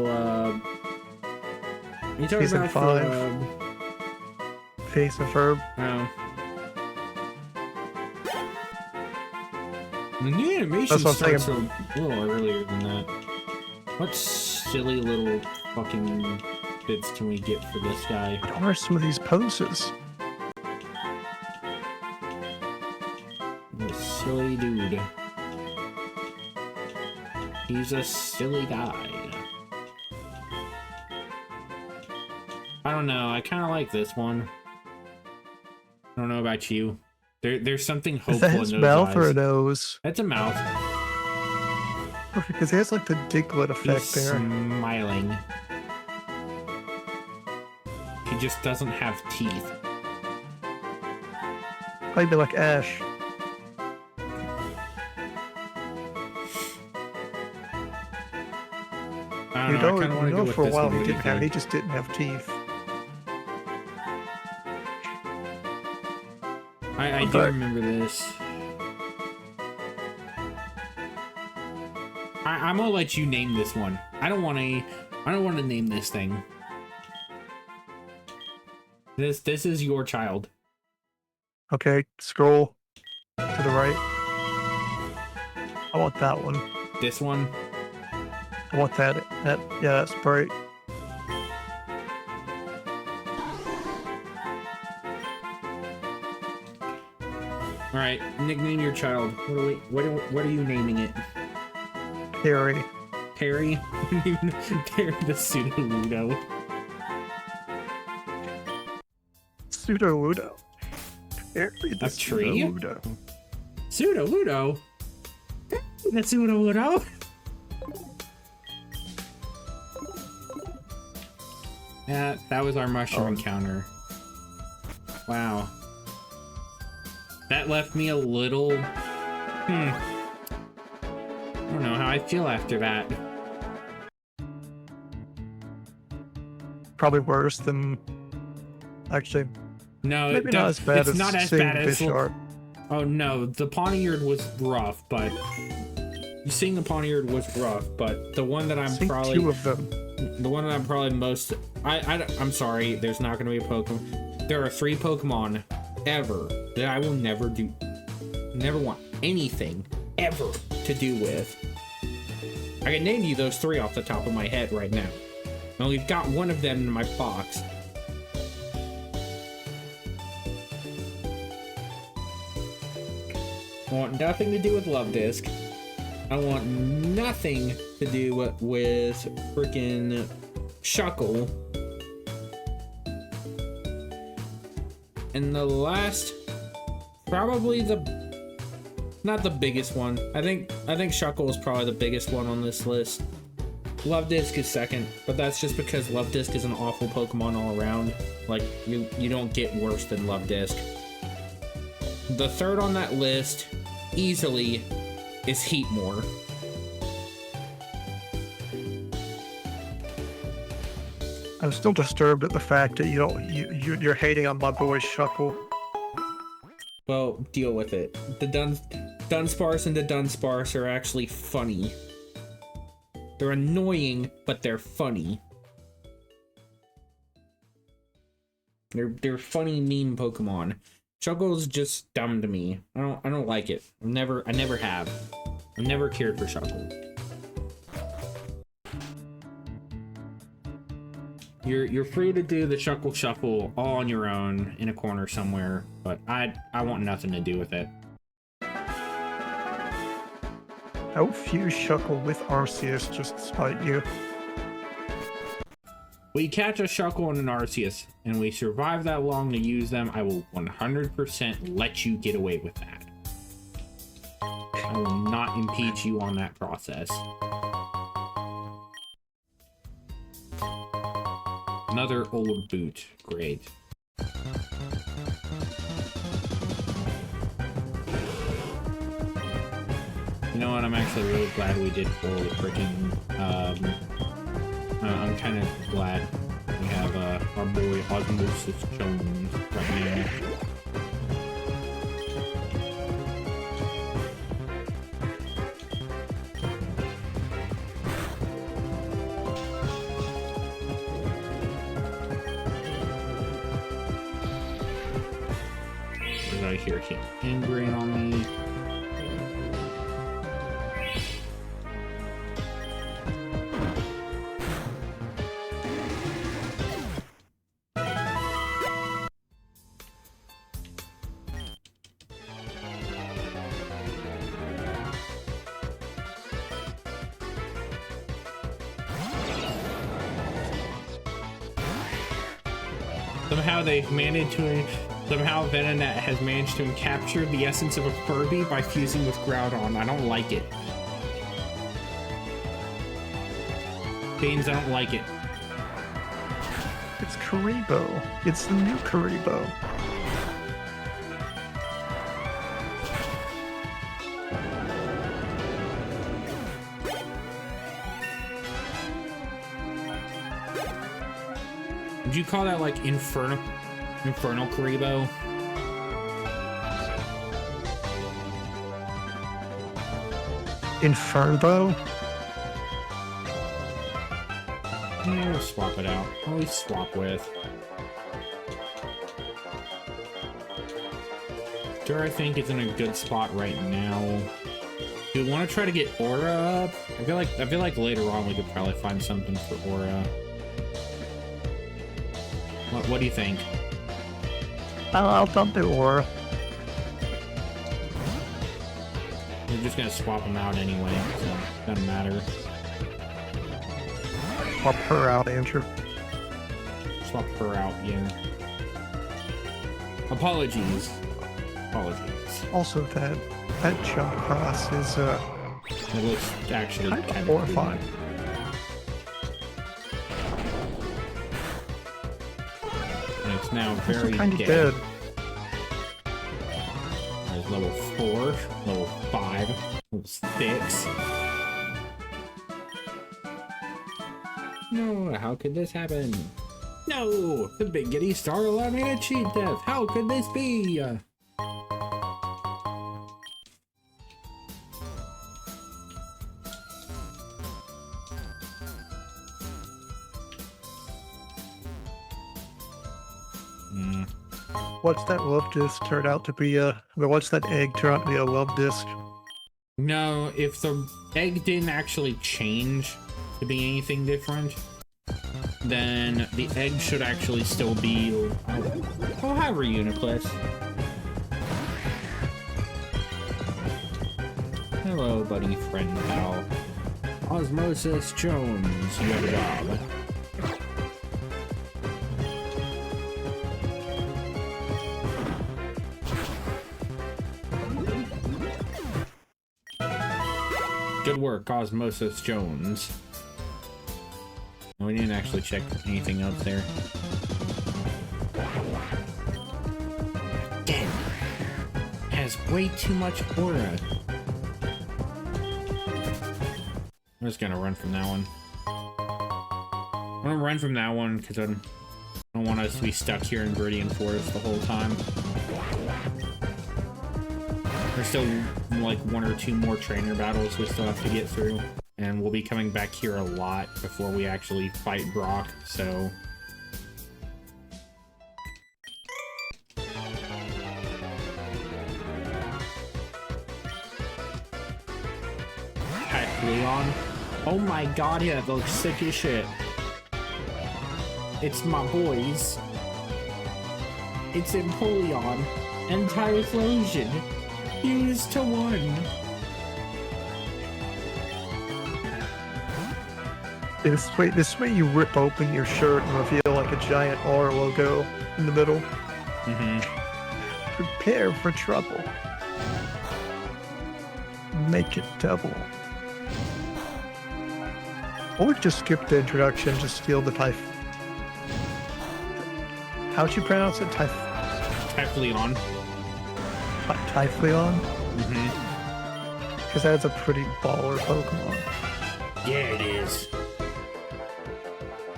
you talking
Season
about
5. Face and Verb.
Oh. The new animation starts a little earlier than that. What silly little fucking bits can we get for this guy?
What are some of these poses?
This silly dude. He's a silly guy. I don't know. I kind of like this one. I don't know about you. There's something hopeful in those eyes.
Is that his mouth or a nose?
That's a mouth.
Perfect, because he has like the Diglett effect
He's
there.
smiling. He just doesn't have teeth.
Probably be like Ash.
I don't know. I kind of want to go with
for a
this
while
one.
he just didn't have teeth.
I do remember this. I'm gonna let you name this one. I don't want to. I don't want to name this thing. This is your child.
Okay, scroll to the right. I want that one.
This one?
I want that. Yeah, that's bright.
All right, nickname your child. What are you naming it?
Harry.
Harry? Harry the Pseudo-Ludo.
Pseudo-Ludo. Harry the
A tree?
Pseudo-Ludo.
Pseudo-Ludo? The Pseudo-Ludo? Yeah, that was our mushroom encounter. Wow. That left me a little... I don't know how I feel after that.
Probably worse than... Actually,
No,
maybe not as bad
it's
as
not as
seeing
bad as...
Bishart.
Oh no, the Poniard was rough, but... Seeing the Poniard was rough, but the one that I'm probably...
two of them.
The one that I'm probably most... I'm sorry, there's not going to be a Pokemon. There are 3 Pokemon ever that I will never want anything ever to do with. I can name you those 3 off the top of my head right now. I only got one of them in my box. I want nothing to do with Love Disc. I want nothing to do with freaking Shuckle. And the last, probably not the biggest one. I think Shuckle is probably the biggest one on this list. Love Disc is second, but that's just because Love Disc is an awful Pokemon all around. Like, you don't get worse than Love Disc. The third on that list, easily, is Heatmore.
I'm still disturbed at the fact that you're hating on my boy Shuckle.
Well, deal with it. The Dunsparce and the Dunsparce are actually funny. They're annoying, but they're funny. They're funny meme Pokemon. Shuckle's just dumb to me. I don't like it. I never have. I've never cared for Shuckle. You're free to do the Shuckle Shuffle all on your own in a corner somewhere, but I want nothing to do with it.
I'll fuse Shuckle with Arceus just to spite you.
We catch a Shuckle and an Arceus, and we survive that long to use them, I will 100% let you get away with that. I will not impeach you on that process. Another old boot. Great. You know what? I'm actually really glad we did pull the freaking... I'm kind of glad we have our boy Osmosis Jones right now. I hear him angry on me. Somehow Venonat has managed to capture the essence of a Furby by fusing with Groudon. I don't like it. Beans, I don't like it.
It's Karibo. It's the new Karibo.
Would you call that like Infernal Karibo?
Inferno?
gonna swap it out. What do we swap with? Sure, I think it's in a good spot right now. Do we want to try to get Aura up? I feel like later on we could probably find something for Aura. What do you think?
I'll dump the Aura.
We're just gonna swap them out anyway, so it doesn't matter.
Swap her out, Andrew.
Swap her out, yeah. Apologies.
Also, that jump cross is
it looks actually
kind
kind
of
of
horrifying.
And it's now very
Kind of
dead.
dead.
There's level 4, level 5, level 6. No, how could this happen? No! The Big Giddy Star allowed me to cheat death! How could this be?
What's that love disc turned out to be what's that egg turn out to be a love disc?
No, if the egg didn't actually change to be anything different, then the egg should actually still be... Oh, hi, Reuniplus. Hello, buddy, friend, pal. Osmosis Jones, you have a job. Good work, Osmosis Jones. Oh, we didn't actually check anything else there. Damn. Has way too much aura. I'm just gonna run from that one. I'm gonna run from that one because I don't want us to be stuck here in Viridian Forest the whole time. There's still like 1 or 2 more trainer battles we still have to get through, and we'll be coming back here a lot before we actually fight Brock, so... Hi, Leon. Oh my god, yeah, that looks sick as shit. It's my boys. It's Empoleon and Typhlosion. Fused to 1.
This way you rip open your shirt and reveal like a giant R logo in the middle. Prepare for trouble. Make it double. Or just skip the introduction, just steal the How'd you pronounce it?
Typhlosion.
Typhlosion? Because that's a pretty baller Pokemon.
Yeah, it is.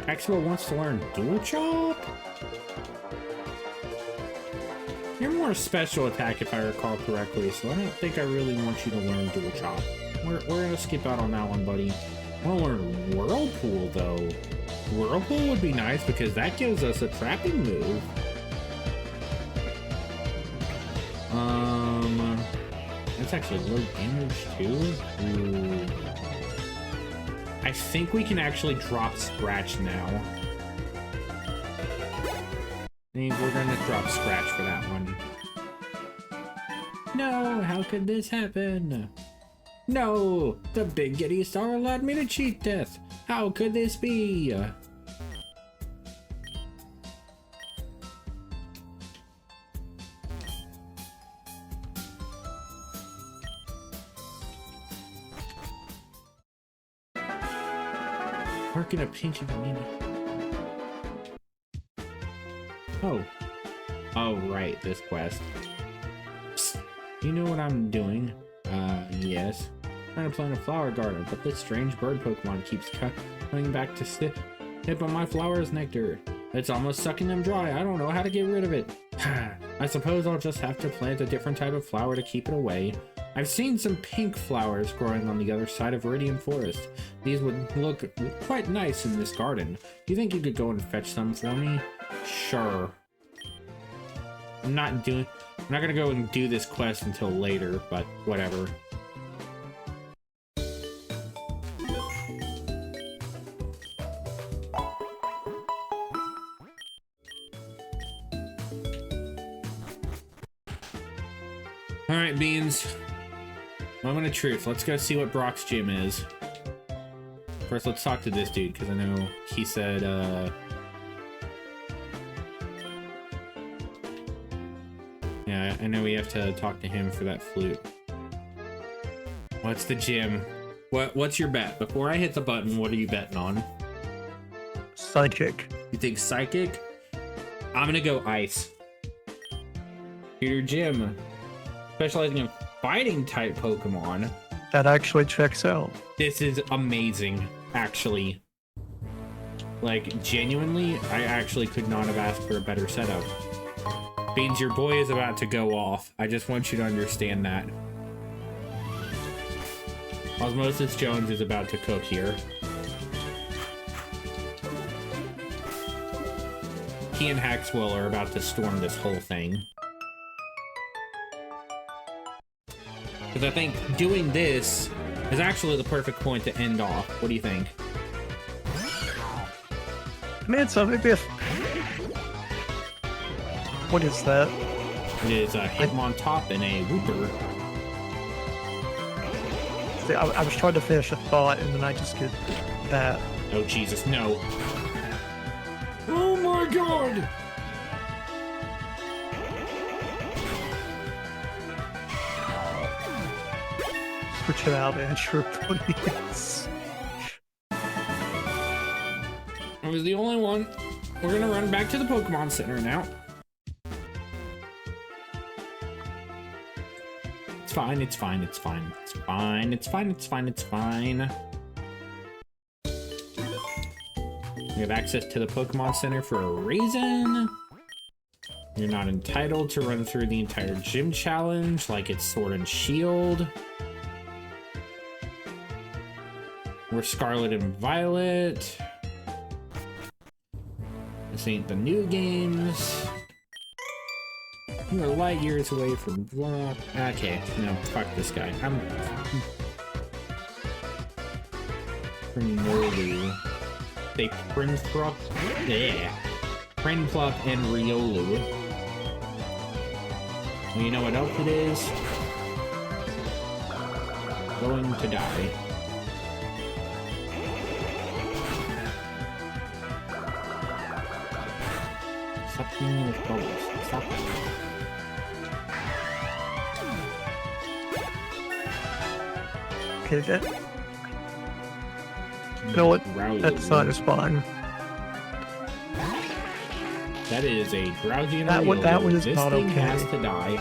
Axel wants to learn Dual Chop? You're more special attack if I recall correctly, so I don't think I really want you to learn Dual Chop. We're gonna skip out on that one, buddy. I want to learn Whirlpool, though. Whirlpool would be nice because that gives us a trapping move. That's actually low damage too. Ooh. I think we can actually drop Scratch now. I think we're gonna drop Scratch for that one. No, how could this happen? No, the Big Giddy Star allowed me to cheat death. How could this be? Working a pinch of a minute. Oh, right, this quest. Psst, you know what I'm doing? Yes. Trying to plant a flower garden, but this strange bird Pokemon keeps coming back to sip on my flower's nectar. It's almost sucking them dry. I don't know how to get rid of it. I suppose I'll just have to plant a different type of flower to keep it away. I've seen some pink flowers growing on the other side of Viridian Forest. These would look quite nice in this garden. Do you think you could go and fetch some for me? Sure. I'm not gonna go and do this quest until later, but whatever. Alright, Beans. Moment of truth. Let's go see what Brock's gym is. First, let's talk to this dude, because I know he said, yeah, I know we have to talk to him for that flute. What's the gym? What's your bet? Before I hit the button, what are you betting on?
Psychic.
You think psychic? I'm gonna go ice. Your gym. Specializing in fighting type Pokemon.
That actually checks out.
This is amazing, actually. Like, genuinely, I actually could not have asked for a better setup. Beans, your boy is about to go off. I just want you to understand that. Osmosis Jones is about to cook here. He and Haxwell are about to storm this whole thing. Because I think doing this is actually the perfect point to end off. What do you think?
Man, so maybe if... What is that?
It is a Hitmontop and a Wooper.
See, I was trying to finish a thought and then I just get that.
Oh, Jesus, no. Oh my god!
Switch it out, Andrew, please.
I was the only one. We're gonna run back to the Pokemon Center now. It's fine, it's fine, it's fine, it's fine, it's fine, it's fine, it's fine. You have access to the Pokemon Center for a reason. You're not entitled to run through the entire gym challenge like it's Sword and Shield. We're Scarlet and Violet. This ain't the new games. You're light years away from blah. Okay, no, fuck this guy. I'm Prinolu. They Printhrup. Yeah. Prinplup and Riolu. Well, you know what else it is? Going to die. Stop being with bubbles. Stop that.
Okay, that... You know what? That's not as fun.
That is a drowsy and
that one is
this
not
thing
okay.
has to die.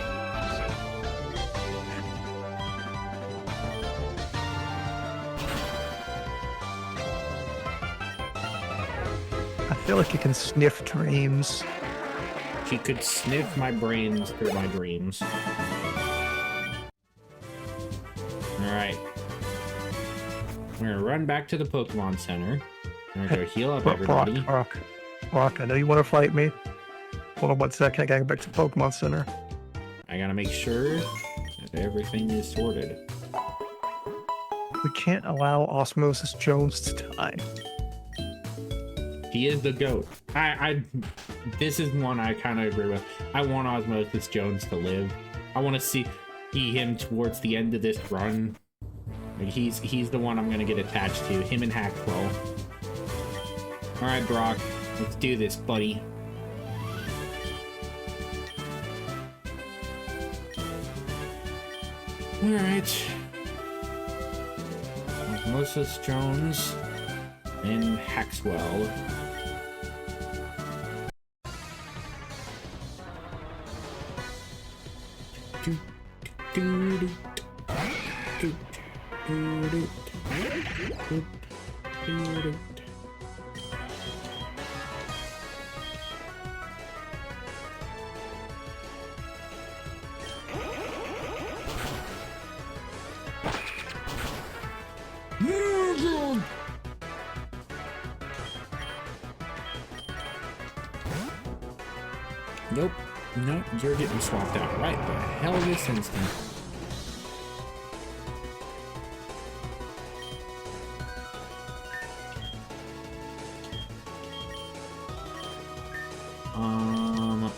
I feel like you can sniff dreams.
She could sniff my brains through my dreams. Alright. We're gonna run back to the Pokemon Center. We're gonna go heal up everybody.
Brock, I know you want to fight me. Hold on 1 second, I gotta go back to the Pokemon Center.
I gotta make sure that everything is sorted.
We can't allow Osmosis Jones to die.
He is the GOAT. This is one I kind of agree with. I want Osmosis Jones to live. I want to see him towards the end of this run. Like he's the one I'm gonna get attached to. Him and Hackflow. All right, Brock, let's do this, buddy. All right. Osmosis Jones and Haxwell. Nope. Nope, you're getting swapped out right the hell this instant.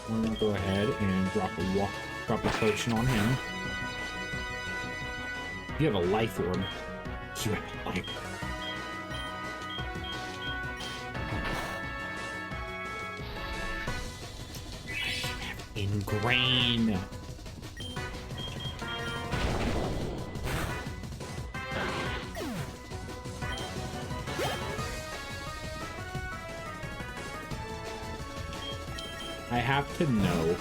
We're gonna go ahead and drop a potion on him. You have a life orb. You have a life orb. Ingrain. I have to know.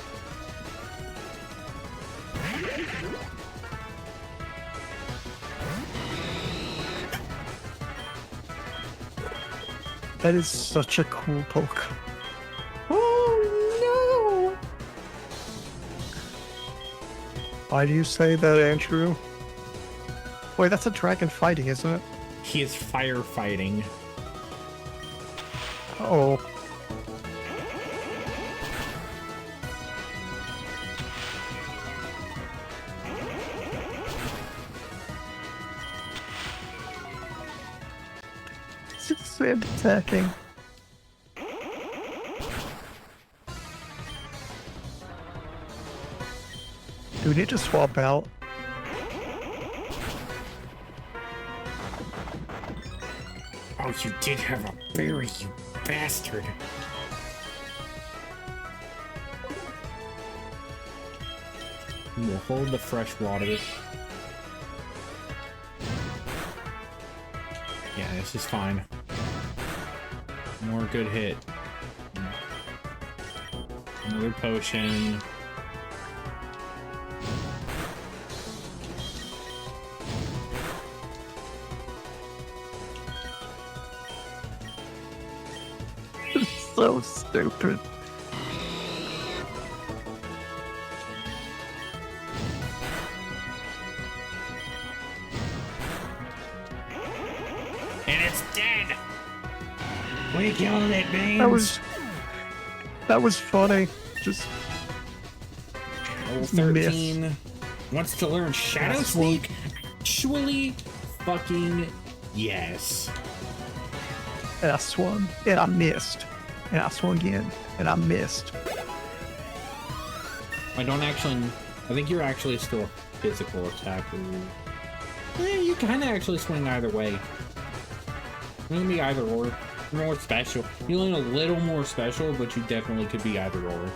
That is such a cool poke.
Oh no!
Why do you say that, Andrew? Wait, that's a dragon fighting, isn't it?
He is firefighting.
Oh. It's attacking. Do we need to swap out?
Oh, you did have a berry, you bastard. We'll hold the fresh water. Yeah, this is fine. More good hit. Another potion.
So stupid.
And it's dead! We killed it, beans!
That was funny. Just
Level 13 wants to learn Shadow
That's
Sneak? Actually, fucking yes.
and I swung and I missed. And I swung again and I missed.
I think you're actually still a physical attacker. You kind of actually swing either way. You can be either or. You're more special. You lean a little more special, but you definitely could be either or.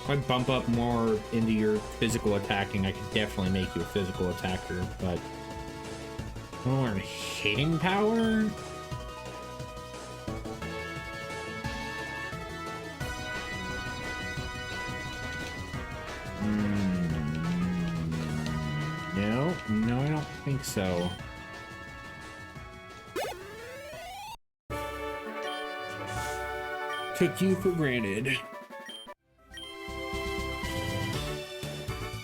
If I bump up more into your physical attacking, I could definitely make you a physical attacker, but more hitting power? No, I don't think so. Took you for granted.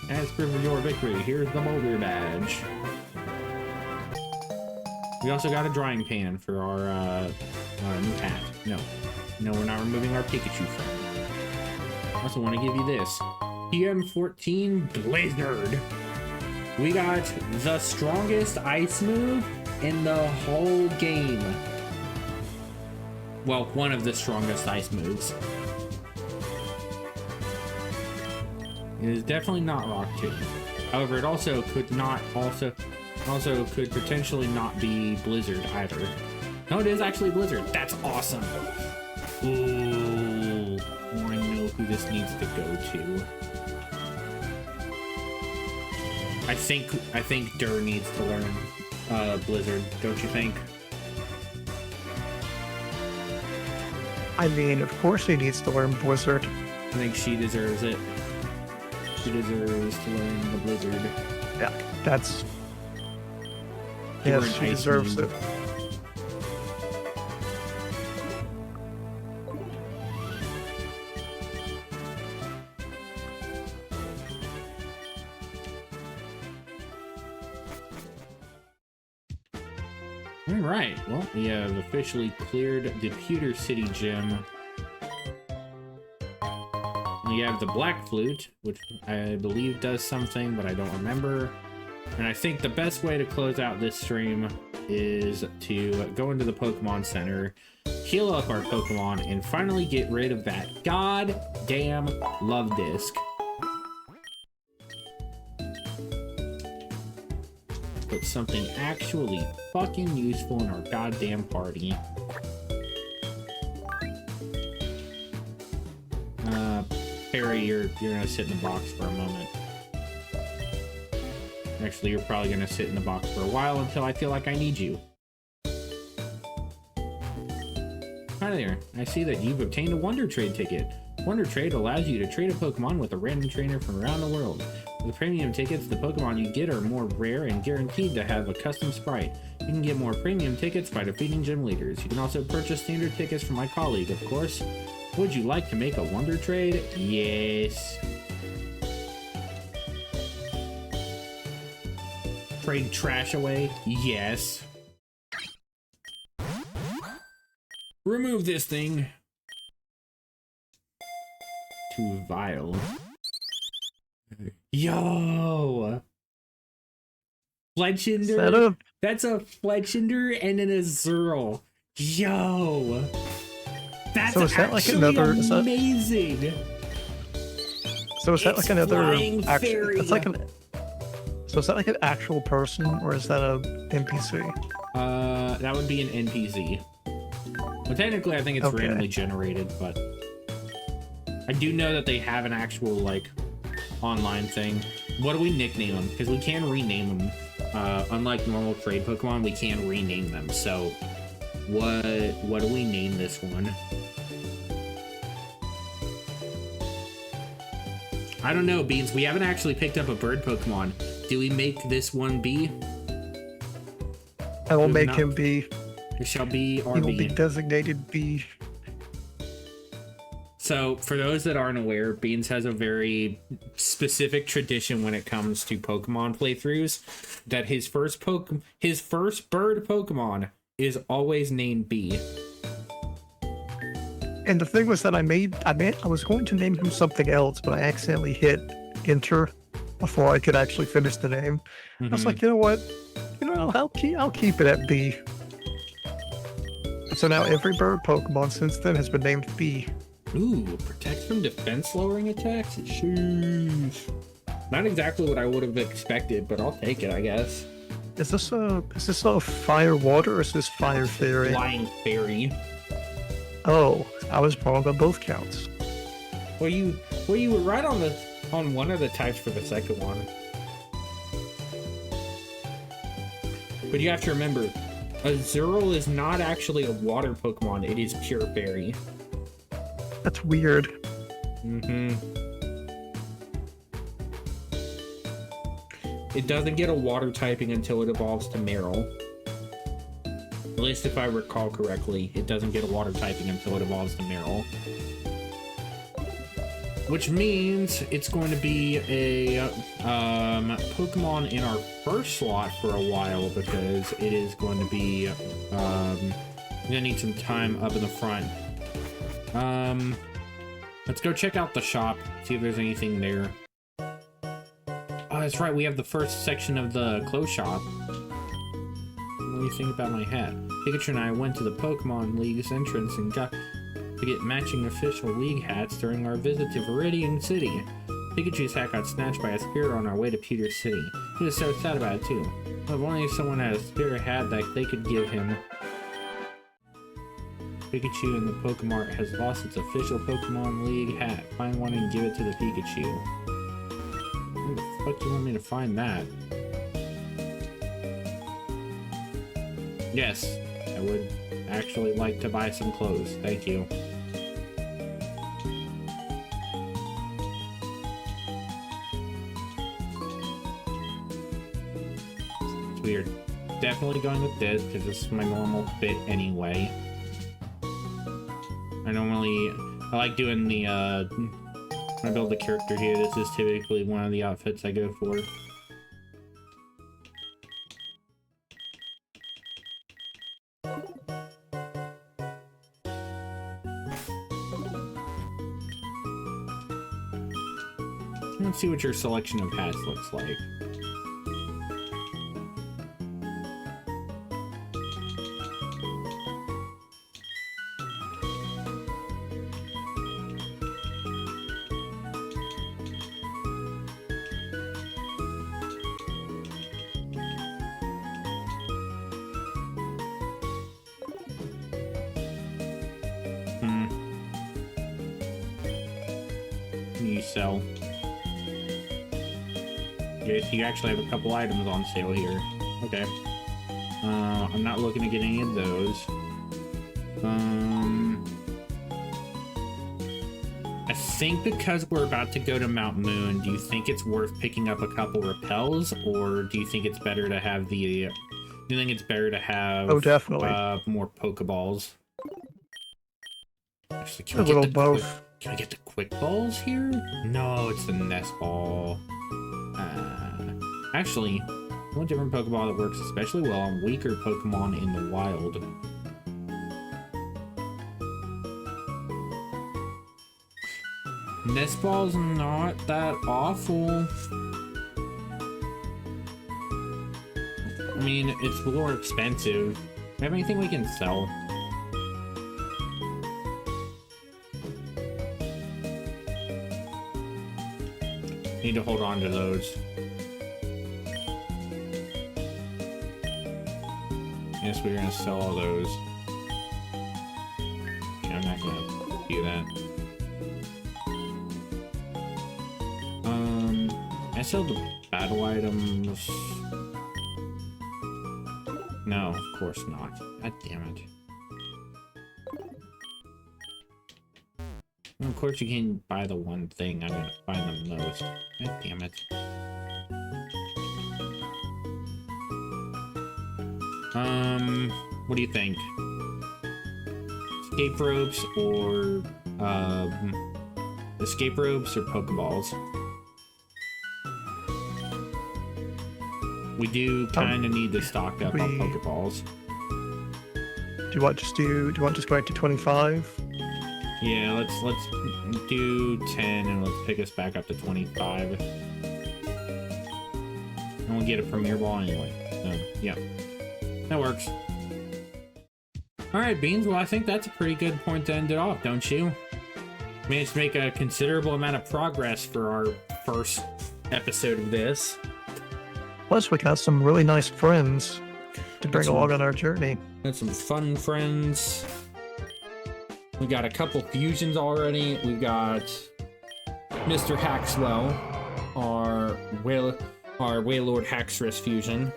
As for your victory, here's the Molder badge. We also got a drying pan for our new hat. No, we're not removing our Pikachu friend. I also want to give you this. PM14 Blizzard. We got the strongest ice move in the whole game. Well, one of the strongest ice moves. It is definitely not Rock 2. However, it also could potentially not be Blizzard either. No, it is actually Blizzard. That's awesome. Ooh, I know who this needs to go to. I think Dur needs to learn Blizzard, don't you think?
I mean, of course he needs to learn Blizzard.
I think she deserves it. She deserves to learn the Blizzard.
Yeah, that's...
Give her
Yes,
an
she
ice
deserves
move.
it.
Alright, well, we have officially cleared the Pewter City Gym. You have the black flute, which I believe does something, but I don't remember. And I think the best way to close out this stream is to go into the Pokemon Center, heal up our Pokemon, and finally get rid of that goddamn love disc. Put something actually fucking useful in our goddamn party. Perry, you're gonna sit in the box for a moment. Actually, you're probably gonna sit in the box for a while until I feel like I need you. Hi there, I see that you've obtained a Wonder Trade ticket. Wonder Trade allows you to trade a Pokemon with a random trainer from around the world. With premium tickets, the Pokemon you get are more rare and guaranteed to have a custom sprite. You can get more premium tickets by defeating gym leaders. You can also purchase standard tickets from my colleague, of course. Would you like to make a Wonder Trade? Yes. Trade trash away? Yes. Remove this thing. Too vile. Yo! Fletchinder? That's a Fletchinder and an Azurill. Yo! That's so actually amazing!
So is that like another
fairy.
That's like so is that like an actual person, or is that a NPC?
That would be an NPC. Well, technically I think it's randomly generated, but I do know that they have an actual, like, online thing. What do we nickname them? Because we can rename them. Unlike normal trade Pokemon, we can rename them. So, what do we name this one? I don't know, Beans. We haven't actually picked up a bird Pokemon. Do we make this one B?
I will make him B.
It shall be RB.
He will be designated B.
So, for those that aren't aware, Beans has a very specific tradition when it comes to Pokemon playthroughs, that his first bird Pokemon is always named B.
And the thing was that I was going to name him something else, but I accidentally hit enter before I could actually finish the name. I was like, you know what? I'll keep it at B. So now every bird Pokemon since then has been named B.
Ooh, protects from defense lowering attacks? Sheesh. Not exactly what I would have expected, but I'll take it, I guess.
Is this a fire water, or is this fire fairy?
Flying fairy.
Oh, I was wrong on both counts.
Well, you were right on one of the types for the second one. But you have to remember, Azurill is not actually a water Pokemon, it is pure fairy.
That's weird.
Mm-hmm. It doesn't get a water typing until it evolves to Meryl. At least if I recall correctly, it doesn't get a water typing until it evolves to Meryl. Which means it's going to be a Pokemon in our first slot for a while, because it is going to be gonna need some time up in the front. Let's go check out the shop, see if there's anything there. Oh, that's right, we have the first section of the clothes shop. What do you think about my hat? Pikachu and I went to the Pokemon League's entrance and got to get matching official league hats during our visit to Viridian City. Pikachu's hat got snatched by a spirit on our way to Pewter City. He was so sad about it too. If only someone had a spirit hat that they could give him. Pikachu in the Pokemart has lost its official Pokemon League hat. Find one and give it to the Pikachu. Where the fuck do you want me to find that? Yes, I would actually like to buy some clothes. Thank you. It's weird. Definitely going with this because this is my normal fit anyway. I like doing the, when I build the character here, this is typically one of the outfits I go for. Let's see what your selection of hats looks like. You sell. Yes, you actually have a couple items on sale here. Okay. I'm not looking to get any of those. I think because we're about to go to Mount Moon, do you think it's worth picking up a couple repels, or do you think it's better to have the? Do you think it's better to have?
Oh, definitely.
More Pokeballs. Actually,
A little both.
Can I get the quick balls here? No, it's the nest ball. Actually, one different Pokeball that works especially well on weaker Pokemon in the wild. Nest ball's not that awful. I mean, it's more expensive. Do we have anything we can sell? Need to hold on to those. Yes, we're gonna sell all those. Yeah, I'm not gonna do that. I sell the battle items. No, of course not. God damn it. Of course you can buy the one thing. I'm gonna find them those. God damn it. What do you think? Escape ropes or Pokeballs? We do kind of need to stock up on Pokeballs.
Do you want to just go back to 25?
Yeah, let's do 10 and let's pick us back up to 25. And we'll get a Premier Ball anyway. So, yeah. That works. Alright, Beans, well I think that's a pretty good point to end it off, don't you? Managed to make a considerable amount of progress for our first episode of this.
Plus, we got some really nice friends to bring along on our journey.
Got some fun friends. We got a couple fusions already. We got Mr. Haxwell, our Waylord Haxorus fusion.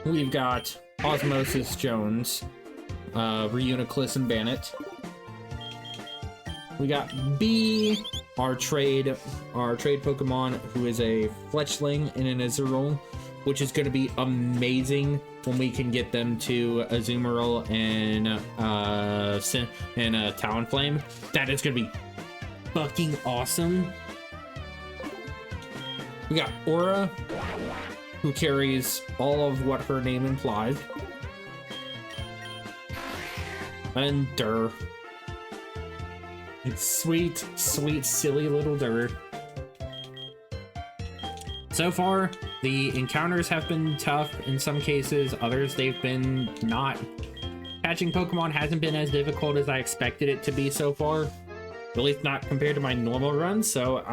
We've got Osmosis Jones, Reuniclus and Bannet. We got B, our trade Pokemon, who is a Fletchling and an Azurill, which is going to be amazing when we can get them to Azumarill and Talonflame. That is going to be fucking awesome. We got Aura, who carries all of what her name implies. And Durr. It's sweet, sweet, silly little Durr. So far, the encounters have been tough in some cases. Others, they've been not. Catching Pokemon hasn't been as difficult as I expected it to be so far. At least not compared to my normal runs. So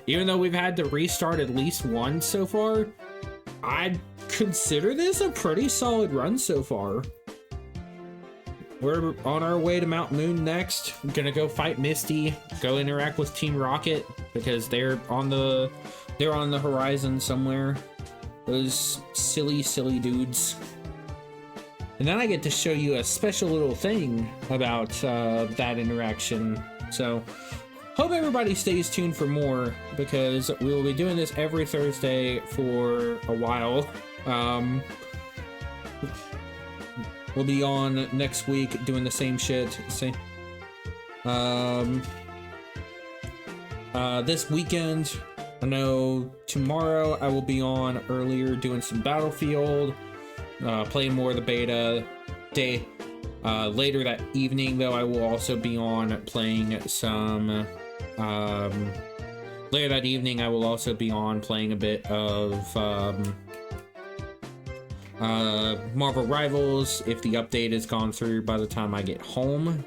even though we've had to restart at least once so far, I'd consider this a pretty solid run so far. We're on our way to Mount Moon next. We're gonna go fight Misty, go interact with Team Rocket because they're on the horizon somewhere. Those silly, silly dudes. And then I get to show you a special little thing about that interaction. So hope everybody stays tuned for more because we will be doing this every Thursday for a while. We'll be on next week doing the same shit. This weekend, I know tomorrow I will be on earlier doing some Battlefield, playing more of the beta day. Later that evening, though, I will also be on playing some later that evening, I will also be on playing a bit of Marvel Rivals if the update has gone through by the time I get home.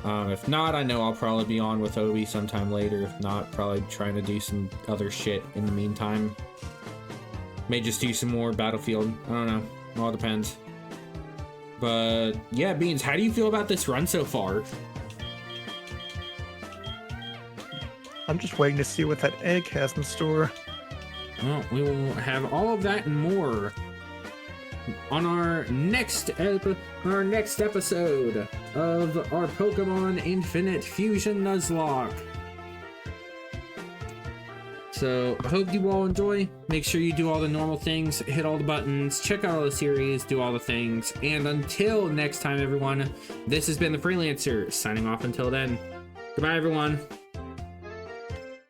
If not, I know I'll probably be on with Obi sometime later. If not, probably trying to do some other shit in the meantime. May just do some more Battlefield. I don't know. It all depends. But yeah, Beans, how do you feel about this run so far?
I'm just waiting to see what that egg has in store.
Well, we will have all of that and more on our next episode of our Pokemon Infinite Fusion Nuzlocke. So I hope you all enjoy. Make sure you do all the normal things, hit all the buttons, check out all the series, do all the things. And until next time, everyone, this has been the Freelancer, signing off until then. Goodbye, everyone.